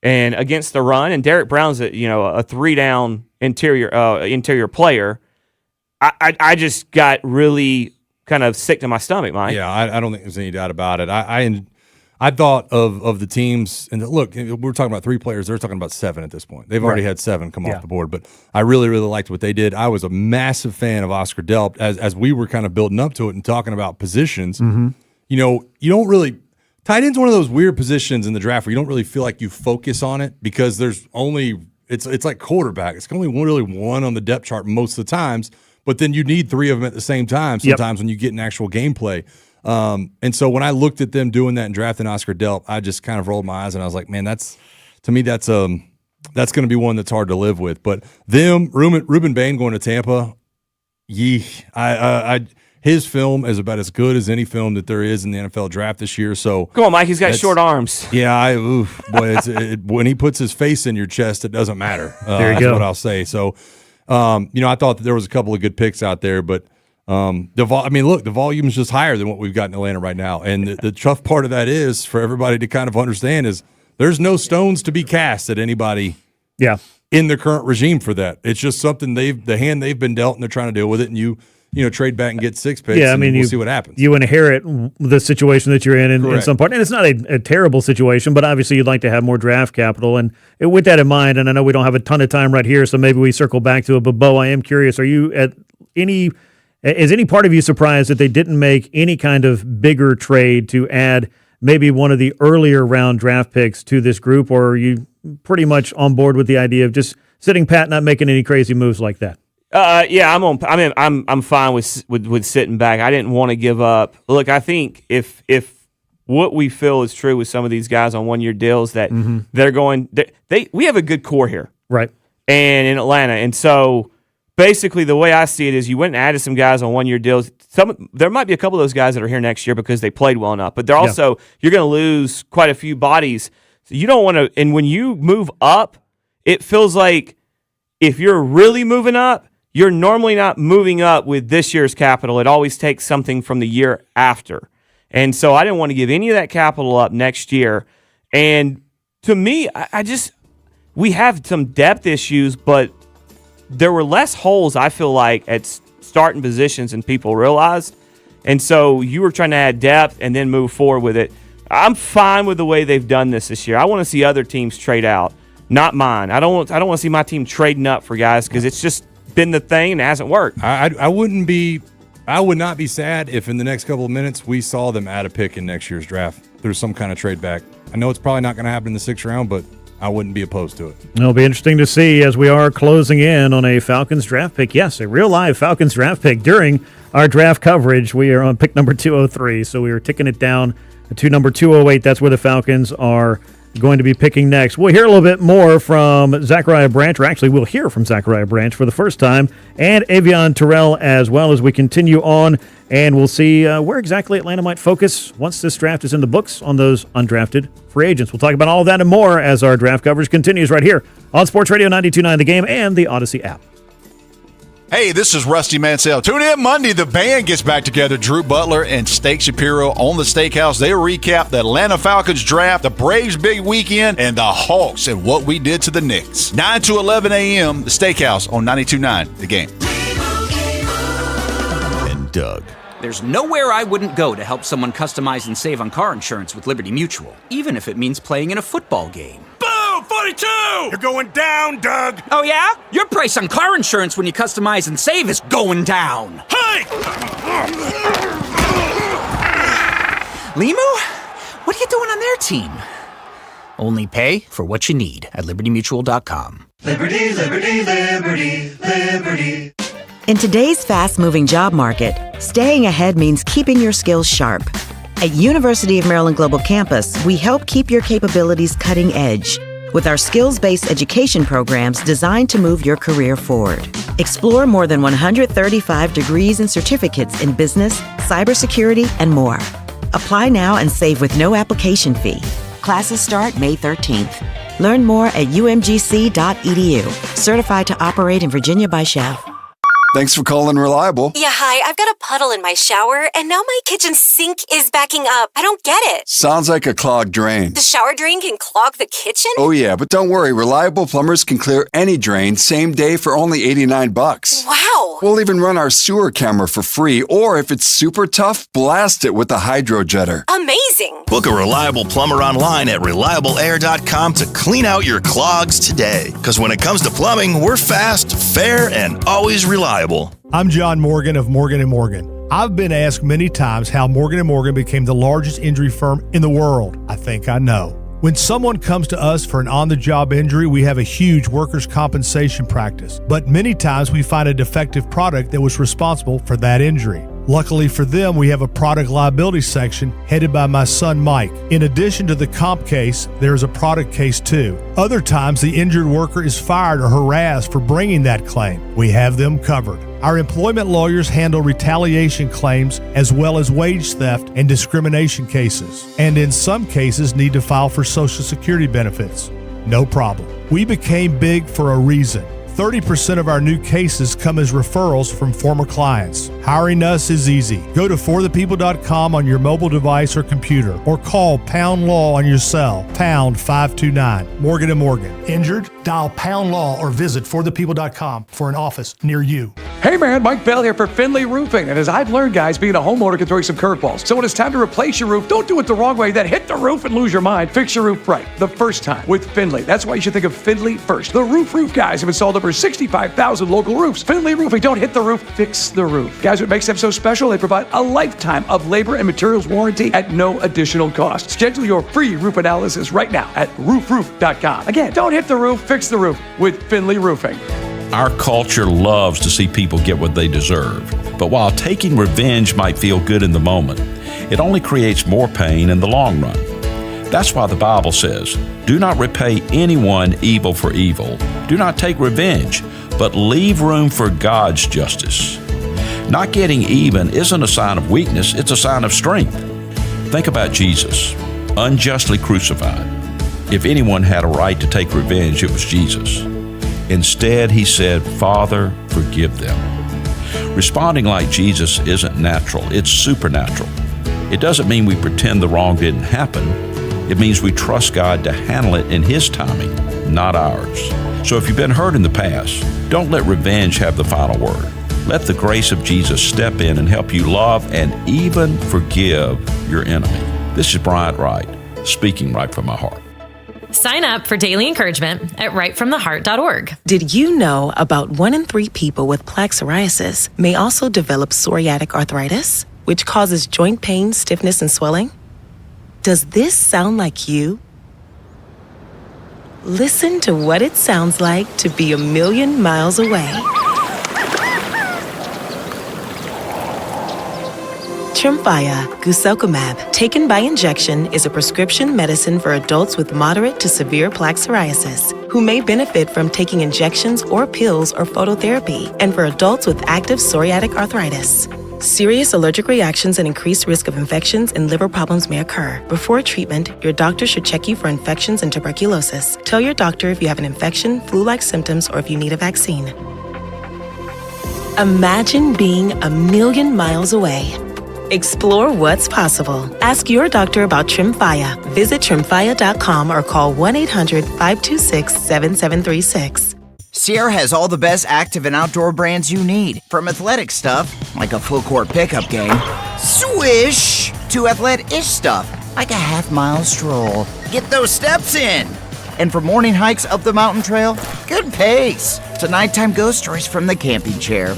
and against the run? And Derek Brown's a 3-down interior player. I just got really kind of sick to my stomach, Mike. Yeah, I don't think there's any doubt about it. I thought of the teams, and look, we're talking about 3 players. They're talking about 7 at this point. They've already had 7 come off the board, but I really, really liked what they did. I was a massive fan of Oscar Delp as we were kind of building up to it and talking about positions. You don't really – tight end's one of those weird positions in the draft where you don't really feel like you focus on it because there's only – it's like quarterback. It's only really one on the depth chart most of the times, but then you need 3 of them at the same time sometimes when you get an actual gameplay. And so when I looked at them doing that and drafting Oscar Delp, I just kind of rolled my eyes and I was like, man, that's going to be one that's hard to live with. But Ruben Bain going to Tampa, his film is about as good as any film that there is in the NFL draft this year. So come on, Mike, he's got short arms. Yeah, when he puts his face in your chest, it doesn't matter. There you go. That's what I'll say. So, I thought that there was a couple of good picks out there, but the volume is just higher than what we've got in Atlanta right now. And the tough part of that is for everybody to kind of understand is there's no stones to be cast at anybody. Yeah. In the current regime for that. It's just something the hand they've been dealt and they're trying to deal with it. And you trade back and get 6 picks. Yeah, I mean, we'll see what happens. You inherit the situation that you're in some part. And it's not a terrible situation, but obviously you'd like to have more draft capital. And with that in mind, and I know we don't have a ton of time right here, so maybe we circle back to it. But Bo, I am curious, is any part of you surprised that they didn't make any kind of bigger trade to add maybe one of the earlier round draft picks to this group, or are you pretty much on board with the idea of just sitting pat, not making any crazy moves like that? Yeah, I'm fine with sitting back. I didn't want to give up. Look, I think if what we feel is true with some of these guys on 1-year deals that they're going, we have a good core here, right? And in Atlanta, and so basically the way I see it is you went and added some guys on 1-year deals. There might be a couple of those guys that are here next year because they played well enough, but they're also you're going to lose quite a few bodies. So you don't want to. And when you move up, it feels like if you're really moving up, you're normally not moving up with this year's capital. It always takes something from the year after. And so I didn't want to give any of that capital up next year. And to me, we have some depth issues, but there were less holes, I feel like, at starting positions than people realized. And so you were trying to add depth and then move forward with it. I'm fine with the way they've done this year. I want to see other teams trade out, not mine. I don't want to see my team trading up for guys because it's just been the thing and it hasn't worked. I would not be sad if in the next couple of minutes we saw them add a pick in next year's draft through some kind of trade back. I know it's probably not going to happen in the 6th round, but I wouldn't be opposed to it. It'll be interesting to see as we are closing in on a Falcons draft pick. Yes, a real live Falcons draft pick. During our draft coverage, we are on pick number 203, so we are ticking it down to number 208. That's where the Falcons are going to be picking next. We'll hear a little bit more from Zachariah Branch, or actually we'll hear from Zachariah Branch for the first time, and Avion Terrell as well as we continue on, and we'll see where exactly Atlanta might focus once this draft is in the books on those undrafted free agents. We'll talk about all of that and more as our draft coverage continues right here on Sports Radio 92.9 The Game and the Odyssey app. Hey, this is Rusty Mansell. Tune in Monday. The band gets back together. Drew Butler and Steak Shapiro on the Steakhouse. They'll recap the Atlanta Falcons draft, the Braves' big weekend, and the Hawks and what we did to the Knicks. 9 to 11 a.m., the Steakhouse on 92.9 The Game. And Doug. There's nowhere I wouldn't go to help someone customize and save on car insurance with Liberty Mutual, even if it means playing in a football game. Boom! 42! You're going down, Doug! Oh, yeah? Your price on car insurance when you customize and save is going down. Hey! Limu? What are you doing on their team? Only pay for what you need at LibertyMutual.com. Liberty, liberty, liberty, liberty. In today's fast-moving job market, staying ahead means keeping your skills sharp. At University of Maryland Global Campus, we help keep your capabilities cutting edge with our skills-based education programs designed to move your career forward. Explore more than 135 degrees and certificates in business, cybersecurity, and more. Apply now and save with no application fee. Classes start May 13th. Learn more at umgc.edu. Certified to operate in Virginia by Chef. Thanks for calling Reliable. Yeah, hi. I've got a puddle in my shower, and now my kitchen sink is backing up. I don't get it. Sounds like a clogged drain. The shower drain can clog the kitchen? Oh, yeah, but don't worry. Reliable plumbers can clear any drain same day for only $89. Wow. We'll even run our sewer camera for free, or if it's super tough, blast it with the hydro jetter. Amazing. Book a Reliable plumber online at ReliableAir.com to clean out your clogs today. Because when it comes to plumbing, we're fast, fair, and always reliable. I'm John Morgan of Morgan & Morgan. I've been asked many times how Morgan & Morgan became the largest injury firm in the world. I think I know. When someone comes to us for an on-the-job injury, we have a huge workers' compensation practice. But many times we find a defective product that was responsible for that injury. Luckily for them, we have a product liability section headed by my son Mike. In addition to the comp case, there is a product case too. Other times, the injured worker is fired or harassed for bringing that claim. We have them covered. Our employment lawyers handle retaliation claims as well as wage theft and discrimination cases, and in some cases need to file for Social Security benefits. No problem. We became big for a reason. 30% of our new cases come as referrals from former clients. Hiring us is easy. Go to forthepeople.com on your mobile device or computer, or call Pound Law on your cell, pound 529. Morgan & Morgan. Injured? Dial Pound Law or visit forthepeople.com for an office near you. Hey man, Mike Bell here for Finley Roofing. And as I've learned, guys, being a homeowner can throw you some curveballs. So when it's time to replace your roof, don't do it the wrong way, then hit the roof and lose your mind. Fix your roof right the first time with Finley. That's why you should think of Finley first. The roof guys have installed over 65,000 local roofs. Finley Roofing, don't hit the roof, fix the roof. Guys, what makes them so special? They provide a lifetime of labor and materials warranty at no additional cost. Schedule your free roof analysis right now at roofroof.com. Again, don't hit the roof, fix the roof with Finley Roofing. Our culture loves to see people get what they deserve. But while taking revenge might feel good in the moment, it only creates more pain in the long run. That's why the Bible says, do not repay anyone evil for evil. Do not take revenge, but leave room for God's justice. Not getting even isn't a sign of weakness, it's a sign of strength. Think about Jesus, unjustly crucified. If anyone had a right to take revenge, it was Jesus. Instead, he said, Father, forgive them. Responding like Jesus isn't natural, it's supernatural. It doesn't mean we pretend the wrong didn't happen. It means we trust God to handle it in His timing, not ours. So if you've been hurt in the past, don't let revenge have the final word. Let the grace of Jesus step in and help you love and even forgive your enemy. This is Bryant Wright, speaking right from my heart. Sign up for daily encouragement at rightfromtheheart.org. Did you know about 1 in 3 people with plaque psoriasis may also develop psoriatic arthritis, which causes joint pain, stiffness, and swelling? Does this sound like you? Listen to what it sounds like to be a million miles away. Tremfya guselkumab, taken by injection, is a prescription medicine for adults with moderate to severe plaque psoriasis who may benefit from taking injections or pills or phototherapy, and for adults with active psoriatic arthritis. Serious allergic reactions and increased risk of infections and liver problems may occur. Before treatment, your doctor should check you for infections and tuberculosis. Tell your doctor if you have an infection, flu-like symptoms, or if you need a vaccine. Imagine being a million miles away. Explore what's possible. Ask your doctor about Tremfya. Visit Tremfya.com or call 1-800-526-7736. Sierra has all the best active and outdoor brands you need. From athletic stuff, like a full court pickup game, swish, to athlete-ish stuff, like a half-mile stroll. Get those steps in. And for morning hikes up the mountain trail, good pace. To nighttime ghost stories from the camping chair.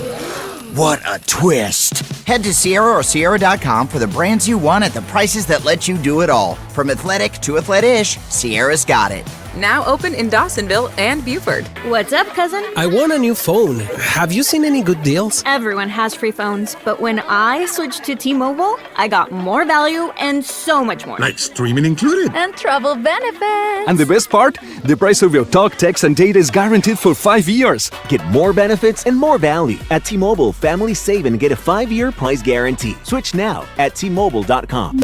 What a twist. Head to Sierra or Sierra.com for the brands you want at the prices that let you do it all. From athletic to athlete-ish, Sierra's got it. Now open in Dawsonville and Buford. What's up, cousin? I want a new phone. Have you seen any good deals? Everyone has free phones, but when I switched to T-Mobile, I got more value and so much more. Like streaming included. And travel benefits. And the best part? The price of your talk, text, and data is guaranteed for 5 years. Get more benefits and more value. At T-Mobile, families save and get a 5-year price guarantee. Switch now at T-Mobile.com.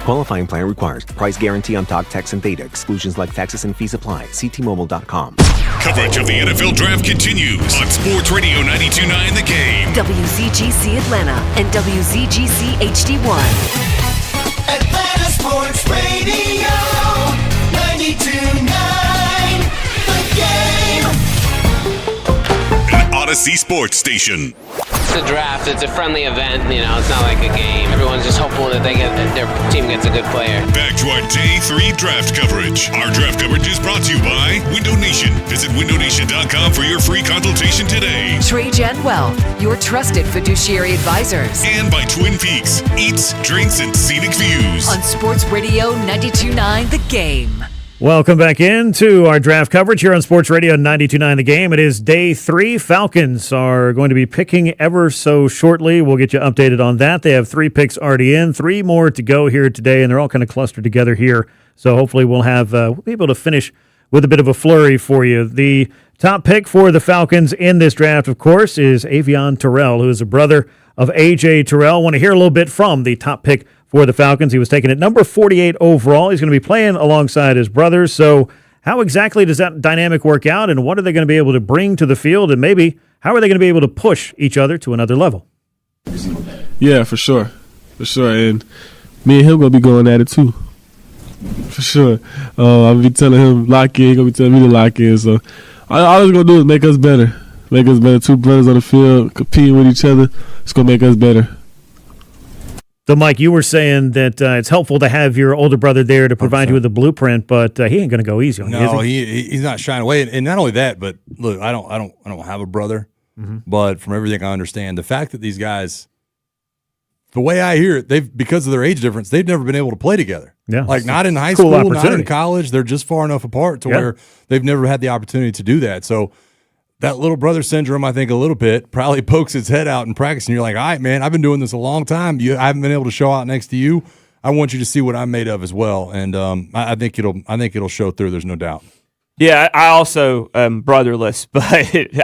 Qualifying plan requires price guarantee on talk, text, and data. Exclusions like taxes and fees apply. See T-Mobile.com. Coverage of the NFL Draft continues on Sports Radio 92.9 The Game. WZGC Atlanta and WZGC HD1. Atlanta Sports Radio 92.9 The Game. An Odyssey Sports Station. It's a draft. It's a friendly event. You know, it's not like a game. Everyone's just hopeful that their team gets a good player. Back to our Day 3 draft coverage. Our draft coverage is brought to you by Window Nation. Visit windownation.com for your free consultation today. TradeGen Wealth, your trusted fiduciary advisors. And by Twin Peaks, eats, drinks, and scenic views. On Sports Radio 92.9 The Game. Welcome back into our draft coverage here on Sports Radio 92.9 The Game. It is day 3. Falcons are going to be picking ever so shortly. We'll get you updated on that. They have 3 picks already in, 3 more to go here today, and they're all kind of clustered together here. So hopefully we'll be able to finish with a bit of a flurry for you. The top pick for the Falcons in this draft, of course, is Avion Terrell, who is a brother of A.J. Terrell. I want to hear a little bit from the top pick for the Falcons. He was taken at number 48 overall. He's going to be playing alongside his brothers. So how exactly does that dynamic work out, and what are they going to be able to bring to the field, and maybe how are they going to be able to push each other to another level? Yeah, for sure. For sure. And me and him going to be going at it too. For sure. I'll be telling him lock in. He's going to be telling me to lock in. So all he's going to do is make us better. Make us better. 2 brothers on the field competing with each other. It's going to make us better. So, Mike, you were saying that it's helpful to have your older brother there to provide 100%. You with a blueprint, but he ain't going to go easy on you. No, he's not shying away. And not only that, but look, I don't have a brother, but from everything I understand, the fact that these guys, the way I hear it, because of their age difference, they've never been able to play together. Yeah, like not in high school, not in college. They're just far enough apart to where they've never had the opportunity to do that. So that little brother syndrome, I think, a little bit probably pokes its head out in practice, and you're like, all right, man, I've been doing this a long time. I haven't been able to show out next to you. I want you to see what I'm made of as well, and I think it'll show through. There's no doubt. Yeah, I also am brotherless, but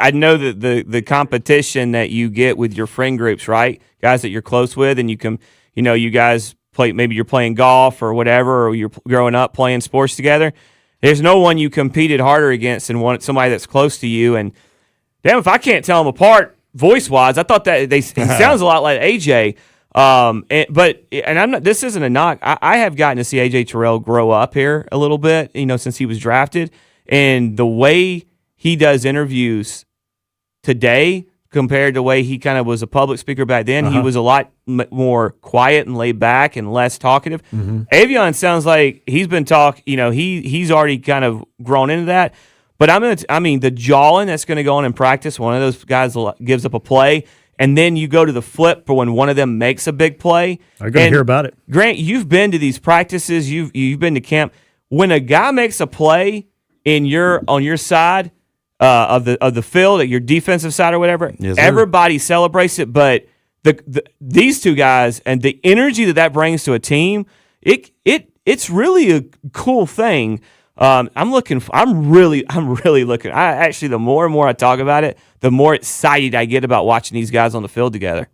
I know that the competition that you get with your friend groups, right, guys that you're close with, and you guys play. Maybe you're playing golf or whatever, or you're growing up playing sports together. There's no one you competed harder against than somebody that's close to you. And damn, if I can't tell them apart voice-wise, I thought that he sounds a lot like AJ. This isn't a knock. I have gotten to see AJ Terrell grow up here a little bit, since he was drafted, and the way he does interviews today compared to the way he kind of was a public speaker back then, he was a lot more quiet and laid back and less talkative. Avion sounds like he's been he's already kind of grown into that. But the jawing that's going to go on in practice, one of those guys gives up a play, and then you go to the flip for when one of them makes a big play. I'm going to hear about it. Grant, you've been to these practices, you've been to camp. When a guy makes a play on your side of the field, at your defensive side or whatever, everybody celebrates it. But these two guys and the energy that brings to a team, it's really a cool thing. I'm really looking. The more and more I talk about it, the more excited I get about watching these guys on the field together.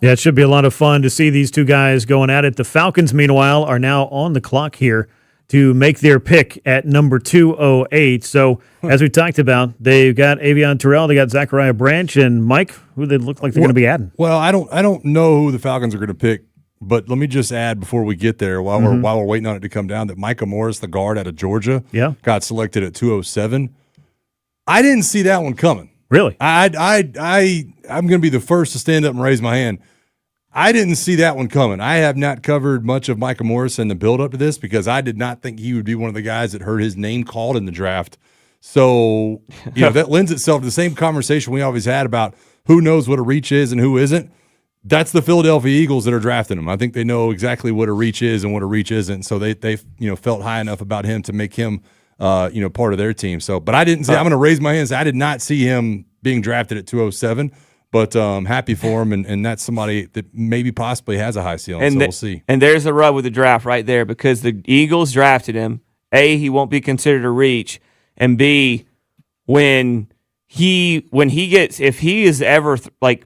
Yeah, it should be a lot of fun to see these two guys going at it. The Falcons, meanwhile, are now on the clock here to make their pick at number 208. So, as we talked about, they've got Avion Terrell, they got Zachariah Branch, and Mike, who they look like they're going to be adding. Well, I don't know who the Falcons are going to pick, but let me just add before we get there, while we're waiting on it to come down, that Micah Morris, the guard out of Georgia, got selected at 207. I didn't see that one coming. Really? I'm going to be the first to stand up and raise my hand. I didn't see that one coming. I have not covered much of Micah Morris in the build-up to this because I did not think he would be one of the guys that heard his name called in the draft. So, that lends itself to the same conversation we always had about who knows what a reach is and who isn't. That's the Philadelphia Eagles that are drafting him. I think they know exactly what a reach is and what a reach isn't. So they felt high enough about him to make him part of their team. So, but I didn't see. I'm going to raise my hand and say I did not see him being drafted at 207. But I'm happy for him, and that's somebody that maybe possibly has a high ceiling, so we'll see. And there's the rub with the draft right there because the Eagles drafted him. A, he won't be considered a reach, and B, when he gets, if he is ever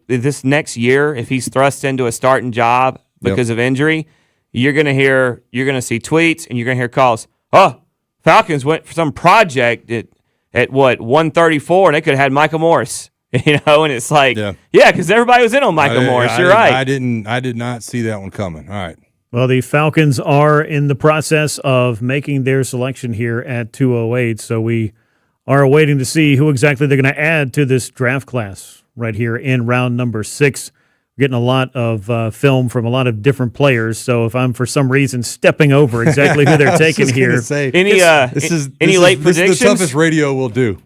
this next year, if he's thrust into a starting job because of injury, you're going to see tweets and you're going to hear calls. Oh, Falcons went for some project at 134, and they could have had Micah Morris. And it's like, because everybody was in on Michael Morris. You're right. I did not see that one coming. All right. Well, the Falcons are in the process of making their selection here at 208, so we are waiting to see who exactly they're going to add to this draft class right here in round number 6. We're getting a lot of film from a lot of different players, so if I'm for some reason stepping over exactly who they're taking here. Any late predictions? This is the toughest radio we'll do.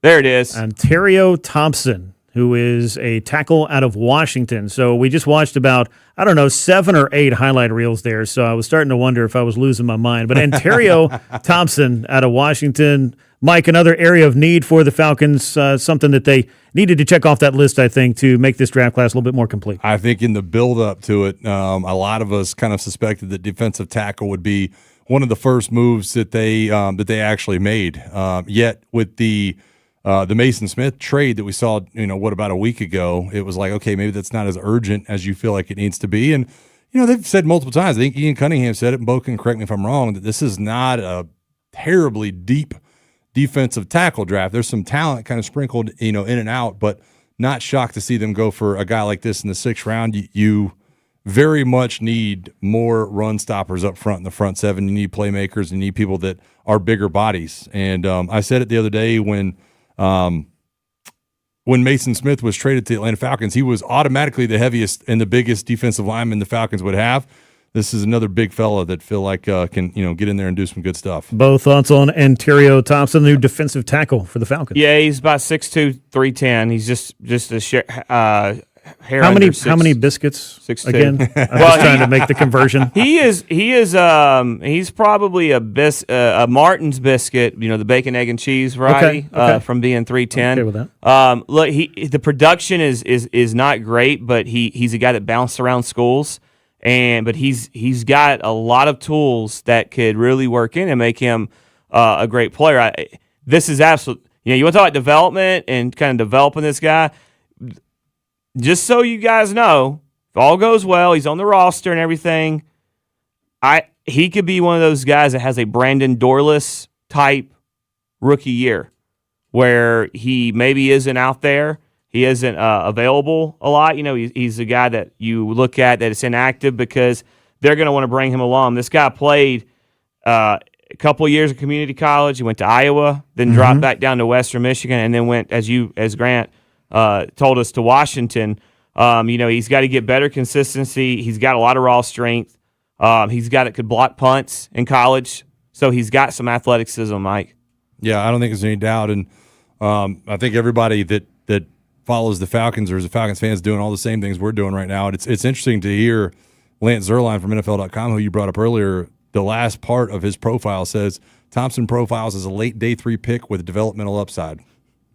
There it is. Ontario Thompson, who is a tackle out of Washington. So we just watched about, 7 or 8 highlight reels there. So I was starting to wonder if I was losing my mind. But Ontario Thompson out of Washington. Mike, another area of need for the Falcons, something that they needed to check off that list, I think, to make this draft class a little bit more complete. I think in the build-up to it, a lot of us kind of suspected that defensive tackle would be one of the first moves that they actually made. Yet with the Mason Smith trade that we saw, about a week ago, it was like, okay, maybe that's not as urgent as you feel like it needs to be. And, they've said multiple times, I think Ian Cunningham said it, and Bo can correct me if I'm wrong, that this is not a terribly deep defensive tackle draft. There's some talent kind of sprinkled, in and out, but not shocked to see them go for a guy like this in the 6th round. You very much need more run stoppers up front in the front 7. You need playmakers. You need people that are bigger bodies. And I said it the other day when Mason Smith was traded to the Atlanta Falcons, he was automatically the heaviest and the biggest defensive lineman the Falcons would have. This is another big fella that feel like can get in there and do some good stuff. Both thoughts on Ontario Thompson, the new defensive tackle for the Falcons. Yeah, he's about 6'2", 310. He's just a hair how under many biscuits 6'2". again? I'm just trying to make the conversion. He's probably a Martin's biscuit, the bacon, egg, and cheese variety, okay. from being 310. Okay with that. Look, the production is not great, but he's a guy that bounced around schools. But he's got a lot of tools that could really work in and make him a great player. This is absolute. You want to talk about development and kind of developing this guy. Just so you guys know, if all goes well, he's on the roster and everything. He could be one of those guys that has a Brandon Dorless type rookie year, where he maybe isn't out there. He isn't available a lot. He's a guy that you look at that is inactive because they're going to want to bring him along. This guy played a couple of years of community college. He went to Iowa, then dropped back down to Western Michigan, and then went, as Grant told us, to Washington. He's got to get better consistency. He's got a lot of raw strength. Could block punts in college, so he's got some athleticism, Mike. Yeah, I don't think there's any doubt, and I think everybody that follows the Falcons or is a Falcons fan is doing all the same things we're doing right now. And it's interesting to hear Lance Zierlein from NFL.com, who you brought up earlier. The last part of his profile says Thompson profiles as a late day 3 pick with developmental upside.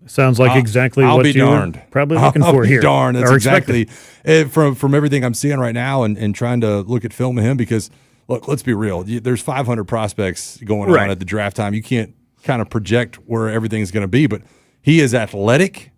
Sounds like exactly what you're probably looking for here. Darn, that's exactly from everything I'm seeing right now and trying to look at film of him because, look, let's be real. There's 500 prospects going on at the draft time. You can't kind of project where everything's going to be, but he is athletic.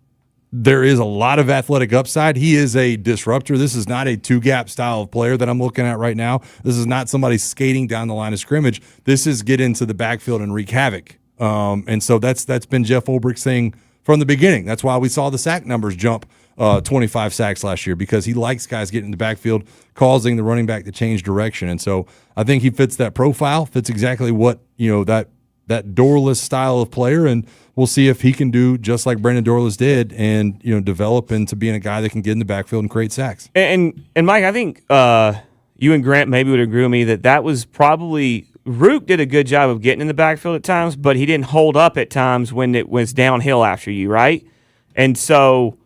There is a lot of athletic upside. He is a disruptor. This is not a 2-gap style of player that I'm looking at right now. This is not somebody skating down the line of scrimmage. This is get into the backfield and wreak havoc. And so that's been Jeff Ulbricht's thing from the beginning. That's why we saw the sack numbers jump 25 sacks last year, because he likes guys getting in the backfield, causing the running back to change direction. And so I think he fits that profile, fits exactly what, that Dorless style of player, and we'll see if he can do just like Brandon Dorless did and, develop into being a guy that can get in the backfield and create sacks. And Mike, I think you and Grant maybe would agree with me that was probably Rook did a good job of getting in the backfield at times, but he didn't hold up at times when it was downhill after you, right? And so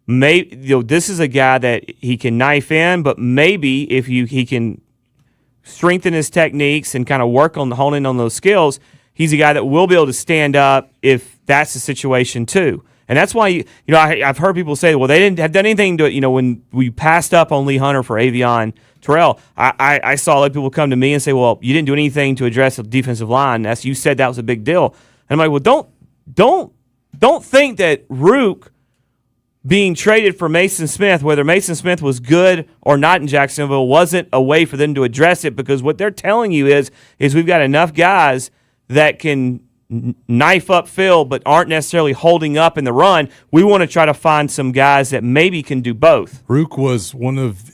maybe this is a guy that he can knife in, but maybe if he can strengthen his techniques and kind of work on honing on those skills, he's a guy that will be able to stand up if that's the situation too. And that's why, I've heard people say, well, they didn't have done anything to, when we passed up on Lee Hunter for Avion Terrell, I saw a lot of people come to me and say, well, you didn't do anything to address the defensive line. You said that was a big deal. And I'm like, well, don't think that Rook being traded for Mason Smith, whether Mason Smith was good or not in Jacksonville, wasn't a way for them to address it, because what they're telling you is we've got enough guys that can knife up Phil but aren't necessarily holding up in the run. We want to try to find some guys that maybe can do both. Rook was one of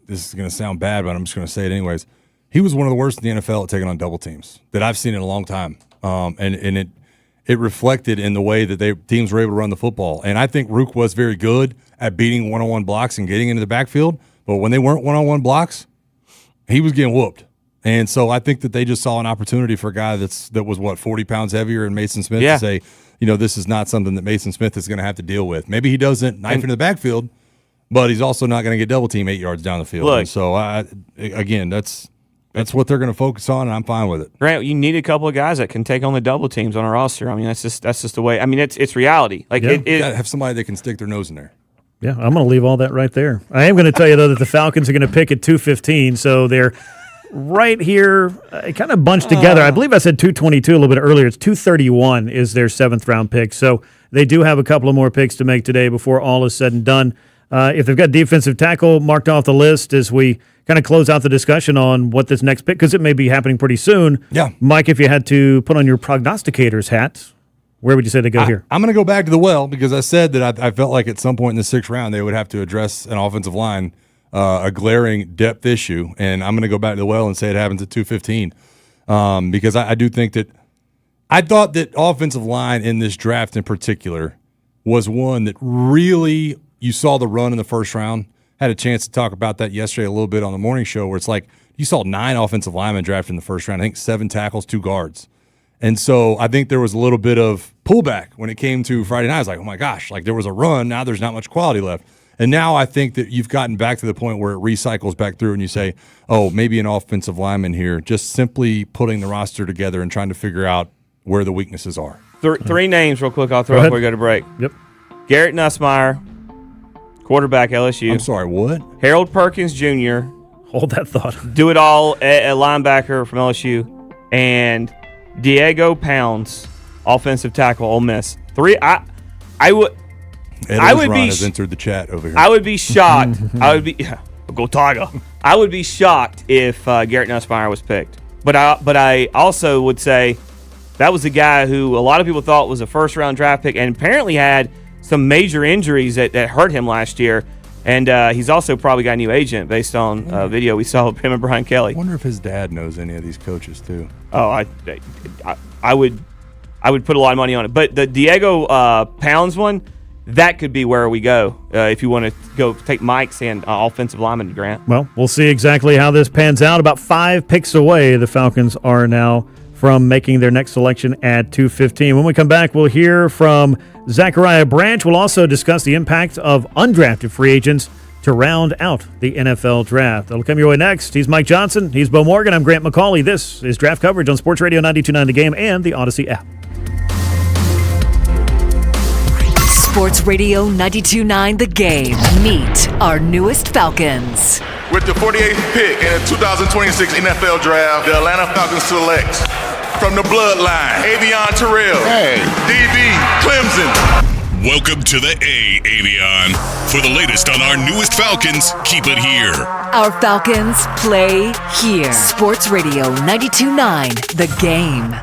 this is going to sound bad, but I'm just going to say it anyways. He was one of the worst in the NFL at taking on double teams that I've seen in a long time, and it reflected in the way that teams were able to run the football. And I think Rook was very good at beating one-on-one blocks and getting into the backfield, but when they weren't one-on-one blocks, he was getting whooped. And so I think that they just saw an opportunity for a guy that was 40 pounds heavier than Mason Smith to say, this is not something that Mason Smith is going to have to deal with. Maybe he doesn't knife into the backfield, but he's also not going to get double team 8 yards down the field. Look, and so, again, that's what they're going to focus on, and I'm fine with it. Grant, you need a couple of guys that can take on the double teams on a roster. I mean, that's just the way. I mean, it's reality. Like You got to have somebody that can stick their nose in there. Yeah, I'm going to leave all that right there. I am going to tell you, though, that the Falcons are going to pick at 215, so they're right here, kind of bunched together. I believe I said 222 a little bit earlier. It's 231 is their 7th-round pick. So they do have a couple of more picks to make today before all is said and done. If they've got defensive tackle marked off the list as we kind of close out the discussion on what this next pick, because it may be happening pretty soon. Yeah. Mike, if you had to put on your prognosticator's hat, where would you say they go here? I'm going to go back to the well because I said that I felt like at some point in the 6th round they would have to address an offensive line, a glaring depth issue, and I'm going to go back to the well and say it happens at 215 because I do think that I thought that offensive line in this draft in particular was one that really you saw the run in the 1st round. Had a chance to talk about that yesterday a little bit on the morning show where it's like you saw 9 offensive linemen drafted in the 1st round. I think 7 tackles, 2 guards. And so I think there was a little bit of pullback when it came to Friday night. I was like, oh my gosh, like there was a run. Now there's not much quality left. And now I think that you've gotten back to the point where it recycles back through and you say, oh, maybe an offensive lineman here, just simply putting the roster together and trying to figure out where the weaknesses are. 3 names real quick I'll throw out before we go to break. Yep. Garrett Nussmeier, quarterback LSU. I'm sorry, what? Harold Perkins Jr. Hold that thought. Do it all, a linebacker from LSU. And Diego Pounds, offensive tackle, Ole Miss. 3. I would be has entered the chat over here. I would be shocked. Go Tiger. I would be shocked if Garrett Nussmeier was picked. But I also would say that was a guy who a lot of people thought was a 1st-round draft pick and apparently had some major injuries that hurt him last year. And he's also probably got a new agent based on video we saw of him and Brian Kelly. I wonder if his dad knows any of these coaches too. Oh, I would put a lot of money on it. But the Diego Pounds one, that could be where we go if you want to go take Mike's and offensive lineman, Grant. Well, we'll see exactly how this pans out. About 5 picks away, the Falcons are now from making their next selection at 215. When we come back, we'll hear from Zachariah Branch. We'll also discuss the impact of undrafted free agents to round out the NFL draft. That'll come your way next. He's Mike Johnson. He's Bo Morgan. I'm Grant McCauley. This is Draft Coverage on Sports Radio 92.9 The Game and the Odyssey app. Sports Radio 92.9 The Game. Meet our newest Falcons. With the 48th pick in the 2026 NFL Draft, the Atlanta Falcons select from the bloodline, Avion Terrell, DB, Clemson. Welcome to the A, Avion. For the latest on our newest Falcons, keep it here. Our Falcons play here. Sports Radio 92.9 The Game.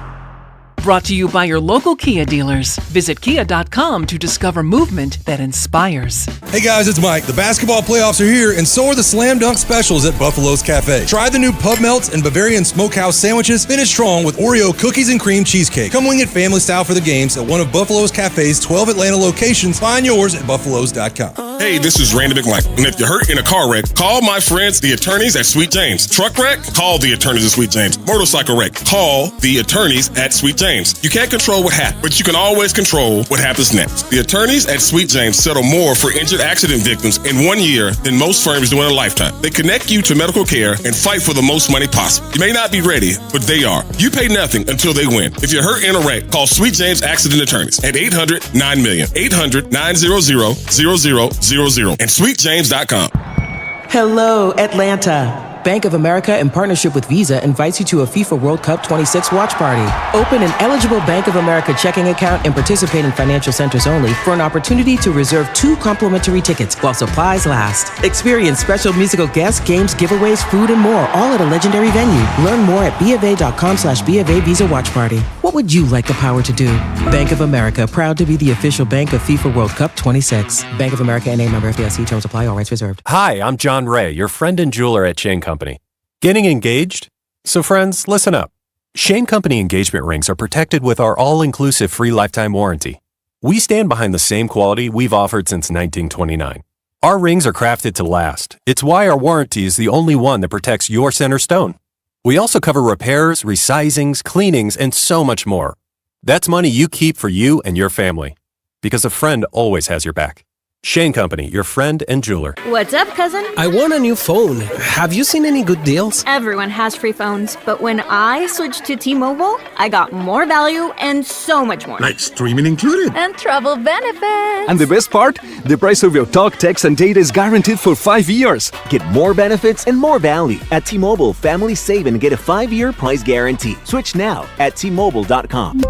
Brought to you by your local Kia dealers. Visit kia.com to discover movement that inspires. Hey guys, it's Mike. The basketball playoffs are here, and so are the Slam Dunk Specials at Buffalo's Cafe. Try the new Pub Melts and Bavarian Smokehouse sandwiches. Finish strong with Oreo cookies and cream cheesecake. Come wing it family style for the games at one of Buffalo's Cafe's 12 Atlanta locations. Find yours at buffalo's.com. Hey, this is Randy McLean. And if you're hurt in a car wreck, call my friends, the attorneys at Sweet James. Truck wreck? Call the attorneys at Sweet James. Motorcycle wreck? Call the attorneys at Sweet James. You can't control what happened, but you can always control what happens next. The attorneys at Sweet James settle more for injured accident victims in 1 year than most firms do in a lifetime. They connect you to medical care and fight for the most money possible. You may not be ready, but they are. You pay nothing until they win. If you're hurt in a wreck, call Sweet James Accident Attorneys at 800-9-million, 800-900-0000, and sweetjames.com. Hello, Atlanta. Bank of America, in partnership with Visa, invites you to a FIFA World Cup 26 watch party. Open an eligible Bank of America checking account and participate in financial centers only for an opportunity to reserve 2 complimentary tickets while supplies last. Experience special musical guests, games, giveaways, food, and more, all at a legendary venue. Learn more at BofA.com/BofA Visa Watch Party. What would you like the power to do? Bank of America, proud to be the official bank of FIFA World Cup 26. Bank of America NA, member FDIC. Terms apply. All rights reserved. Hi, I'm John Ray, your friend and jeweler at Shane Company. Getting engaged? So friends, listen up. Shane Company engagement rings are protected with our all-inclusive free lifetime warranty. We stand behind the same quality we've offered since 1929. Our rings are crafted to last. It's why our warranty is the only one that protects your center stone. We also cover repairs, resizings, cleanings, and so much more. That's money you keep for you and your family. Because a friend always has your back. Shane Company, your friend and jeweler. What's up, cousin? I want a new phone. Have you seen any good deals? Everyone has free phones, but when I switched to T-Mobile, I got more value and so much more. Like streaming included. And travel benefits. And the best part? The price of your talk, text, and data is guaranteed for 5 years. Get more benefits and more value. At T-Mobile, families save and get a 5-year price guarantee. Switch now at T-Mobile.com.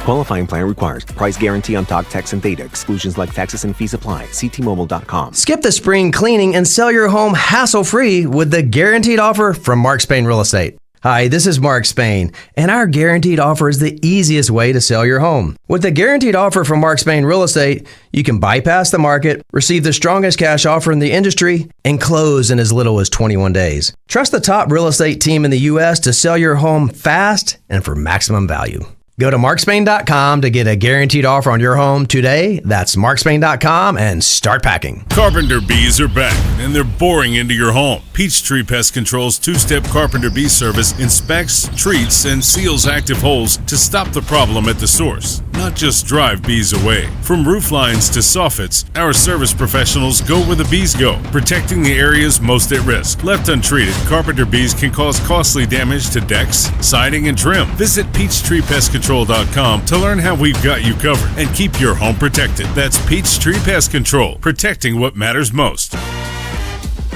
Qualifying plan requires price guarantee on talk, text, and data. Exclusions like taxes and fees apply. See T-Mobile.com. Skip the spring cleaning and sell your home hassle-free with the guaranteed offer from Mark Spain Real Estate. Hi, this is Mark Spain, and our guaranteed offer is the easiest way to sell your home. With the guaranteed offer from Mark Spain Real Estate, you can bypass the market, receive the strongest cash offer in the industry, and close in as little as 21 days. Trust the top real estate team in the U.S. to sell your home fast and for maximum value. Go to markspain.com to get a guaranteed offer on your home today. That's markspain.com and start packing. Carpenter bees are back, and they're boring into your home. Peachtree Pest Control's two-step carpenter bee service inspects, treats, and seals active holes to stop the problem at the source, not just drive bees away. From roof lines to soffits, our service professionals go where the bees go, protecting the areas most at risk. Left untreated, carpenter bees can cause costly damage to decks, siding, and trim. Visit PeachtreePestControl.com to learn how we've got you covered and keep your home protected. That's Peachtree Pest Control, protecting what matters most.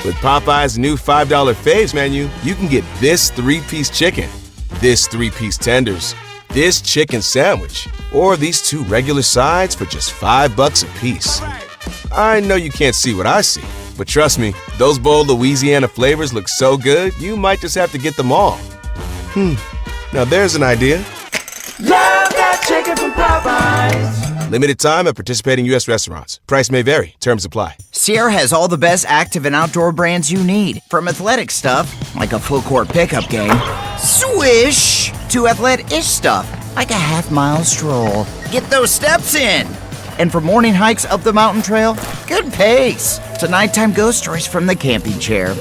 With Popeye's new $5 faves menu, you can get this 3-piece chicken, this 3-piece tenders, this chicken sandwich, or these 2 regular sides for just $5 a piece. I know you can't see what I see, but trust me, those bold Louisiana flavors look so good, you might just have to get them all. Now there's an idea. Love that chicken from Popeyes. Limited time at participating U.S. restaurants. Price may vary. Terms apply. Sierra has all the best active and outdoor brands you need. From athletic stuff, like a full court pickup game, swish, to athlete-ish stuff, like a half-mile stroll. Get those steps in. And for morning hikes up the mountain trail, good pace. To nighttime ghost stories from the camping chair.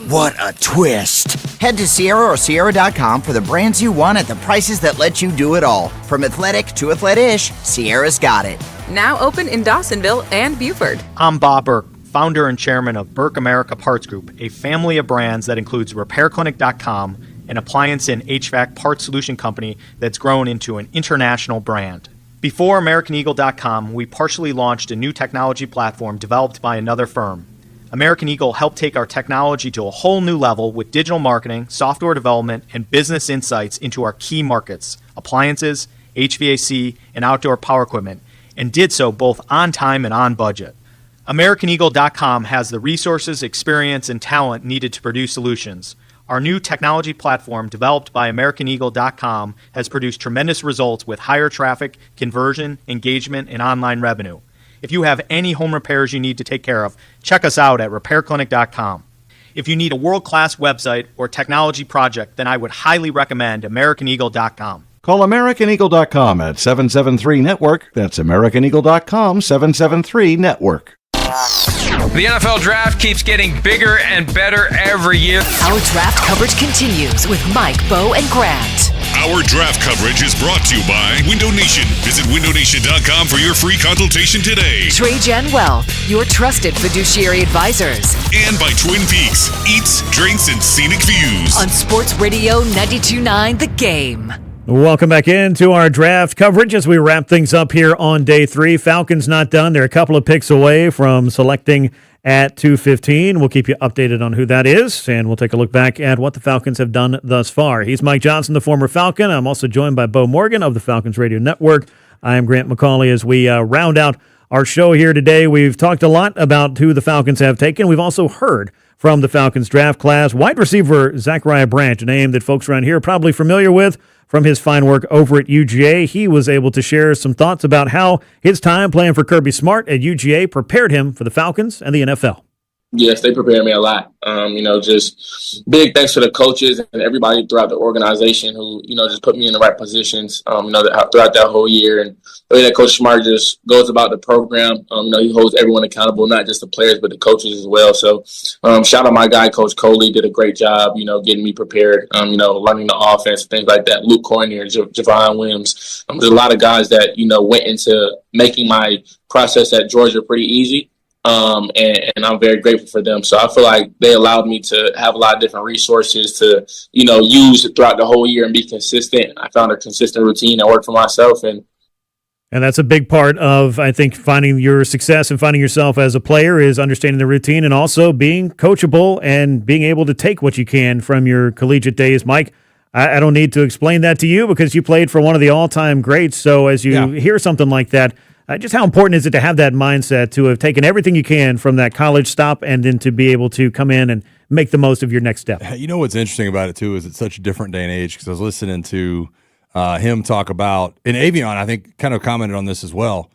What a twist. Head to Sierra or Sierra.com for the brands you want at the prices that let you do it all. From athletic to athlete-ish, Sierra's got it. Now open in Dawsonville and Buford. I'm Bob Burke, founder and chairman of Burke America Parts Group, a family of brands that includes RepairClinic.com, an appliance and HVAC parts solution company that's grown into an international brand. Before AmericanEagle.com, we partially launched a new technology platform developed by another firm. American Eagle helped take our technology to a whole new level with digital marketing, software development, and business insights into our key markets, appliances, HVAC, and outdoor power equipment, and did so both on time and on budget. AmericanEagle.com has the resources, experience, and talent needed to produce solutions. Our new technology platform, developed by AmericanEagle.com, has produced tremendous results with higher traffic, conversion, engagement, and online revenue. If you have any home repairs you need to take care of, check us out at RepairClinic.com. If you need a world-class website or technology project, then I would highly recommend AmericanEagle.com. Call AmericanEagle.com at 773-NETWORK. That's AmericanEagle.com, 773-NETWORK. The NFL Draft keeps getting bigger and better every year. Our draft coverage continues with Mike, Bo, and Grant. Our draft coverage is brought to you by Window Nation. Visit windownation.com for your free consultation today. Trey Jan Wealth, your trusted fiduciary advisors. And by Twin Peaks, eats, drinks, and scenic views. On Sports Radio 92.9 The Game. Welcome back into our draft coverage as we wrap things up here on day 3. Falcons not done. They're a couple of picks away from selecting at 2:15. We'll keep you updated on who that is, and we'll take a look back at what the Falcons have done thus far. He's Mike Johnson, the former Falcon. I'm also joined by Bo Morgan of the Falcons Radio Network. I am Grant McCauley. As we round out our show here today, we've talked a lot about who the Falcons have taken. We've also heard from the Falcons draft class. Wide receiver Zachariah Branch, a name that folks around here are probably familiar with from his fine work over at UGA. He was able to share some thoughts about how his time playing for Kirby Smart at UGA prepared him for the Falcons and the NFL. Yes, they prepared me a lot. Just big thanks to the coaches and everybody throughout the organization who, just put me in the right positions, throughout that whole year. And the way that Coach Smart just goes about the program, he holds everyone accountable, not just the players, but the coaches as well. So shout out my guy, Coach Coley, did a great job, getting me prepared, learning the offense, things like that. Luke Cornier, Javon Williams. There's a lot of guys that, went into making my process at Georgia pretty easy. And I'm very grateful for them. So I feel like they allowed me to have a lot of different resources to, use throughout the whole year and be consistent. I found a consistent routine that worked for myself. And that's a big part of, I think, finding your success and finding yourself as a player is understanding the routine and also being coachable and being able to take what you can from your collegiate days. Mike, I don't need to explain that to you because you played for one of the all-time greats. So as you hear something like that, just how important is it to have that mindset, to have taken everything you can from that college stop and then to be able to come in and make the most of your next step? You know what's interesting about it, too, is it's such a different day and age because I was listening to him talk about, and Avion, I think, kind of commented on this as well.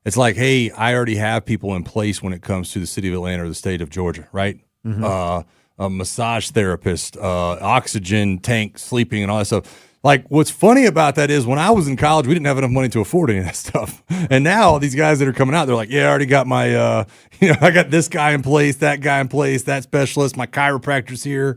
It's like, hey, I already have people in place when it comes to the city of Atlanta or the state of Georgia, right? Mm-hmm. A massage therapist, oxygen tank, sleeping, and all that stuff. Like, what's funny about that is when I was in college, we didn't have enough money to afford any of that stuff. And now these guys that are coming out, they're like, yeah, I already got my, I got this guy in place, that guy in place, that specialist, my chiropractor's here.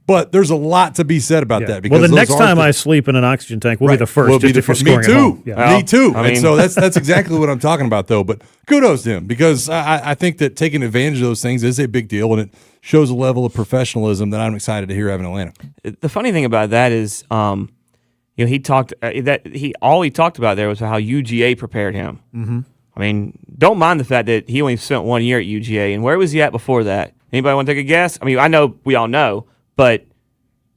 But there's a lot to be said about that. Because the next time I sleep in an oxygen tank, we'll be the first. We'll be the first. Me too. Yeah. Me too. And so that's exactly what I'm talking about, though. But kudos to him because I think that taking advantage of those things is a big deal, and it shows a level of professionalism that I'm excited to hear have in Atlanta. The funny thing about that is, he talked all he talked about there was how UGA prepared him. Mm-hmm. I mean, don't mind the fact that he only spent 1 year at UGA, and where was he at before that? Anybody want to take a guess? I mean, I know we all know, but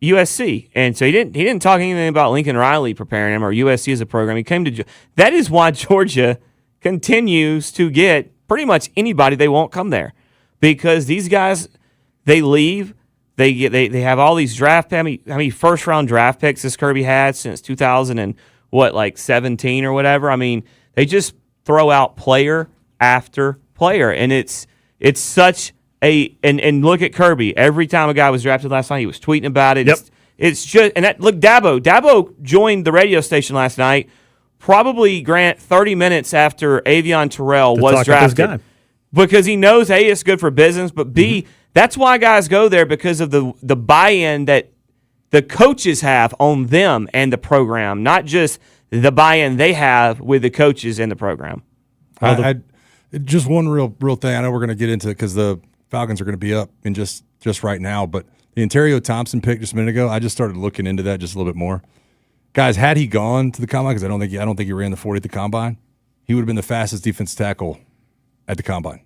USC, and so he didn't talk anything about Lincoln Riley preparing him or USC as a program. He came to that is why Georgia continues to get pretty much anybody they want come there because these guys. They leave. They have all these draft picks. How many first round draft picks has Kirby had since 2017 or whatever? I mean, they just throw out player after player, and it's such a and look at Kirby. Every time a guy was drafted last night, he was tweeting about it. Yep. It's just and that look Dabo joined the radio station last night. Probably Grant 30 minutes after Avion Terrell was drafted because he knows A, it's good for business, but B. That's why guys go there because of the buy-in that the coaches have on them and the program, not just the buy-in they have with the coaches in the program. Just one real thing. I know we're going to get into it because the Falcons are going to be up in just right now, but the Ontario Thompson pick just a minute ago, I just started looking into that just a little bit more. Guys, had he gone to the combine, because I don't think he ran the 40 at the combine, he would have been the fastest defense tackle at the combine.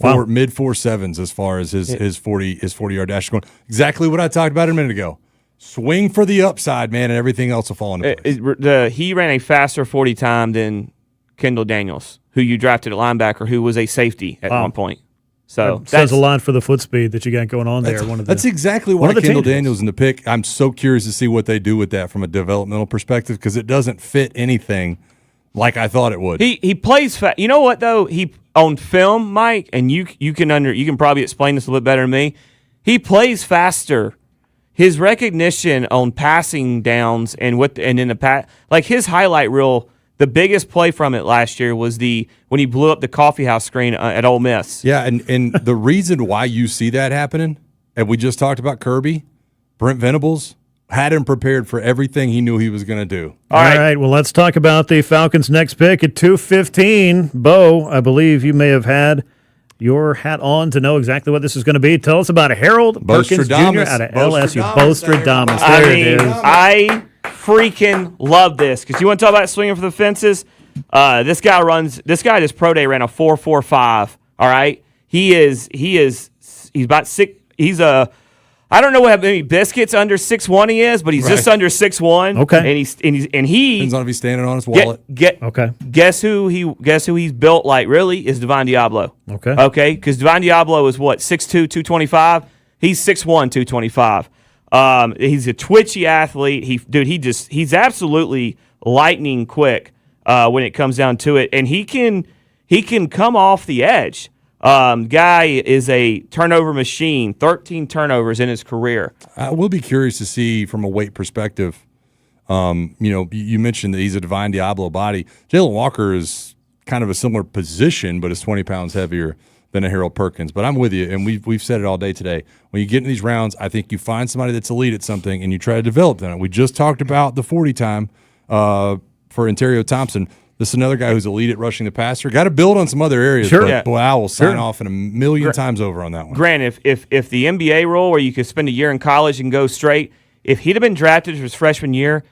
Mid 4.7s as far as his 40-yard dash going. Exactly what I talked about a minute ago. Swing for the upside, man, and everything else will fall into place. He ran a faster 40 time than Kendall Daniels, who you drafted at linebacker, who was a safety at one point. So that says a lot for the foot speed that you got going on there. That's exactly why Kendall Daniels in the pick. I'm so curious to see what they do with that from a developmental perspective because it doesn't fit anything like I thought it would. He plays fast. You know what though? He on film, Mike, and you can probably explain this a little bit better than me. He plays faster. His recognition on passing downs and in the like his highlight reel. The biggest play from it last year was when he blew up the coffee house screen at Ole Miss. Yeah, and the reason why you see that happening, and we just talked about Kirby, Brent Venables had him prepared for everything he knew he was going to do. All right, well, let's talk about the Falcons' next pick at 2:15. Bo, I believe you may have had your hat on to know exactly what this is going to be. Tell us about Harold Perkins Jr. out of LSU. Bostradamus. There it is. I freaking love this because you want to talk about swinging for the fences. This guy just pro day ran a 4.45. All right, he's about six. I don't know what many biscuits under 6'1" he is, but he's just under 6'1". Okay, and he depends on if he's standing on his wallet. Guess who he's built like? Really, is Divine Diablo. Okay, because Divine Diablo is what 6'2", 225. He's 6'1", 225. He's a twitchy athlete. He's absolutely lightning quick when it comes down to it, and he can come off the edge. Guy is a turnover machine, 13 turnovers in his career. I will be curious to see from a weight perspective. You mentioned that he's a Divine Diablo body. Jalen Walker is kind of a similar position, but is 20 pounds heavier than a Harold Perkins. But I'm with you, and we've said it all day today. When you get in these rounds, I think you find somebody that's elite at something, and you try to develop them. We just talked about the 40 time for Ontario Thompson. This is another guy who's elite at rushing the passer. Got to build on some other areas. Sure. But Yeah. boy, I will sign off in a million times over on that one. Grant, if the NBA rule where you could spend a year in college and go straight, if he'd have been drafted his freshman year,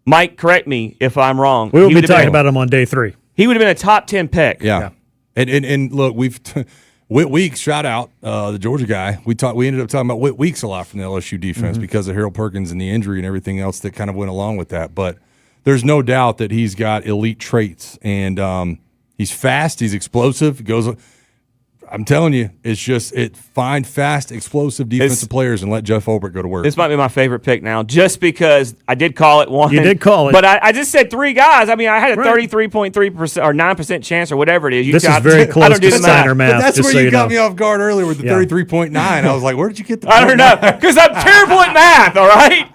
Mike, correct me if I'm wrong. We will be talking about him on day 3. He would have been a top 10 pick. Yeah. And look, Whit Weeks, shout out the Georgia guy. We ended up talking about Whit Weeks a lot from the LSU defense because of Harold Perkins and the injury and everything else that kind of went along with that. But there's no doubt that he's got elite traits, and he's fast, he's explosive. I'm telling you, it's just find fast, explosive defensive players and let Jeff Ulbrich go to work. This might be my favorite pick now, just because I did call it one. You did call it. But I just said 3 guys. I mean, I had a 33.3% or 9% chance or whatever it is. This is very close to Steiner math. But that's just where so you got know. me off guard earlier with the 33.9. I was like, where did you get the I don't know, because I'm terrible at math, all right?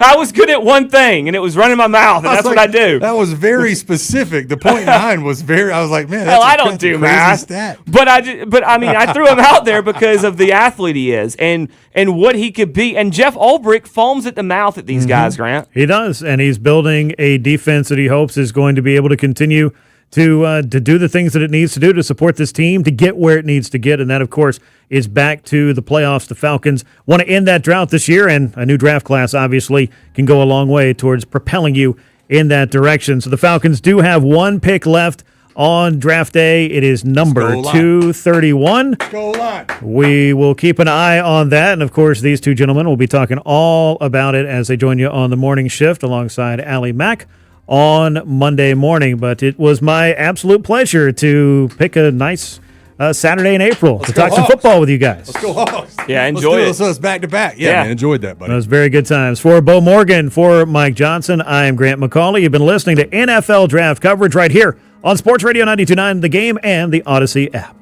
I was good at one thing, and it was running my mouth, and that's what I do. That was very specific. The 0.9 was very. I was like, man, Hell, that's I don't do crazy math. Stat. But I mean, I threw him out there because of the athlete he is and what he could be. And Jeff Ulbrich foams at the mouth at these guys, Grant. He does, and he's building a defense that he hopes is going to be able to continue to do the things that it needs to do to support this team to get where it needs to get, and that, of course, is back to the playoffs. The Falcons want to end that drought this year, and a new draft class obviously can go a long way towards propelling you in that direction. So the Falcons do have 1 pick left on draft day. It is number 231. Go line. We will keep an eye on that, and of course, these two gentlemen will be talking all about it as they join you on the morning shift alongside Allie Mack on Monday morning. But it was my absolute pleasure to pick a nice Saturday in April to talk some football with you guys. Let's go Hawks. Yeah, enjoy it. So it's back to back. Yeah, man, enjoyed that, buddy. It was very good times. For Bo Morgan, for Mike Johnson, I am Grant McCauley. You've been listening to NFL Draft coverage right here on Sports Radio 92.9 The Game and the Odyssey app.